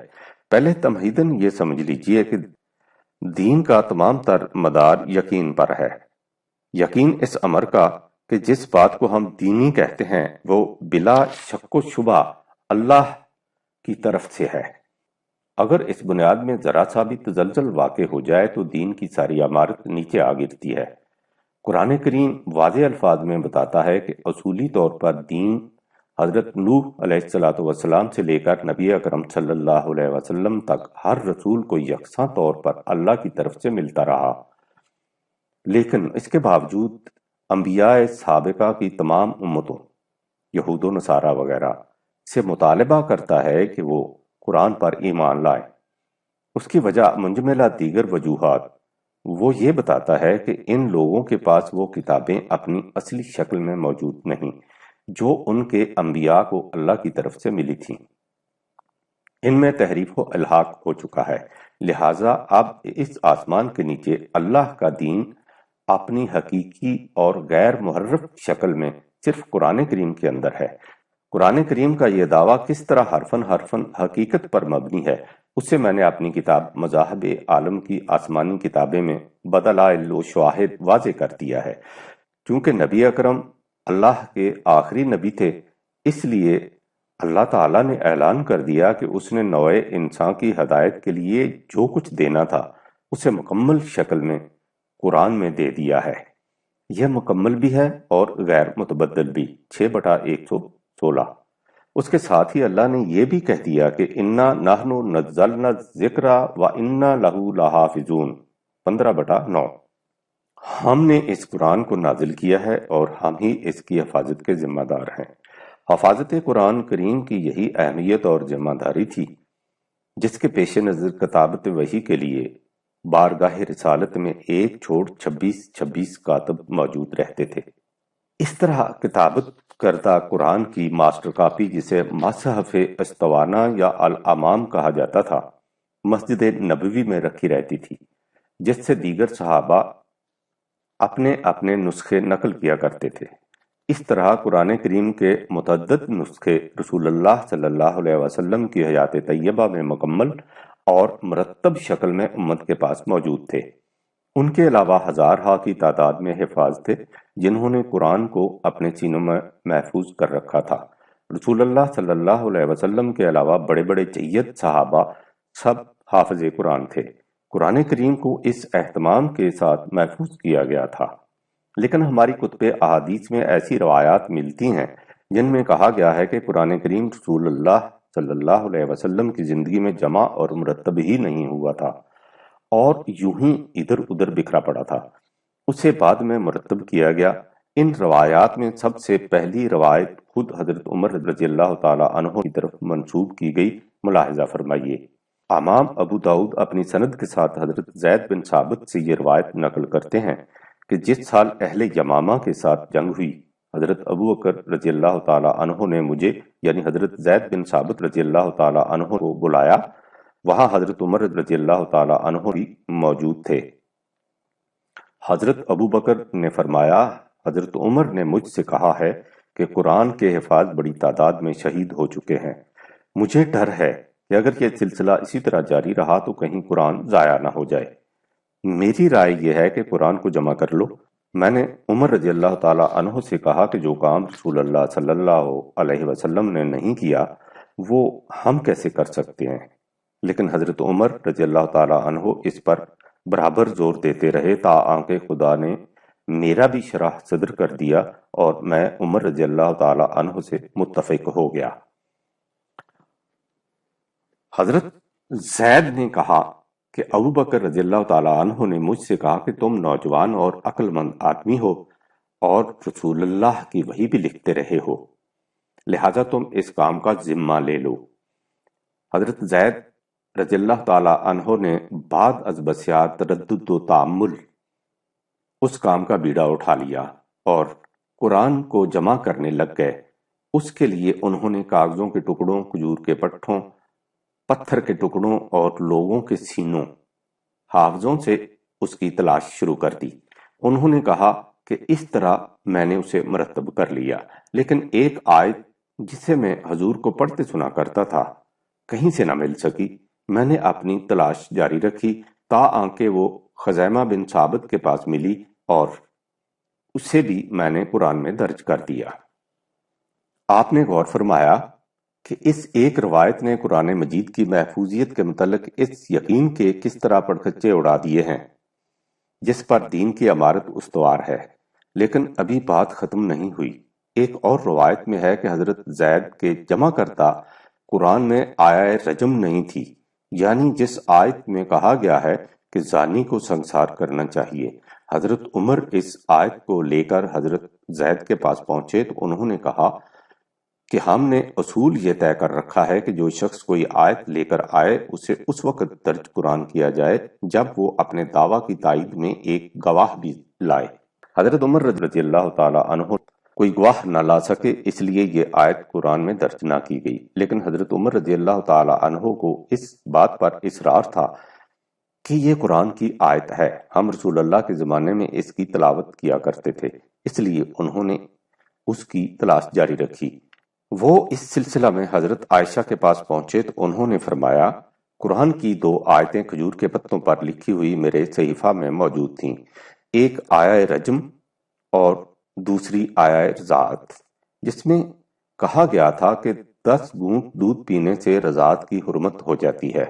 پہلے تمہیداً یہ سمجھ لیجئے کہ دین کا تمام تر مدار یقین پر ہے۔ یقین اس امر کا کہ جس بات کو ہم دینی کہتے ہیں وہ بلا شک و شبہ اللہ کی طرف سے ہے۔ اگر اس بنیاد میں ذرا سا بھی تزلزل واقع ہو جائے تو دین کی ساری عمارت نیچے آ گرتی ہے۔ قرآن کریم واضح الفاظ میں بتاتا ہے کہ اصولی طور پر دین حضرت نوح علیہ السلام سے لے کر نبی اکرم صلی اللہ علیہ وسلم تک ہر رسول کو یکساں طور پر اللہ کی طرف سے ملتا رہا، لیکن اس کے باوجود انبیاء سابقہ کی تمام امتوں، یہود و نصارہ وغیرہ سے مطالبہ کرتا ہے کہ وہ قرآن پر ایمان لائیں۔ اس کی وجہ منجملہ دیگر وجوہات وہ یہ بتاتا ہے کہ ان لوگوں کے پاس وہ کتابیں اپنی اصلی شکل میں موجود نہیں جو ان کے انبیاء کو اللہ کی طرف سے ملی تھیں۔ ان میں تحریف و الحاق ہو چکا ہے، لہٰذا اب اس آسمان کے نیچے اللہ کا دین اپنی حقیقی اور غیر محرف شکل میں صرف قرآن کریم کے اندر ہے۔ قرآن کریم کا یہ دعویٰ کس طرح حرفاً حقیقت پر مبنی ہے، اسے میں نے اپنی کتاب مذاہب عالم کی آسمانی کتابیں میں بدلائل و شواہد واضح کر دیا ہے۔ چونکہ نبی اکرم اللہ کے آخری نبی تھے، اس لیے اللہ تعالیٰ نے اعلان کر دیا کہ اس نے نوع انسان کی ہدایت کے لیے جو کچھ دینا تھا اسے مکمل شکل میں قرآن میں دے دیا ہے۔ یہ مکمل بھی ہے اور غیر متبدل بھی، 6/116۔ اس کے ساتھ ہی اللہ نے یہ بھی کہہ دیا کہ انا نحن نزلنا الذکر و انا لہ لحافظون، 15/9۔ ہم نے اس قرآن کو نازل کیا ہے اور ہم ہی اس کی حفاظت کے ذمہ دار ہیں۔ حفاظت قرآن کریم کی یہی اہمیت اور ذمہ داری تھی جس کے پیش نظر کتابت وحی کے لیے بارگاہ رسالت میں 1 چھوڑ 26 کاتب موجود رہتے تھے۔ اس طرح کتابت کردہ قرآن کی ماسٹر کاپی، جسے مصحف استوانہ یا الامام کہا جاتا تھا، مسجد نبوی میں رکھی رہتی تھی، جس سے دیگر صحابہ اپنے اپنے نسخے نقل کیا کرتے تھے۔ اس طرح قرآن کریم کے متعدد نسخے رسول اللہ صلی اللہ علیہ وسلم کی حیات طیبہ میں مکمل اور مرتب شکل میں امت کے پاس موجود تھے۔ ان کے علاوہ ہزارہا کی تعداد میں حفاظ تھے جنہوں نے قرآن کو اپنے سینوں میں محفوظ کر رکھا تھا۔ رسول اللہ صلی اللہ علیہ وسلم کے علاوہ بڑے بڑے جید صحابہ سب حافظ قرآن تھے۔ قرآن کریم کو اس اہتمام کے ساتھ محفوظ کیا گیا تھا، لیکن ہماری کتب احادیث میں ایسی روایات ملتی ہیں جن میں کہا گیا ہے کہ قرآن کریم رسول اللہ صلی اللہ علیہ وسلم کی زندگی میں جمع اور مرتب ہی نہیں ہوا تھا اور یوں ہی ادھر ادھر بکھرا پڑا تھا۔ اسے بعد میں مرتب کیا گیا۔ ان روایات میں سب سے پہلی روایت خود حضرت عمر رضی اللہ تعالی عنہ کی طرف منسوب کی گئی۔ ملاحظہ فرمائیے، امام ابو داؤد اپنی سند کے ساتھ حضرت زید بن ثابت سے یہ روایت نقل کرتے ہیں کہ جس سال اہل یمامہ کے ساتھ جنگ ہوئی، حضرت ابو بکر رضی اللہ تعالی عنہ نے مجھے یعنی حضرت زید بن ثابت رضی اللہ تعالی عنہ کو بلایا۔ وہاں حضرت عمر رضی اللہ تعالی عنہ بھی موجود تھے۔ حضرت ابو بکر نے فرمایا، حضرت عمر نے مجھ سے کہا ہے کہ قرآن کے حفاظ بڑی تعداد میں شہید ہو چکے ہیں۔ مجھے ڈر ہے کہ اگر یہ سلسلہ اسی طرح جاری رہا تو کہیں قرآن ضائع نہ ہو جائے۔ میری رائے یہ ہے کہ قرآن کو جمع کر لو۔ میں نے عمر رضی اللہ تعالی عنہ سے کہا کہ جو کام رسول اللہ صلی اللہ علیہ وسلم نے نہیں کیا وہ ہم کیسے کر سکتے ہیں؟ لیکن حضرت عمر رضی اللہ تعالی عنہ اس پر برابر زور دیتے رہے تا آنکہ خدا نے میرا بھی شرح صدر کر دیا اور میں عمر رضی اللہ تعالی عنہ سے متفق ہو گیا۔ حضرت زید نے کہا کہ ابو بکر رضی اللہ تعالی عنہ نے مجھ سے کہا کہ تم نوجوان اور عقل مند آدمی ہو اور رسول اللہ کی وحی بھی لکھتے رہے ہو، لہذا تم اس کام کا ذمہ لے لو۔ حضرت زید رضی اللہ تعالی عنہ نے بعد از بسیار تردد و تأمل اس کام کا بیڑا اٹھا لیا اور قرآن کو جمع کرنے لگ گئے۔ اس کے لیے انہوں نے کاغذوں کے ٹکڑوں، کھجور کے پٹھوں، پتھر کے ٹکڑوں اور لوگوں کے سینوں، حافظوں سے اس کی تلاش شروع کر دی۔ انہوں نے کہا کہ اس طرح میں نے اسے مرتب کر لیا، لیکن ایک آیت جسے میں حضور کو پڑھتے سنا کرتا تھا کہیں سے نہ مل سکی۔ میں نے اپنی تلاش جاری رکھی تا آنکہ وہ خزیمہ بن ثابت کے پاس ملی اور اسے بھی میں نے قرآن میں درج کر دیا۔ آپ نے غور فرمایا کہ اس ایک روایت نے قرآن مجید کی محفوظیت کے متعلق اس یقین کے کس طرح پڑخچے اڑا دیے ہیں جس پر دین کی عمارت استوار ہے۔ لیکن ابھی بات ختم نہیں ہوئی۔ ایک اور روایت میں ہے کہ حضرت زید کے جمع کرتا قرآن میں آیہ رجم نہیں تھی، یعنی جس آیت میں کہا گیا ہے کہ زانی کو سنسار کرنا چاہیے۔ حضرت عمر اس آیت کو لے کر حضرت زید کے پاس پہنچے تو انہوں نے کہا کہ ہم نے اصول یہ طے کر رکھا ہے کہ جو شخص کوئی آیت لے کر آئے اسے اس وقت درج قرآن کیا جائے جب وہ اپنے دعویٰ کی تائید میں ایک گواہ بھی لائے۔ حضرت عمر رضی اللہ تعالی عنہ کوئی گواہ نہ لا سکے، اس لیے یہ آیت قرآن میں درج نہ کی گئی، لیکن حضرت عمر رضی اللہ تعالی عنہ کو اس بات پر اصرار تھا کہ یہ قرآن کی آیت ہے، ہم رسول اللہ کے زمانے میں اس کی تلاوت کیا کرتے تھے، اس لیے انہوں نے اس کی تلاش جاری رکھی۔ وہ اس سلسلہ میں حضرت عائشہ کے پاس پہنچے تو انہوں نے فرمایا، قرآن کی 2 آیتیں کھجور کے پتوں پر لکھی ہوئی میرے صحیفہ میں موجود تھیں، ایک آیہ رجم اور دوسری آیہ رضاعت، جس میں کہا گیا تھا کہ 10 گھونٹ دودھ پینے سے رضاعت کی حرمت ہو جاتی ہے۔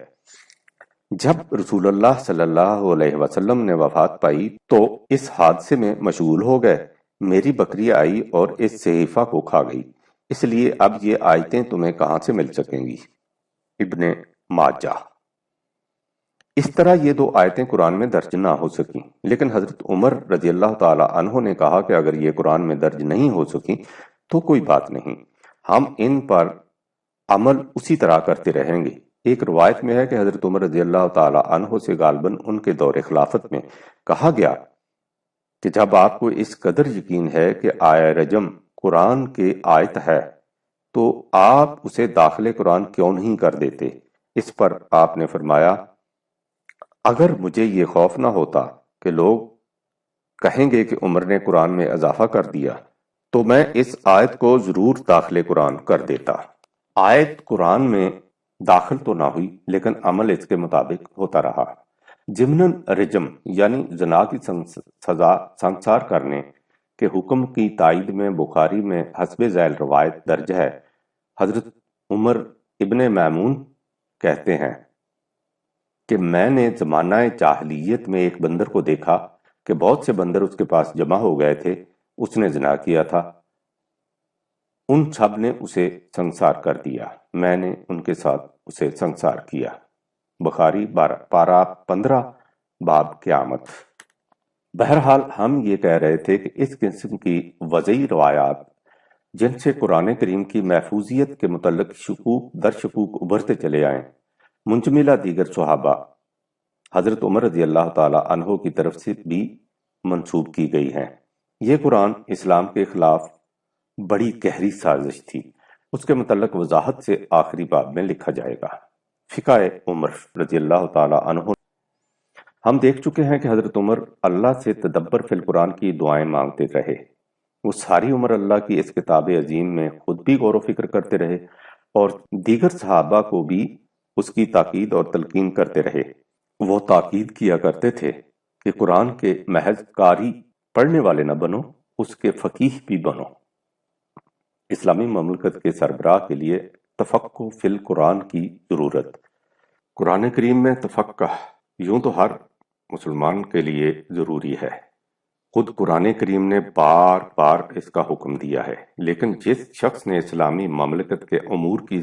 جب رسول اللہ صلی اللہ علیہ وسلم نے وفات پائی تو اس حادثے میں مشغول ہو گئے، میری بکری آئی اور اس صحیفہ کو کھا گئی، اس لیے اب یہ آیتیں تمہیں کہاں سے مل سکیں گی؟ ابن ماجہ۔ اس طرح یہ 2 آیتیں قرآن میں درج نہ ہو سکیں، لیکن حضرت عمر رضی اللہ تعالی عنہ نے کہا کہ اگر یہ قرآن میں درج نہیں ہو سکیں تو کوئی بات نہیں، ہم ان پر عمل اسی طرح کرتے رہیں گے۔ ایک روایت میں ہے کہ حضرت عمر رضی اللہ تعالی عنہ سے غالباً ان کے دور خلافت میں کہا گیا کہ جب آپ کو اس قدر یقین ہے کہ آیہ رجم قرآن کے آیت ہے تو آپ اسے داخل قرآن کیوں نہیں کر دیتے؟ اس پر آپ نے فرمایا، اگر مجھے یہ خوف نہ ہوتا کہ لوگ کہیں گے کہ عمر نے قرآن میں اضافہ کر دیا تو میں اس آیت کو ضرور داخل قرآن کر دیتا۔ آیت قرآن میں داخل تو نہ ہوئی لیکن عمل اس کے مطابق ہوتا رہا۔ ضمناً رجم یعنی زنا کی سزا سنسار کرنے کے حکم کی تائید میں بخاری میں حسب ذیل روایت درج ہے۔ حضرت عمر ابن میمون کہتے ہیں کہ میں نے زمانہ جاہلیت میں ایک بندر کو دیکھا کہ بہت سے بندر اس کے پاس جمع ہو گئے تھے، اس نے زنا کیا تھا، ان سب نے اسے سنسار کر دیا، میں نے ان کے ساتھ اسے سنسار کیا۔ بخاری پارہ 15 باب قیامت۔ بہرحال ہم یہ کہہ رہے تھے کہ اس قسم کی وضعی روایات جن سے قرآن کریم کی محفوظیت کے متعلق شکوک در شکوک ابھرتے چلے آئیں، منجملہ دیگر صحابہ حضرت عمر رضی اللہ تعالی عنہ کی طرف سے بھی منسوب کی گئی ہیں۔ یہ قرآن اسلام کے خلاف بڑی گہری سازش تھی۔ اس کے متعلق وضاحت سے آخری باب میں لکھا جائے گا۔ فقہ عمر رضی اللہ تعالی عنہ، ہم دیکھ چکے ہیں کہ حضرت عمر اللہ سے تدبر فی القرآن کی دعائیں مانگتے رہے۔ وہ ساری عمر اللہ کی اس کتاب عظیم میں خود بھی غور و فکر کرتے رہے اور دیگر صحابہ کو بھی اس کی تاکید اور تلقین کرتے رہے۔ وہ تاکید کیا کرتے تھے کہ قرآن کے محض قاری پڑھنے والے نہ بنو، اس کے فقیہ بھی بنو۔ اسلامی مملکت کے سربراہ کے لیے تفقہ فی القرآن کی ضرورت۔ قرآن کریم میں تفقہ یوں تو ہر مسلمان کے لیے ضروری ہے، خود قرآن کریم نے بار بار اس کا حکم دیا ہے، لیکن جس شخص نے اسلامی مملکت کے امور کی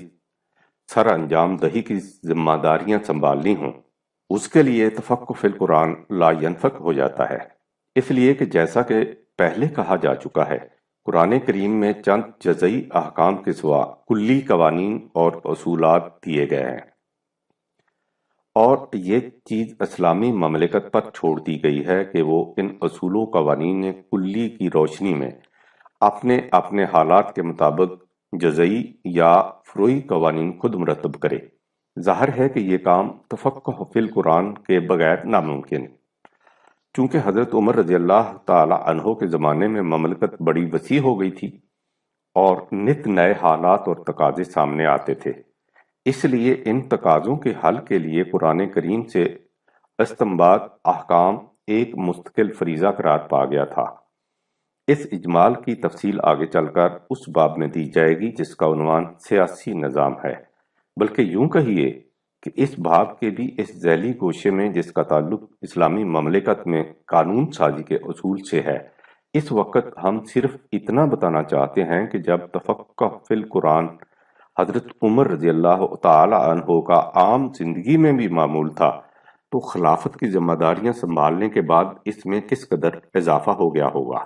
سر انجام دہی کی ذمہ داریاں سنبھالنی ہوں، اس کے لیے تفقہ فی القرآن لا ینفق ہو جاتا ہے، اس لیے کہ جیسا کہ پہلے کہا جا چکا ہے، قرآن کریم میں چند جزئی احکام کے سوا کلی قوانین اور اصولات دیے گئے ہیں، اور یہ چیز اسلامی مملکت پر چھوڑ دی گئی ہے کہ وہ ان اصول و قوانین کلی کی روشنی میں اپنے اپنے حالات کے مطابق جزئی یا فروعی قوانین خود مرتب کرے۔ ظاہر ہے کہ یہ کام تفقہ فی القرآن کے بغیر ناممکن، چونکہ حضرت عمر رضی اللہ تعالی عنہ کے زمانے میں مملکت بڑی وسیع ہو گئی تھی اور نت نئے حالات اور تقاضے سامنے آتے تھے، اس لیے ان تقاضوں کے حل کے لیے قرآن کریم سے استنباط احکام ایک مستقل فریضہ قرار پا گیا تھا۔ اس اجمال کی تفصیل آگے چل کر اس باب میں دی جائے گی جس کا عنوان سیاسی نظام ہے، بلکہ یوں کہیے کہ اس باب کے بھی اس ذیلی گوشے میں جس کا تعلق اسلامی مملکت میں قانون سازی کے اصول سے ہے، اس وقت ہم صرف اتنا بتانا چاہتے ہیں کہ جب تفقہ فی القرآن حضرت عمر رضی اللہ تعالی عنہ کا عام زندگی میں بھی معمول تھا، تو خلافت کی ذمہ داریاں سنبھالنے کے بعد اس میں کس قدر اضافہ ہو گیا ہوگا۔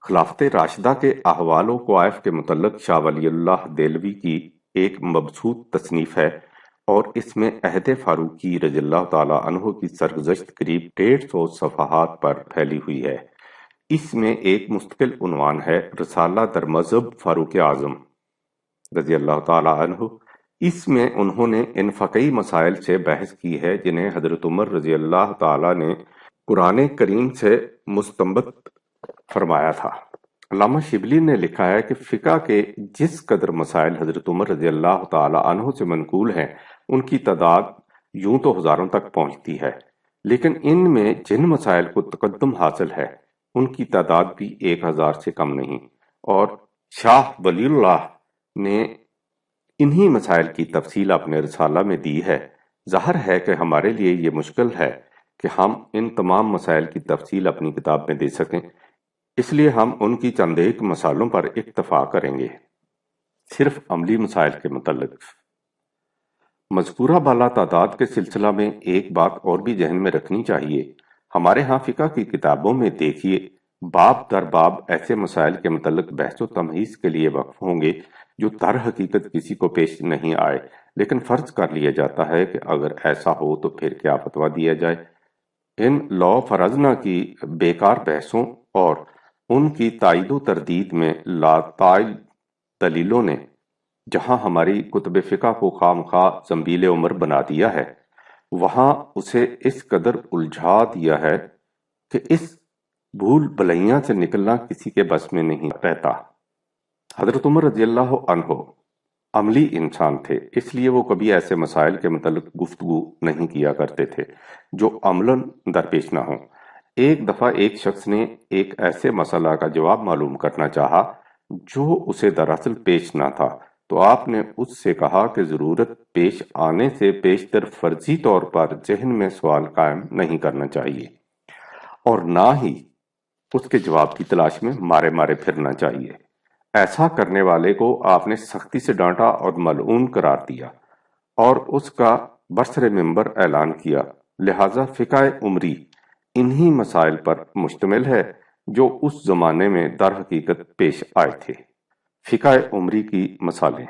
خلافت راشدہ کے احوال و قوائف کے متعلق شاہ ولی اللہ دہلوی کی ایک مبسوط تصنیف ہے اور اس میں عہد فاروقی رضی اللہ تعالی عنہ کی سرگزشت قریب 150 صفحات پر پھیلی ہوئی ہے۔ اس میں ایک مستقل عنوان ہے رسالہ در مذہب فاروق اعظم رضی اللہ تعالی عنہ۔ اس میں انہوں نے ان فقہی مسائل سے بحث کی ہے جنہیں حضرت عمر رضی اللہ تعالی نے قرآن کریم سے مستنبط فرمایا تھا۔ علامہ شبلی نے لکھا ہے کہ فقہ کے جس قدر مسائل حضرت عمر رضی اللہ تعالی عنہ سے منقول ہیں ان کی تعداد یوں تو ہزاروں تک پہنچتی ہے، لیکن ان میں جن مسائل کو تقدم حاصل ہے ان کی تعداد بھی 1000 سے کم نہیں، اور شاہ ولی اللہ نے انہی مسائل کی تفصیل اپنے رسالہ میں دی ہے۔ ظاہر ہے کہ ہمارے لیے یہ مشکل ہے کہ ہم ان تمام مسائل کی تفصیل اپنی کتاب میں دے سکیں، اس لیے ہم ان کی چند ایک مسائلوں پر اکتفا کریں گے۔ صرف عملی مسائل کے متعلق مذکورہ بالا تعداد کے سلسلہ میں ایک بات اور بھی ذہن میں رکھنی چاہیے۔ ہمارے ہاں فقہ کی کتابوں میں دیکھیے باب در باب ایسے مسائل کے متعلق بحث و تمہیز کے لیے وقف ہوں گے جو در حقیقت کسی کو پیش نہیں آئے، لیکن فرض کر لیا جاتا ہے کہ اگر ایسا ہو تو پھر کیا فتویٰ دیا جائے۔ ان لا فرضنا کی بیکار بحثوں اور ان کی تائید و تردید میں لاتعداد دلیلوں نے جہاں ہماری کتب فقہ کو خامخواہ زنبیل عمر بنا دیا ہے، وہاں اسے اس قدر الجھا دیا ہے کہ اس بھول بھلیاں سے نکلنا کسی کے بس میں نہیں رہتا۔ حضرت عمر رضی اللہ عنہ عملی انسان تھے، اس لیے وہ کبھی ایسے مسائل کے متعلق گفتگو نہیں کیا کرتے تھے جو عملاً درپیش نہ ہوں۔ ایک دفعہ ایک شخص نے ایک ایسے مسئلہ کا جواب معلوم کرنا چاہا جو اسے دراصل پیش نہ تھا، تو آپ نے اس سے کہا کہ ضرورت پیش آنے سے پیشتر فرضی طور پر ذہن میں سوال قائم نہیں کرنا چاہیے، اور نہ ہی اس کے جواب کی تلاش میں مارے مارے پھرنا چاہیے۔ ایسا کرنے والے کو آپ نے سختی سے ڈانٹا اور ملعون قرار دیا اور اس کا برسر منبر اعلان کیا۔ لہذا فقہ عمری انہی مسائل پر مشتمل ہے جو اس زمانے میں در حقیقت پیش آئے تھے۔ فقہ عمری کی مثالیں۔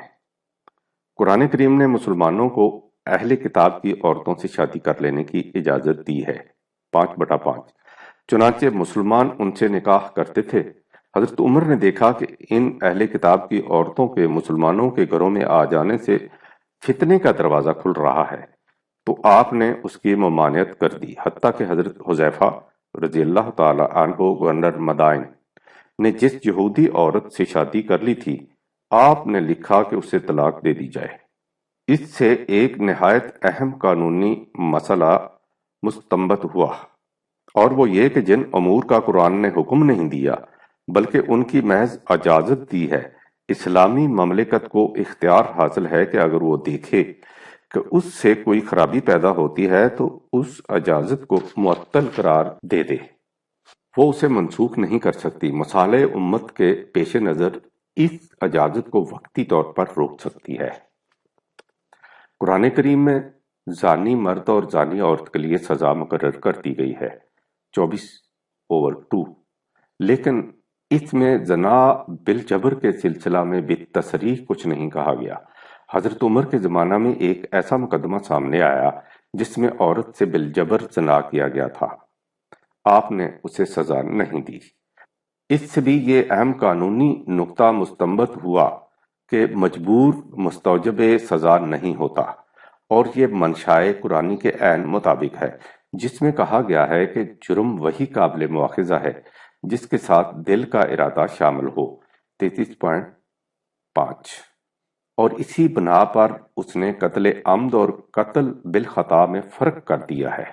قرآن کریم نے مسلمانوں کو اہل کتاب کی عورتوں سے شادی کر لینے کی اجازت دی ہے، 5/5۔ چنانچہ مسلمان ان سے نکاح کرتے تھے۔ حضرت عمر نے دیکھا کہ ان اہل کتاب کی عورتوں کے مسلمانوں کے گھروں میں آ جانے سے فتنے کا دروازہ کھل رہا ہے، تو آپ نے اس کی ممانعت کر دی، حتیٰ کہ حضرت حذیفہ رضی اللہ تعالی عنہ گورنر مدائن نے جس یہودی عورت سے شادی کر لی تھی، آپ نے لکھا کہ اسے طلاق دے دی جائے۔ اس سے ایک نہایت اہم قانونی مسئلہ مستنبط ہوا، اور وہ یہ کہ جن امور کا قرآن نے حکم نہیں دیا بلکہ ان کی محض اجازت دی ہے، اسلامی مملکت کو اختیار حاصل ہے کہ اگر وہ دیکھے کہ اس سے کوئی خرابی پیدا ہوتی ہے تو اس اجازت کو معطل قرار دے دے، وہ اسے منسوخ نہیں کر سکتی۔ مصالح امت کے پیش نظر اس اجازت کو وقتی طور پر روک سکتی ہے۔ قرآن کریم میں زانی مرد اور زانی عورت کے لیے سزا مقرر کر دی گئی ہے، 24/2، لیکن اس میں زنا بالجبر کے سلسلہ میں بالتصریح کچھ نہیں کہا گیا۔ حضرت عمر کے زمانہ میں ایک ایسا مقدمہ سامنے آیا جس میں عورت سے بالجبر زنا کیا گیا تھا، آپ نے اسے سزا نہیں دی۔ اس سے بھی یہ اہم قانونی نقطہ مستنبط ہوا کہ مجبور مستوجب سزا نہیں ہوتا، اور یہ منشائے قرآنی کے عین مطابق ہے، جس میں کہا گیا ہے کہ جرم وہی قابل مواخذہ ہے جس کے ساتھ دل کا ارادہ شامل ہو، 33.5، اور اسی بنا پر اس نے قتل عمد اور قتل بالخطا میں فرق کر دیا ہے۔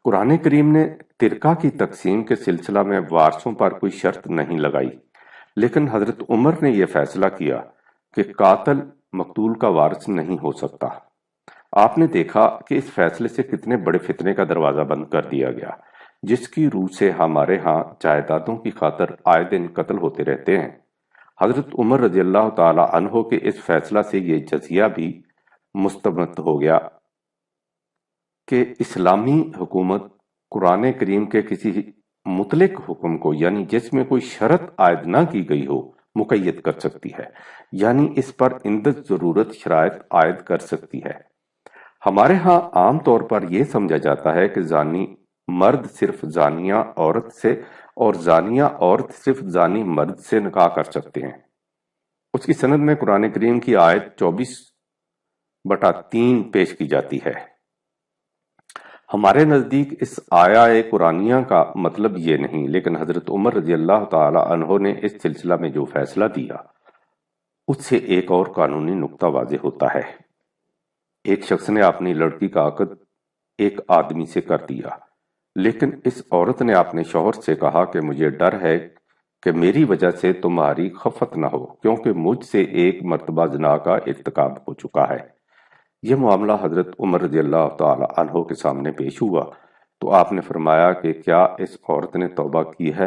قرآن کریم نے ترکہ کی تقسیم کے سلسلہ میں وارثوں پر کوئی شرط نہیں لگائی، لیکن حضرت عمر نے یہ فیصلہ کیا کہ قاتل مقتول کا وارث نہیں ہو سکتا۔ آپ نے دیکھا کہ اس فیصلے سے کتنے بڑے فتنے کا دروازہ بند کر دیا گیا، جس کی روح سے ہمارے ہاں جائیدادوں کی خاطر آئے دن قتل ہوتے رہتے ہیں۔ حضرت عمر رضی اللہ تعالی عنہ کے اس فیصلہ سے یہ جزیہ بھی مستمت ہو گیا کہ اسلامی حکومت قرآن کریم کے کسی مطلق حکم کو، یعنی جس میں کوئی شرط عائد نہ کی گئی ہو، مقید کر سکتی ہے، یعنی اس پر اندر ضرورت شرائط عائد کر سکتی ہے۔ ہمارے ہاں عام طور پر یہ سمجھا جاتا ہے کہ زانی مرد صرف زانیہ عورت سے اور زانیہ عورت صرف زانی مرد سے نکاح کر سکتے ہیں۔ اس کی سند میں قرآن کریم کی آیت 24/3 پیش کی جاتی ہے۔ ہمارے نزدیک اس آیہ قرآنیہ کا مطلب یہ نہیں، لیکن حضرت عمر رضی اللہ تعالی عنہ نے اس سلسلہ میں جو فیصلہ دیا اس سے ایک اور قانونی نقطہ واضح ہوتا ہے۔ ایک شخص نے اپنی لڑکی کا عقد ایک آدمی سے کر دیا، لیکن اس عورت نے اپنے شوہر سے کہا کہ مجھے ڈر ہے کہ میری وجہ سے تمہاری خفت نہ ہو، کیونکہ مجھ سے ایک مرتبہ زنا کا ارتکاب ہو چکا ہے۔ یہ معاملہ حضرت عمر رضی اللہ تعالی عنہ کے سامنے پیش ہوا تو آپ نے فرمایا کہ کیا اس عورت نے توبہ کی ہے؟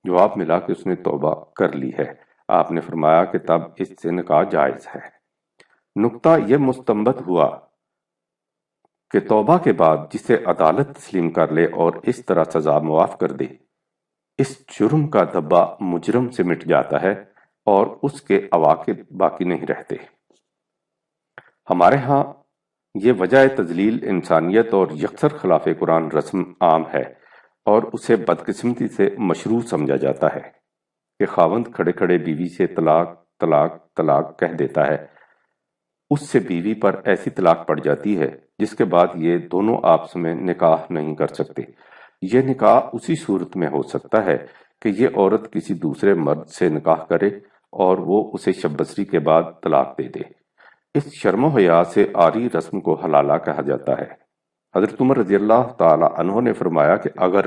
جواب ملا کہ اس نے توبہ کر لی ہے۔ آپ نے فرمایا کہ تب اس سے نکاح جائز ہے۔ نقطہ یہ مستنبط ہوا کہ توبہ کے بعد جسے عدالت تسلیم کر لے اور اس طرح سزا معاف کر دے، اس جرم کا دھبا مجرم سے مٹ جاتا ہے اور اس کے عواقب باقی نہیں رہتے۔ ہمارے ہاں یہ وجہ تذلیل انسانیت اور یکسر خلاف قرآن رسم عام ہے، اور اسے بدقسمتی سے مشروع سمجھا جاتا ہے کہ خاوند کھڑے کھڑے بیوی سے طلاق طلاق طلاق کہہ دیتا ہے، اس سے بیوی پر ایسی طلاق پڑ جاتی ہے جس کے بعد یہ دونوں آپس میں نکاح نہیں کر سکتے۔ یہ نکاح اسی صورت میں ہو سکتا ہے کہ یہ عورت کسی دوسرے مرد سے نکاح کرے اور وہ اسے شب بسری کے بعد طلاق دے دے۔ اس شرم و حیا سے عاری رسم کو حلالہ کہا جاتا ہے۔ حضرت عمر رضی اللہ تعالی عنہ نے فرمایا کہ اگر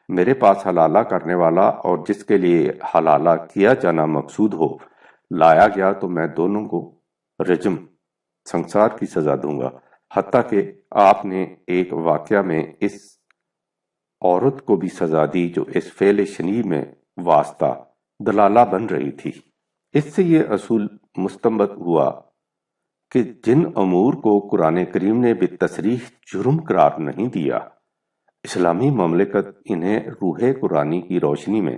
میرے پاس حلالہ کرنے والا اور جس کے لیے حلالہ کیا جانا مقصود ہو لایا گیا تو میں دونوں کو رجم سنسار کی سزا دوں گا، حتیٰ کہ آپ نے ایک واقعہ میں اس عورت کو بھی سزا دی جو اس فعل شنیع میں واسطہ دلالہ بن رہی تھی۔ اس سے یہ اصول مستنبط ہوا کہ جن امور کو قرآن کریم نے بالتصریح جرم قرار نہیں دیا، اسلامی مملکت انہیں روح قرآنی کی روشنی میں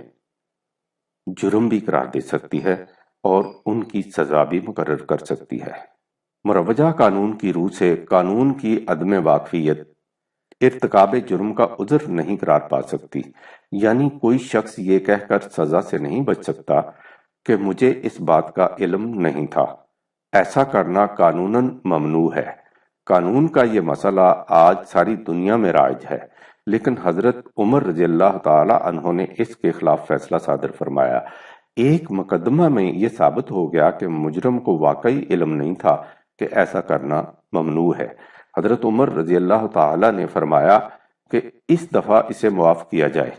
جرم بھی قرار دے سکتی ہے اور ان کی سزا بھی مقرر کر سکتی ہے۔ مروجہ قانون کی روح سے قانون کی عدم واقفیت ارتکاب جرم کا عذر نہیں قرار پا سکتی، یعنی کوئی شخص یہ کہہ کر سزا سے نہیں بچ سکتا کہ مجھے اس بات کا علم نہیں تھا۔ ایسا کرنا قانوناً ممنوع ہے۔ قانون کا یہ مسئلہ آج ساری دنیا میں رائج ہے، لیکن حضرت عمر رضی اللہ تعالی عنہ نے اس کے خلاف فیصلہ صادر فرمایا۔ ایک مقدمہ میں یہ ثابت ہو گیا کہ مجرم کو واقعی علم نہیں تھا کہ ایسا کرنا ممنوع ہے۔ حضرت عمر رضی اللہ تعالی نے فرمایا کہ اس دفعہ اسے معاف کیا جائے،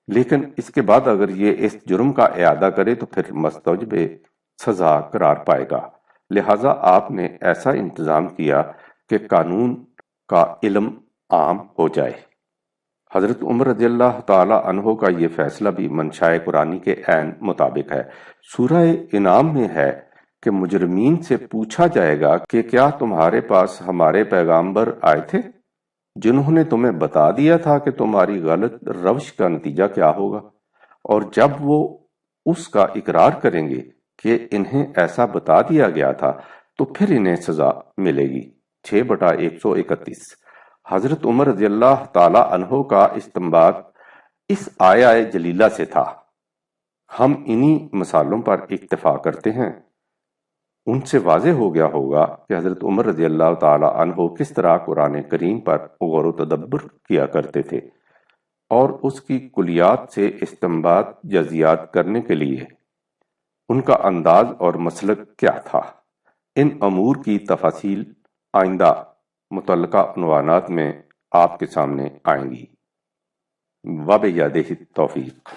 لیکن اس کے بعد اگر یہ اس جرم کا اعادہ کرے تو پھر مستوجب سزا قرار پائے گا۔ لہٰذا آپ نے ایسا انتظام کیا کہ قانون کا علم عام ہو جائے۔ حضرت عمر رضی اللہ تعالی عنہ کا یہ فیصلہ بھی منشاء قرآنی کے عین مطابق ہے۔ سورہ انعام میں ہے کہ مجرمین سے پوچھا جائے گا کہ کیا تمہارے پاس ہمارے پیغامبر آئے تھے جنہوں نے تمہیں بتا دیا تھا کہ تمہاری غلط روش کا نتیجہ کیا ہوگا، اور جب وہ اس کا اقرار کریں گے کہ انہیں ایسا بتا دیا گیا تھا تو پھر انہیں سزا ملے گی۔ 6/131۔ حضرت عمر رضی اللہ تعالی عنہ کا استنباط اس آیہ جلیلہ سے تھا۔ ہم انہی مثالوں پر اکتفا کرتے ہیں۔ ان سے واضح ہو گیا ہوگا کہ حضرت عمر رضی اللہ تعالی عنہ کس طرح قرآن کریم پر غور و تدبر کیا کرتے تھے اور اس کی کلیات سے استنباط جزیات کرنے کے لیے ان کا انداز اور مسلک کیا تھا۔ ان امور کی تفاصیل آئندہ متعلقہ عنوانات میں آپ کے سامنے آئیں گی۔ وبیدہ التوفیق۔